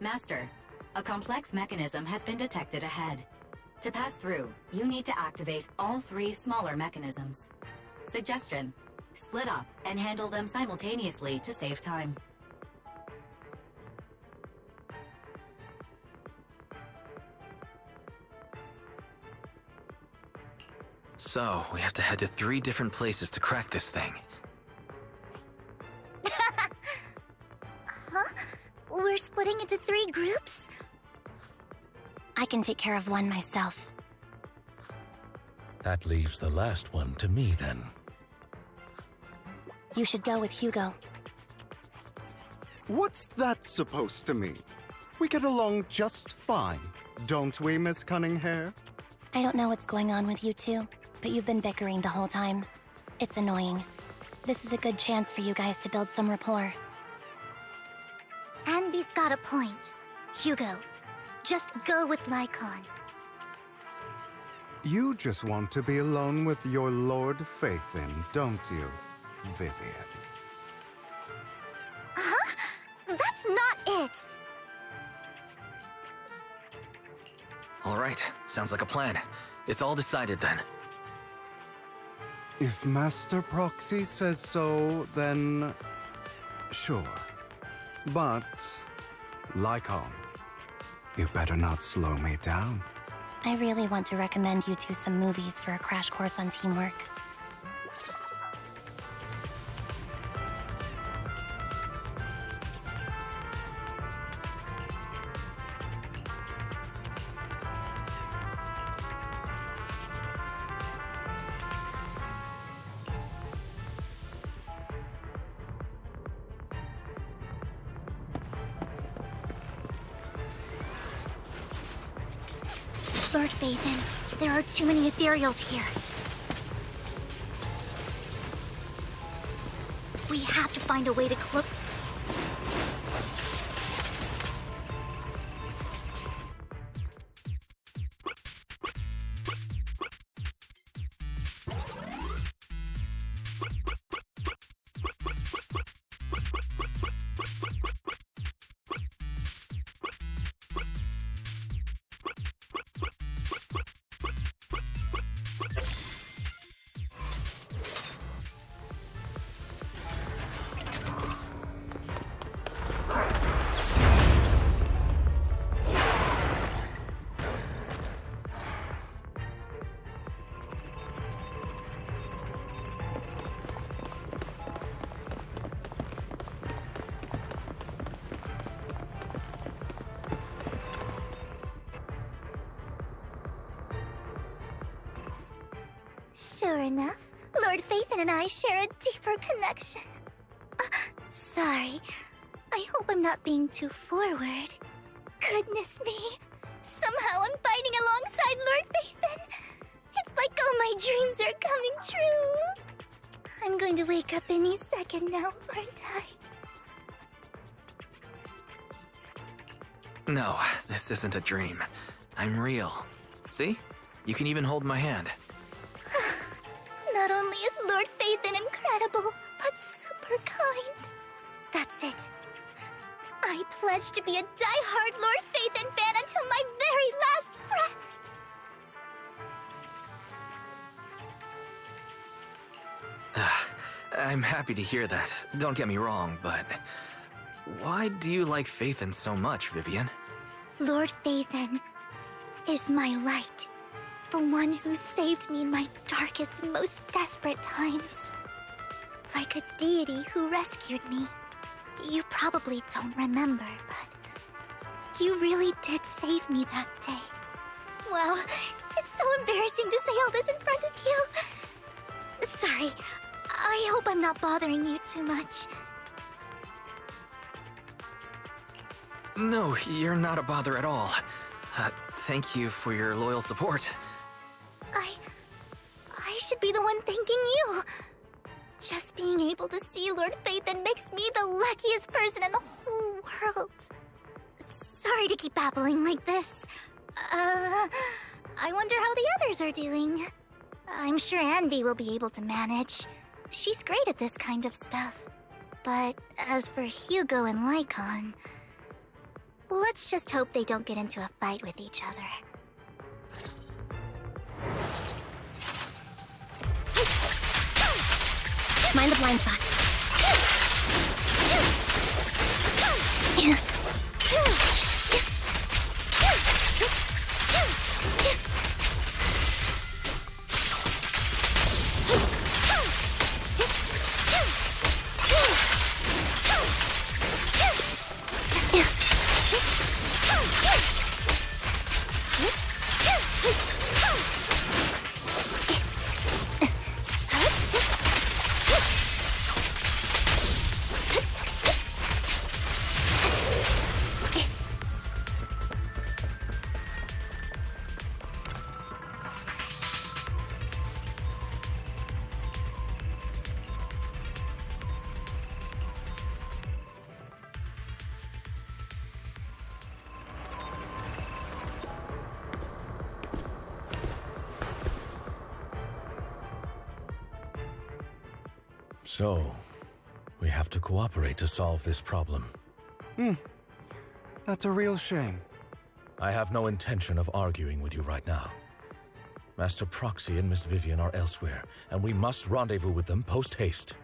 Master, a complex mechanism has been detected ahead. To pass through, you need to activate all 3 smaller mechanisms. Suggestion: split up and handle them simultaneously to save time. So, we have to head to 3 different places to crack this thing. Huh? We're splitting into 3 groups? I can take care of one myself. That leaves the last one to me, then. You should go with Hugo. What's that supposed to mean? We get along just fine, don't we, Miss Cunninghair? I don't know what's going on with you two, but you've been bickering the whole time. It's annoying. This is a good chance for you guys to build some rapport. Anby's got a point. Hugo, just go with Lycon. You just want to be alone with your Lord Phaethon, don't you, Vivian? Huh? That's not it! Alright, sounds like a plan. It's all decided then. If Master Proxy says so, then... sure. But... Lycon, you better not slow me down. I really want to recommend you two some movies for a crash course on teamwork. Lord Phaethon, there are too many ethereals here. We have to find a way to cloak... Sure enough, Lord Phaethon and I share a deeper connection. Sorry. I hope I'm not being too forward. Goodness me. Somehow I'm fighting alongside Lord Phaethon. It's like all my dreams are coming true. I'm going to wake up any second now, aren't I? No, this isn't a dream. I'm real. See? You can even hold my hand. Not only is Lord Phaethon incredible, but super kind. That's it. I pledge to be a die-hard Lord Phaethon fan until my very last breath. I'm happy to hear that. Don't get me wrong, but... why do you like Phaethon so much, Vivian? Lord Phaethon is my light. The one who saved me in my darkest and most desperate times. Like a deity who rescued me. You probably don't remember, but... you really did save me that day. Wow, it's so embarrassing to say all this in front of you. Sorry. I hope I'm not bothering you too much. No, you're not a bother at all. Thank you for your loyal support. I should be the one thanking you. Just being able to see Lord Phaethon makes me the luckiest person in the whole world. Sorry to keep babbling like this. I wonder how the others are doing. I'm sure Anby will be able to manage. She's great at this kind of stuff. But as for Hugo and Lycon, let's just hope they don't get into a fight with each other. Mind the blind spot. So, we have to cooperate to solve this problem. That's a real shame. I have no intention of arguing with you right now. Master Proxy and Miss Vivian are elsewhere, and we must rendezvous with them post-haste.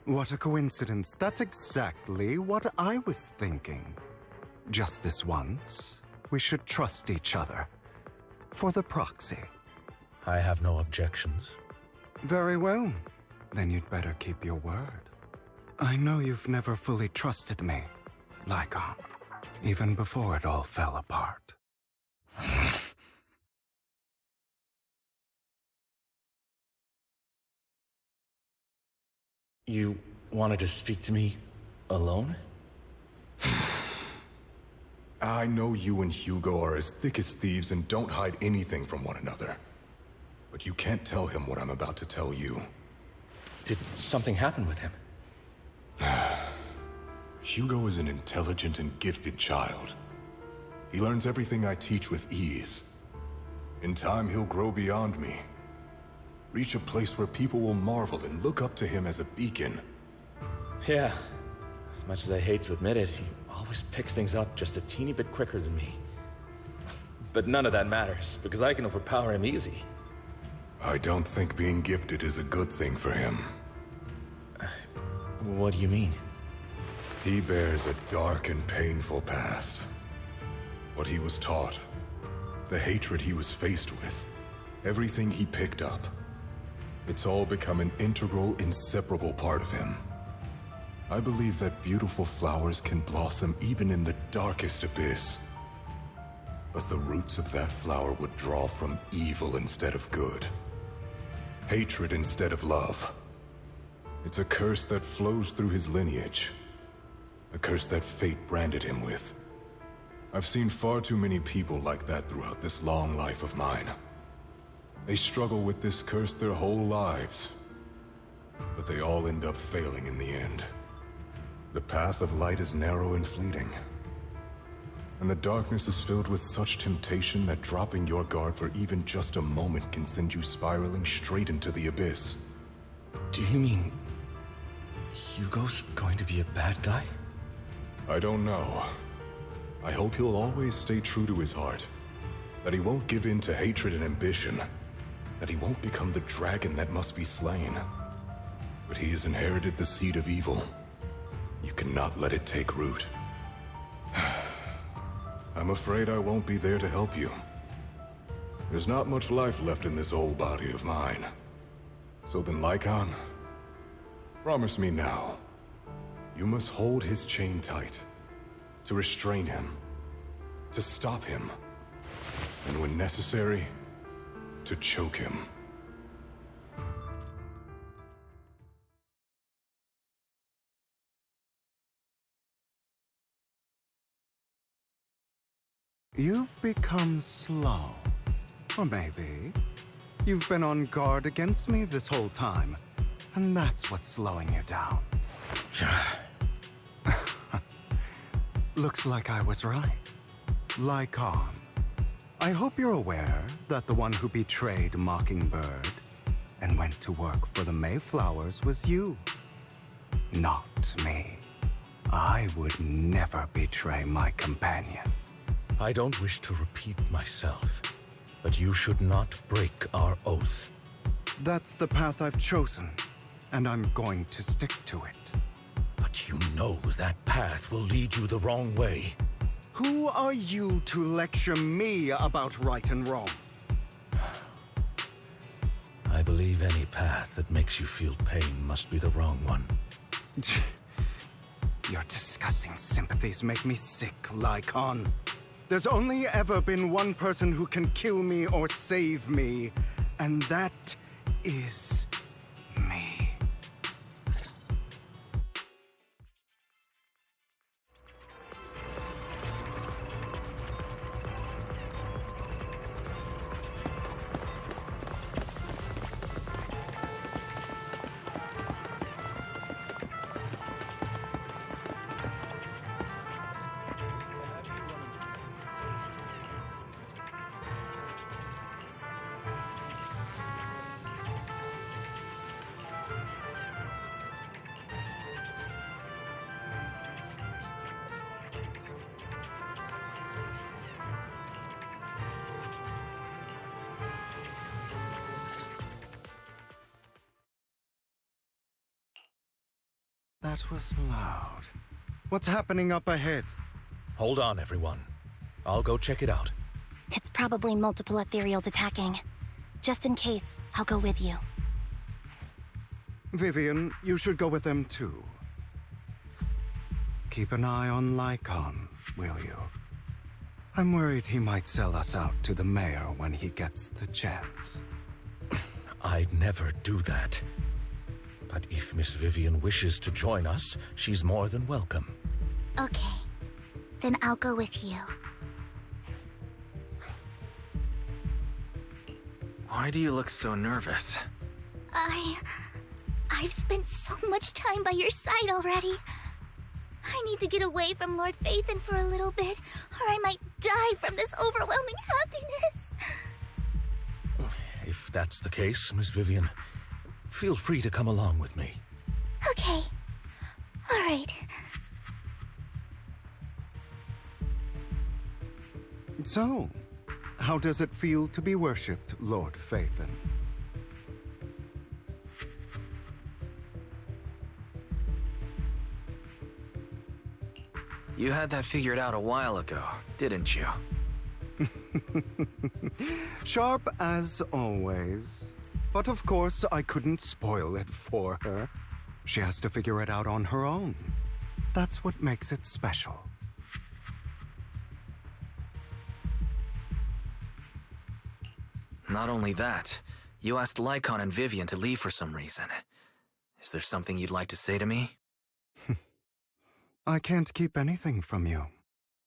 What a coincidence. That's exactly what I was thinking. Just this once, we should trust each other. For the Proxy. I have no objections. Very well. Then you'd better keep your word. I know you've never fully trusted me, Lycon, even before it all fell apart. You wanted to speak to me alone? I know you and Hugo are as thick as thieves and don't hide anything from one another. But you can't tell him what I'm about to tell you. Did something happen with him? Hugo is an intelligent and gifted child. He learns everything I teach with ease. In time, he'll grow beyond me. Reach a place where people will marvel and look up to him as a beacon. Yeah. As much as I hate to admit it, he always picks things up just a teeny bit quicker than me. But none of that matters, because I can overpower him easy. I don't think being gifted is a good thing for him. What do you mean? He bears a dark and painful past. What he was taught, the hatred he was faced with, everything he picked up. It's all become an integral, inseparable part of him. I believe that beautiful flowers can blossom even in the darkest abyss. But the roots of that flower would draw from evil instead of good. Hatred instead of love. It's a curse that flows through his lineage. A curse that fate branded him with. I've seen far too many people like that throughout this long life of mine. They struggle with this curse their whole lives. But they all end up failing in the end. The path of light is narrow and fleeting. And the darkness is filled with such temptation that dropping your guard for even just a moment can send you spiraling straight into the abyss. Do you mean Hugo's going to be a bad guy? I don't know. I hope he'll always stay true to his heart. That he won't give in to hatred and ambition. That he won't become the dragon that must be slain. But he has inherited the seed of evil. You cannot let it take root. I'm afraid I won't be there to help you. There's not much life left in this old body of mine. So then, Lycon, promise me now. You must hold his chain tight. To restrain him. To stop him. And when necessary, to choke him. You've become slow. Or maybe you've been on guard against me this whole time, and that's what's slowing you down. Looks like I was right. Lycon. I hope you're aware that the one who betrayed Mockingbird and went to work for the Mayflowers was you. Not me. I would never betray my companion. I don't wish to repeat myself, but you should not break our oath. That's the path I've chosen, and I'm going to stick to it. But you know that path will lead you the wrong way. Who are you to lecture me about right and wrong? I believe any path that makes you feel pain must be the wrong one. Your disgusting sympathies make me sick, Lycon. There's only ever been one person who can kill me or save me, and that is me. That was loud. What's happening up ahead? Hold on, everyone. I'll go check it out. It's probably multiple ethereals attacking. Just in case, I'll go with you. Vivian, you should go with them too. Keep an eye on Lycon, will you? I'm worried he might sell us out to the mayor when he gets the chance. I'd never do that. But if Miss Vivian wishes to join us, she's more than welcome. Okay. Then I'll go with you. Why do you look so nervous? I've spent so much time by your side already. I need to get away from Lord Phaethon for a little bit, or I might die from this overwhelming happiness. If that's the case, Miss Vivian, feel free to come along with me. Okay. All right. So, how does it feel to be worshipped, Lord Phaethon? You had that figured out a while ago, didn't you? Sharp as always. But of course, I couldn't spoil it for her. She has to figure it out on her own. That's what makes it special. Not only that, you asked Lycon and Vivian to leave for some reason. Is there something you'd like to say to me? I can't keep anything from you,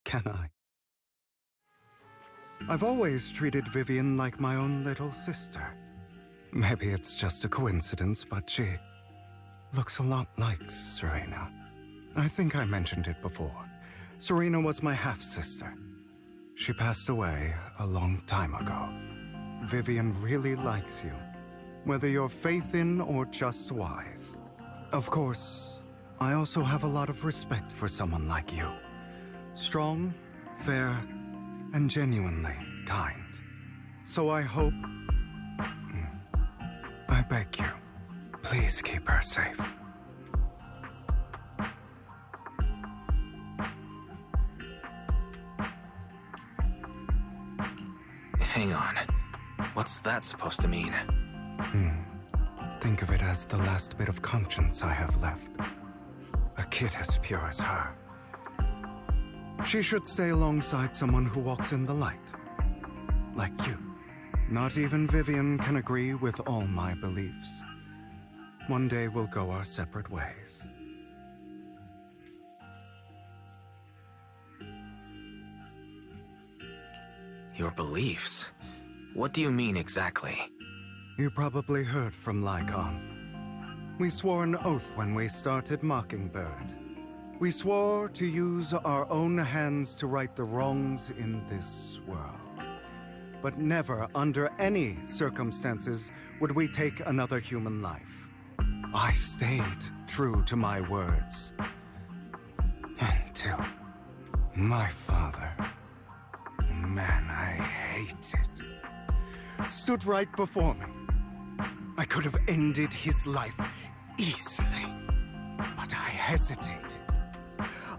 can I? I've always treated Vivian like my own little sister. Maybe it's just a coincidence, but she looks a lot like Serena. I think I mentioned it before. Serena was my half-sister. She passed away a long time ago. Vivian really likes you, whether you're Phaethon or just wise. Of course, I also have a lot of respect for someone like you. Strong, fair, and genuinely kind. So I hope... I beg you, please keep her safe. Hang on. What's that supposed to mean? Think of it as the last bit of conscience I have left. A kid as pure as her. She should stay alongside someone who walks in the light. Like you. Not even Vivian can agree with all my beliefs. One day we'll go our separate ways. Your beliefs? What do you mean exactly? You probably heard from Lycon. We swore an oath when we started Mockingbird. We swore to use our own hands to right the wrongs in this world. But never, under any circumstances, would we take another human life. I stayed true to my words. Until my father, the man I hated, stood right before me. I could have ended his life easily, but I hesitated.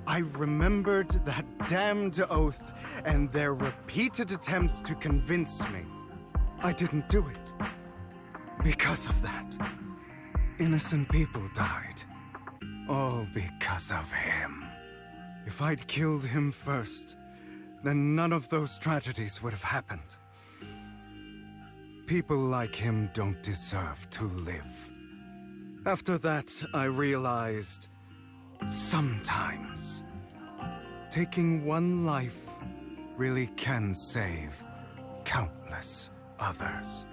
I remembered that damned oath and their repeated attempts to convince me. I didn't do it. Because of that, innocent people died. All because of him. If I'd killed him first, then none of those tragedies would have happened. People like him don't deserve to live. After that, I realized sometimes taking one life really can save countless others.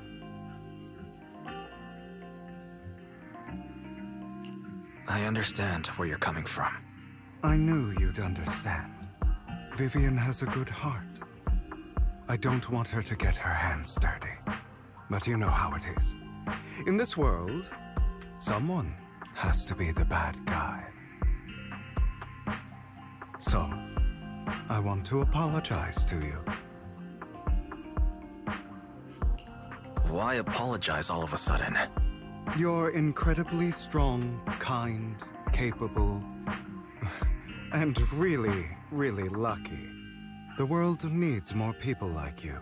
I understand where you're coming from. I knew you'd understand. Vivian has a good heart. I don't want her to get her hands dirty. But you know how it is. In this world, someone has to be the bad guy. So, I want to apologize to you. Why apologize all of a sudden? You're incredibly strong, kind, capable, and really, really lucky. The world needs more people like you.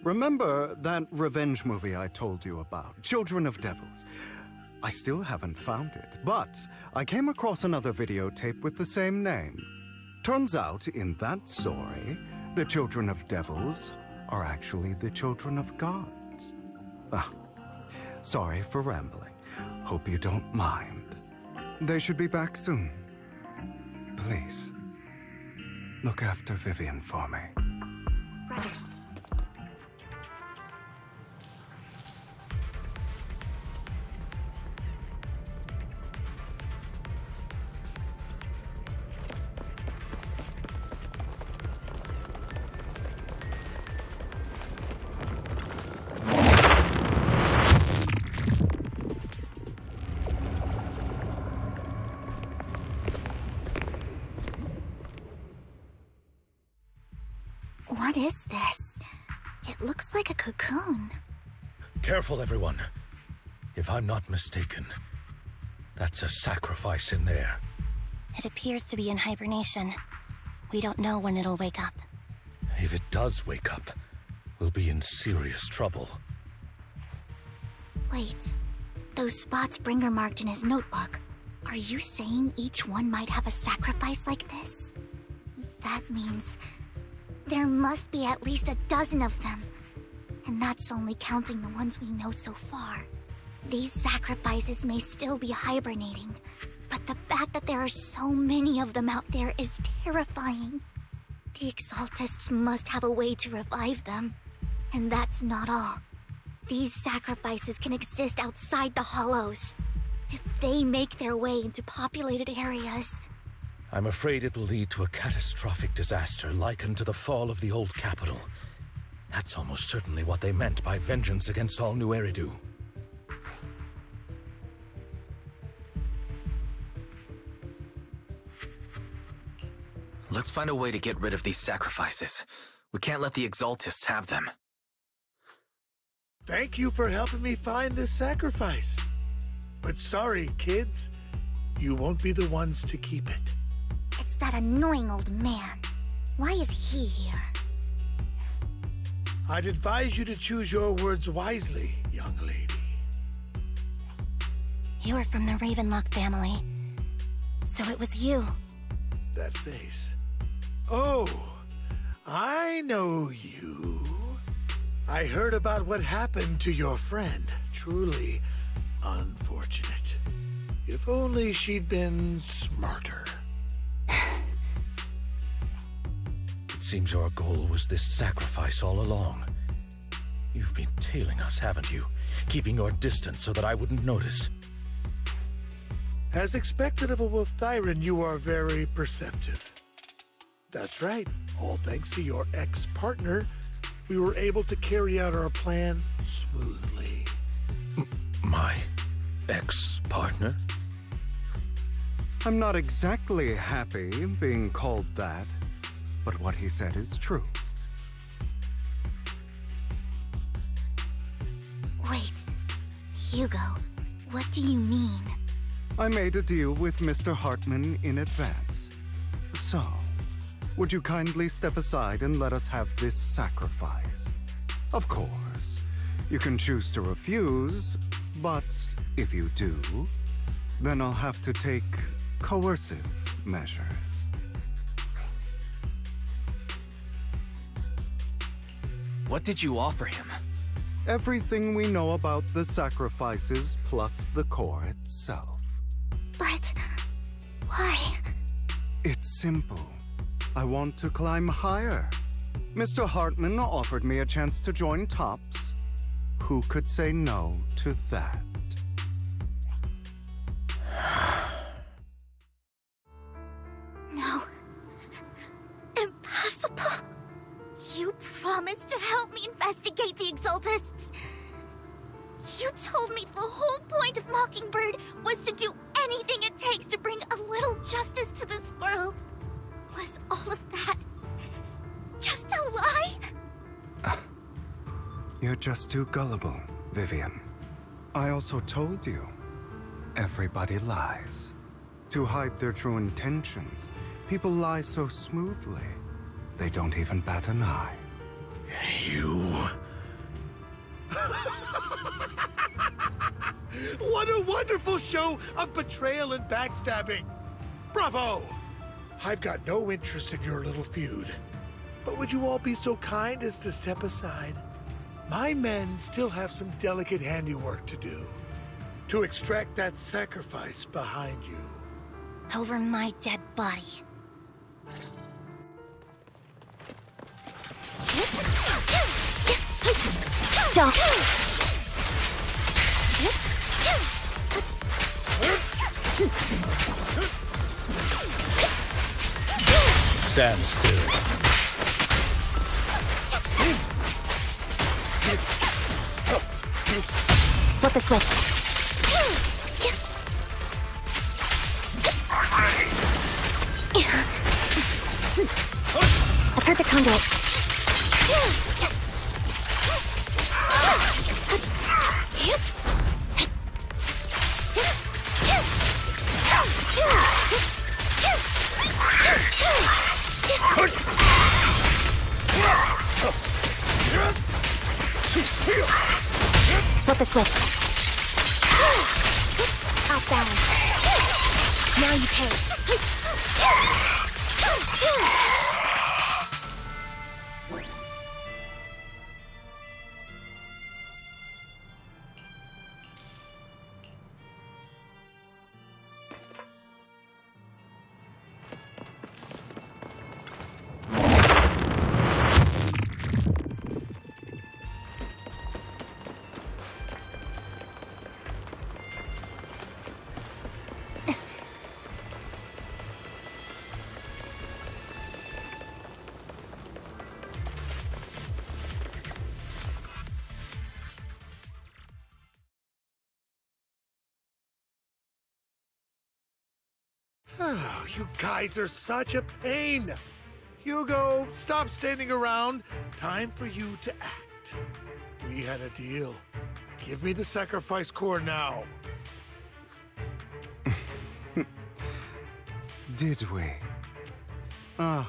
Remember that revenge movie I told you about, Children of Devils? I still haven't found it, but I came across another videotape with the same name. Turns out, in that story, the children of devils are actually the children of gods. Sorry for rambling. Hope you don't mind. They should be back soon. Please, look after Vivian for me. Right. What is this? It looks like a cocoon. Careful, everyone. If I'm not mistaken, that's a sacrifice in there. It appears to be in hibernation. We don't know when it'll wake up. If it does wake up, we'll be in serious trouble. Wait, those spots Bringer marked in his notebook. Are you saying each one might have a sacrifice like this? That means there must be at least a dozen of them. And that's only counting the ones we know so far. These sacrifices may still be hibernating, but the fact that there are so many of them out there is terrifying. The Exaltists must have a way to revive them. And that's not all. These sacrifices can exist outside the Hollows. If they make their way into populated areas, I'm afraid it will lead to a catastrophic disaster likened to the fall of the old capital. That's almost certainly what they meant by vengeance against all New Eridu. Let's find a way to get rid of these sacrifices. We can't let the Exaltists have them. Thank you for helping me find this sacrifice. But sorry, kids. You won't be the ones to keep it. it's that annoying old man. Why is he here? I'd advise you to choose your words wisely, young lady. You're from the Ravenlock family. So it was you. That face. Oh, I know you. I heard about what happened to your friend. Truly unfortunate. If only she'd been smarter. It seems your goal was this sacrifice all along. You've been tailing us, haven't you? Keeping your distance so that I wouldn't notice. As expected of a Wolf-Thyran, you are very perceptive. That's right. All thanks to your ex-partner, we were able to carry out our plan smoothly. My ex-partner? I'm not exactly happy being called that, but what he said is true. Wait, Hugo, what do you mean? I made a deal with Mr. Hartman in advance. So, would you kindly step aside and let us have this sacrifice? Of course, you can choose to refuse, but if you do, then I'll have to take coercive measures. What did you offer him? Everything we know about the sacrifices plus the core itself. But why? It's simple. I want to climb higher. Mr. Hartman offered me a chance to join Tops. Who could say no to that? No. Impossible. You promised to help me investigate the Exaltists. You told me the whole point of Mockingbird was to do anything it takes to bring a little justice to this world. Was all of that just a lie? You're just too gullible, Vivian. I also told you, everybody lies. To hide their true intentions, people lie so smoothly, they don't even bat an eye. You... What a wonderful show of betrayal and backstabbing! Bravo! I've got no interest in your little feud. But would you all be so kind as to step aside? My men still have some delicate handiwork to do. To extract that sacrifice behind you. Over my dead body. Don't. Stand still. Flip the switch. A perfect conduit. Flip the switch. Off balance. Now you pay. Oh, you guys are such a pain. Hugo, stop standing around. Time for you to act. We had a deal. Give me the sacrifice core now. Did we? I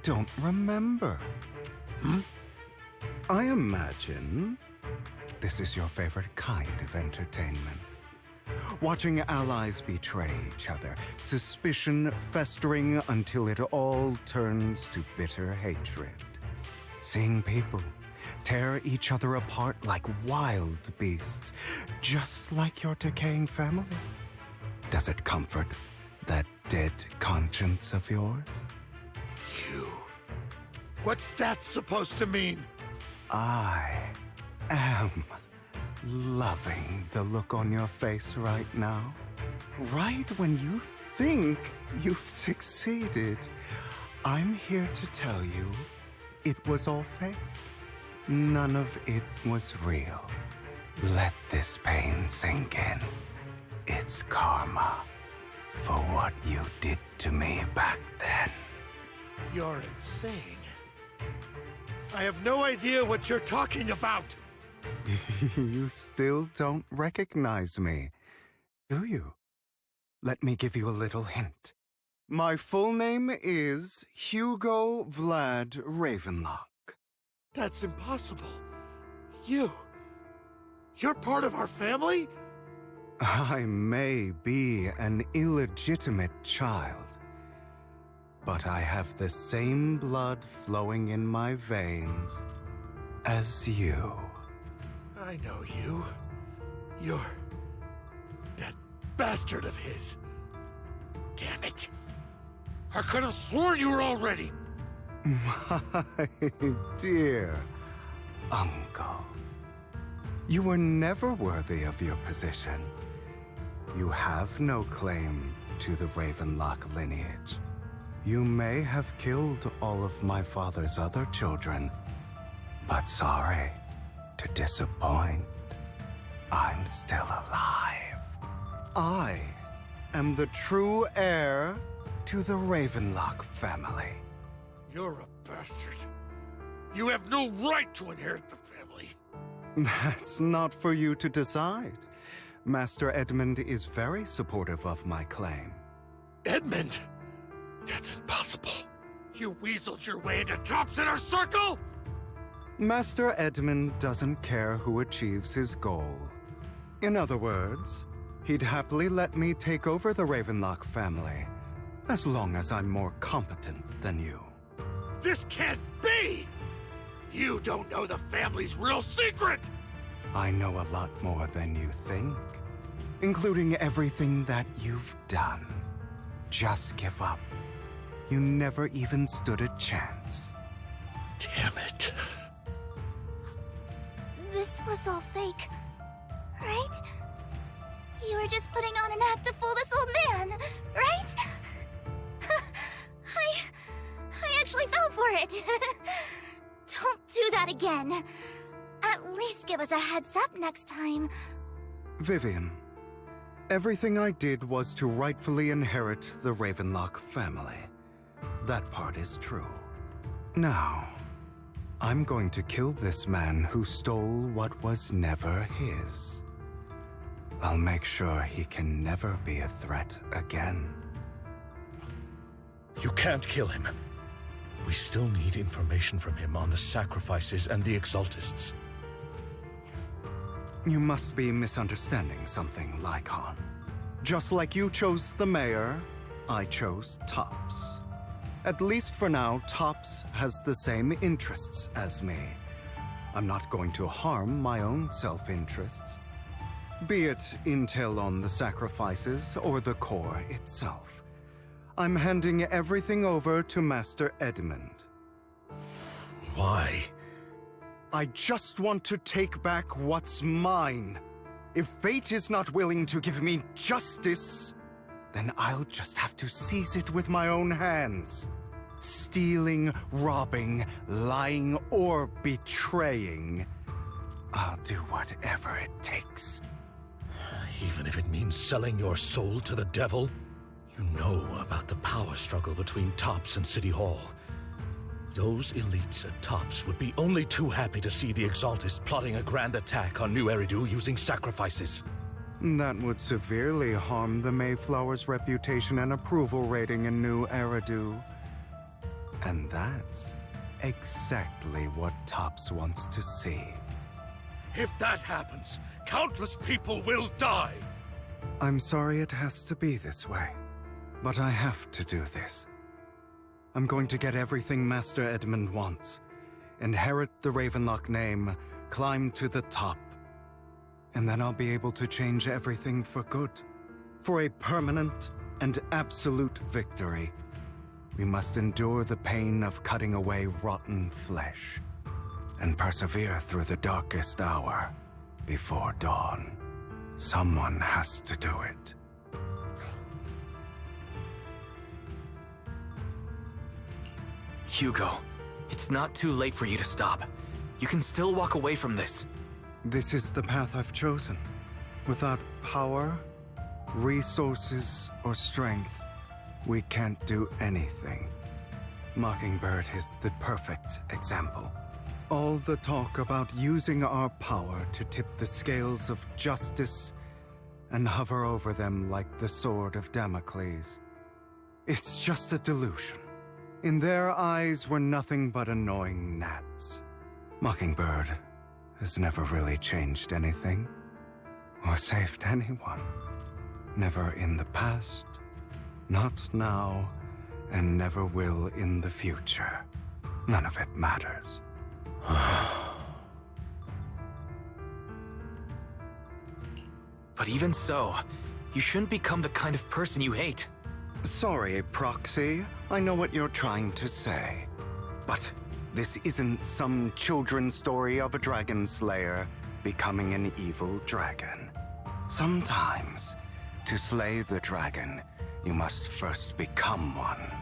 don't remember. I imagine this is your favorite kind of entertainment. Watching allies betray each other, suspicion festering until it all turns to bitter hatred. Seeing people tear each other apart like wild beasts, just like your decaying family. Does it comfort that dead conscience of yours? You What's that supposed to mean? I am loving the look on your face right now. Right when you think you've succeeded, I'm here to tell you it was all fake. None of it was real. Let this pain sink in. It's karma for what you did to me back then. You're insane. I have no idea what you're talking about. You still don't recognize me, do you? Let me give you a little hint. My full name is Hugo Vlad Ravenlock. That's impossible. You're part of our family? I may be an illegitimate child, but I have the same blood flowing in my veins as you. I know you. You're that bastard of his. Damn it. I could have sworn you were already. My dear uncle, you were never worthy of your position. You have no claim to the Ravenlock lineage. You may have killed all of my father's other children, but sorry to disappoint, I'm still alive. I am the true heir to the Ravenlock family. You're a bastard. You have no right to inherit the family. That's not for you to decide. Master Edmund is very supportive of my claim. Edmund? That's impossible. You weaseled your way into Top's inner circle? Master Edmund doesn't care who achieves his goal. In other words, he'd happily let me take over the Ravenlock family, as long as I'm more competent than you. This can't be! You don't know the family's real secret! I know a lot more than you think, including everything that you've done. Just give up. You never even stood a chance. Damn it. This was all fake, right? You were just putting on an act to fool this old man, right? I actually fell for it. Don't do that again. At least give us a heads up next time. Vivian, everything I did was to rightfully inherit the Ravenlock family. That part is true. Now, I'm going to kill this man who stole what was never his. I'll make sure he can never be a threat again. You can't kill him. We still need information from him on the sacrifices and the Exaltists. You must be misunderstanding something, Lycon. Just like you chose the mayor, I chose Tops. At least for now, Tops has the same interests as me. I'm not going to harm my own self-interests. Be it intel on the sacrifices or the core itself. I'm handing everything over to Master Edmund. Why? I just want to take back what's mine. If fate is not willing to give me justice, then I'll just have to seize it with my own hands. Stealing, robbing, lying, or betraying. I'll do whatever it takes. Even if it means selling your soul to the devil? You know about the power struggle between Tops and City Hall. Those elites at Tops would be only too happy to see the Exaltists plotting a grand attack on New Eridu using sacrifices. That would severely harm the Mayflower's reputation and approval rating in New Eridu. And that's exactly what Tops wants to see. If that happens, countless people will die! I'm sorry it has to be this way, but I have to do this. I'm going to get everything Master Edmund wants. Inherit the Ravenlock name, climb to the top. And then I'll be able to change everything for good. For a permanent and absolute victory. we must endure the pain of cutting away rotten flesh and persevere through the darkest hour before dawn. Someone has to do it. Hugo, it's not too late for you to stop. You can still walk away from this. This is the path I've chosen. Without power, resources, or strength, we can't do anything. Mockingbird is the perfect example. All the talk about using our power to tip the scales of justice and hover over them like the sword of Damocles. It's just a delusion. In their eyes, we're nothing but annoying gnats. Mockingbird has never really changed anything or saved anyone. Never in the past, not now, and never will in the future. None of it matters. But even so, you shouldn't become the kind of person you hate. Sorry, Proxy. I know what you're trying to say. But this isn't some children's story of a dragon slayer becoming an evil dragon. Sometimes, to slay the dragon, you must first become one.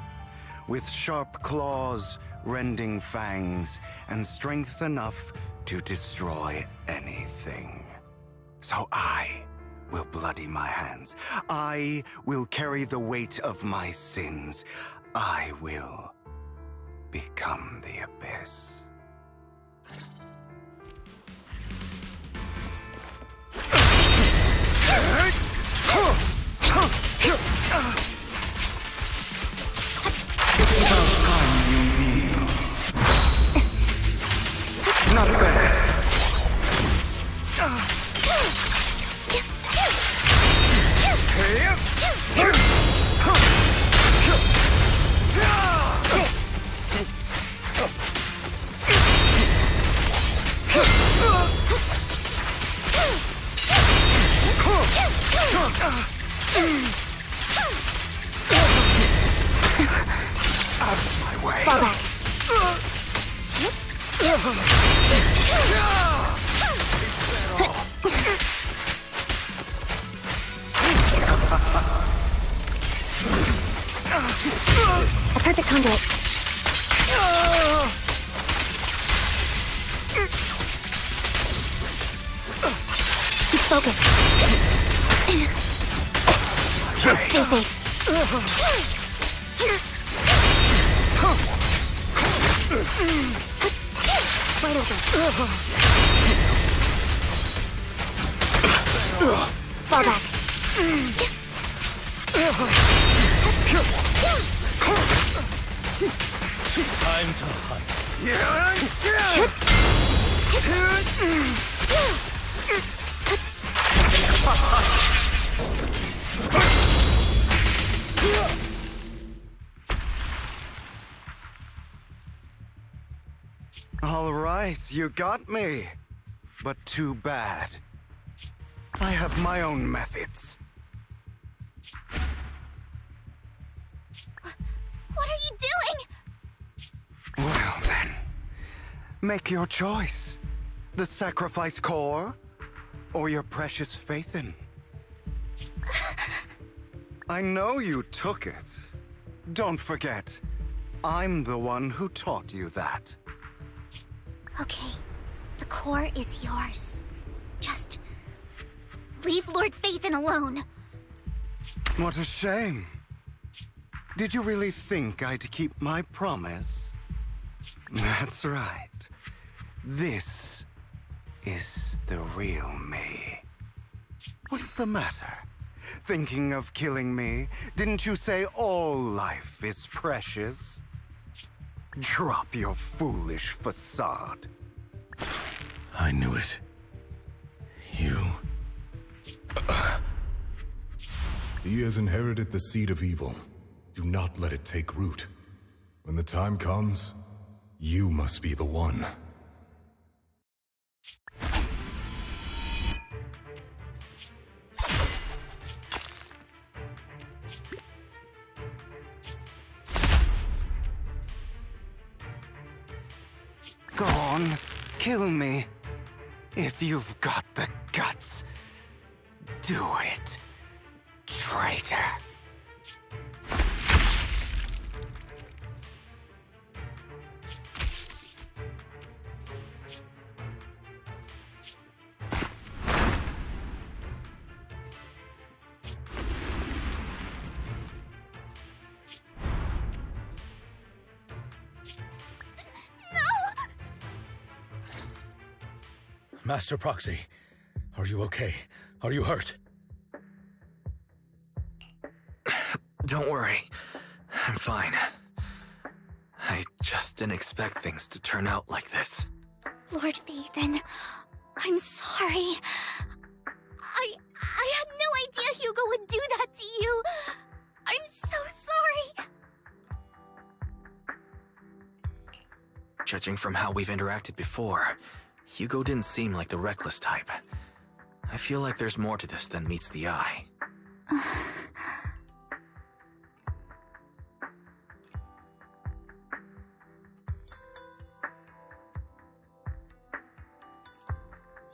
With sharp claws, rending fangs, and strength enough to destroy anything. So I will bloody my hands. I will carry the weight of my sins. I will become the abyss. Not bad. Out of my way. Fall back. A perfect conduit. Keep focused. Stay safe. Wide open. Fall back. Time to hunt. All right, you got me. But too bad. I have my own methods. What are you doing? Well then, make your choice. The sacrifice core, or your precious Phaethon. I know you took it. Don't forget, I'm the one who taught you that. Okay, the core is yours. Just leave Lord Phaethon alone. What a shame. Did you really think I'd keep my promise? That's right. This is the real me. What's the matter? Thinking of killing me? Didn't you say all life is precious? Drop your foolish facade. I knew it. You... He has inherited the seed of evil. Do not let it take root. When the time comes, you must be the one. on, kill me. If you've got the guts, do it, traitor. Master Proxy, are you okay? Are you hurt? Don't worry. I'm fine. I just didn't expect things to turn out like this. Lord Phaethon, I'm sorry. I had no idea Hugo would do that to you. I'm so sorry. Judging from how we've interacted before, Hugo didn't seem like the reckless type. I feel like there's more to this than meets the eye.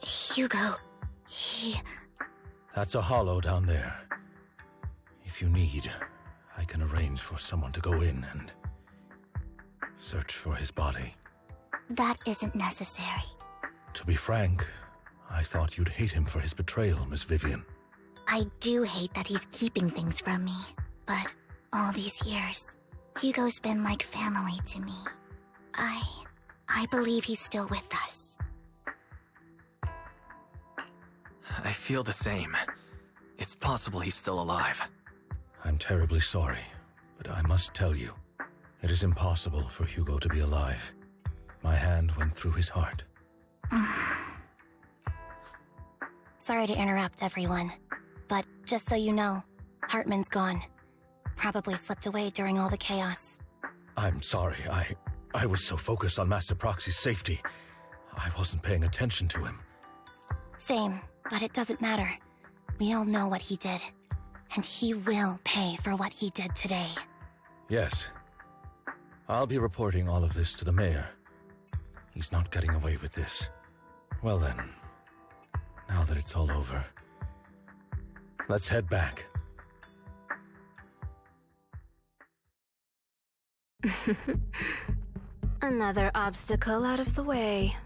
Hugo, he... That's a hollow down there. If you need, I can arrange for someone to go in and search for his body. That isn't necessary. To be frank, I thought you'd hate him for his betrayal, Miss Vivian. I do hate that he's keeping things from me, but all these years, Hugo's been like family to me. I believe he's still with us. I feel the same. It's possible he's still alive. I'm terribly sorry, but I must tell you, it is impossible for Hugo to be alive. My hand went through his heart. Sorry to interrupt, everyone. But just so you know, Hartman's gone. Probably slipped away during all the chaos. I'm sorry, I was so focused on Master Proxy's safety. I wasn't paying attention to him. Same, but it doesn't matter. We all know what he did. And he will pay for what he did today. Yes. I'll be reporting all of this to the mayor. He's not getting away with this. Well then, now that it's all over, let's head back. Another obstacle out of the way.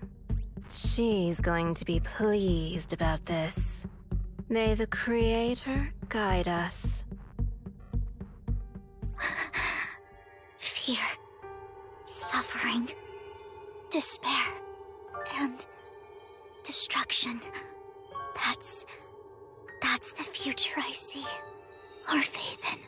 She's going to be pleased about this. May the Creator guide us. Fear, suffering, despair, and destruction. That's the future I see. Lord Phaethon.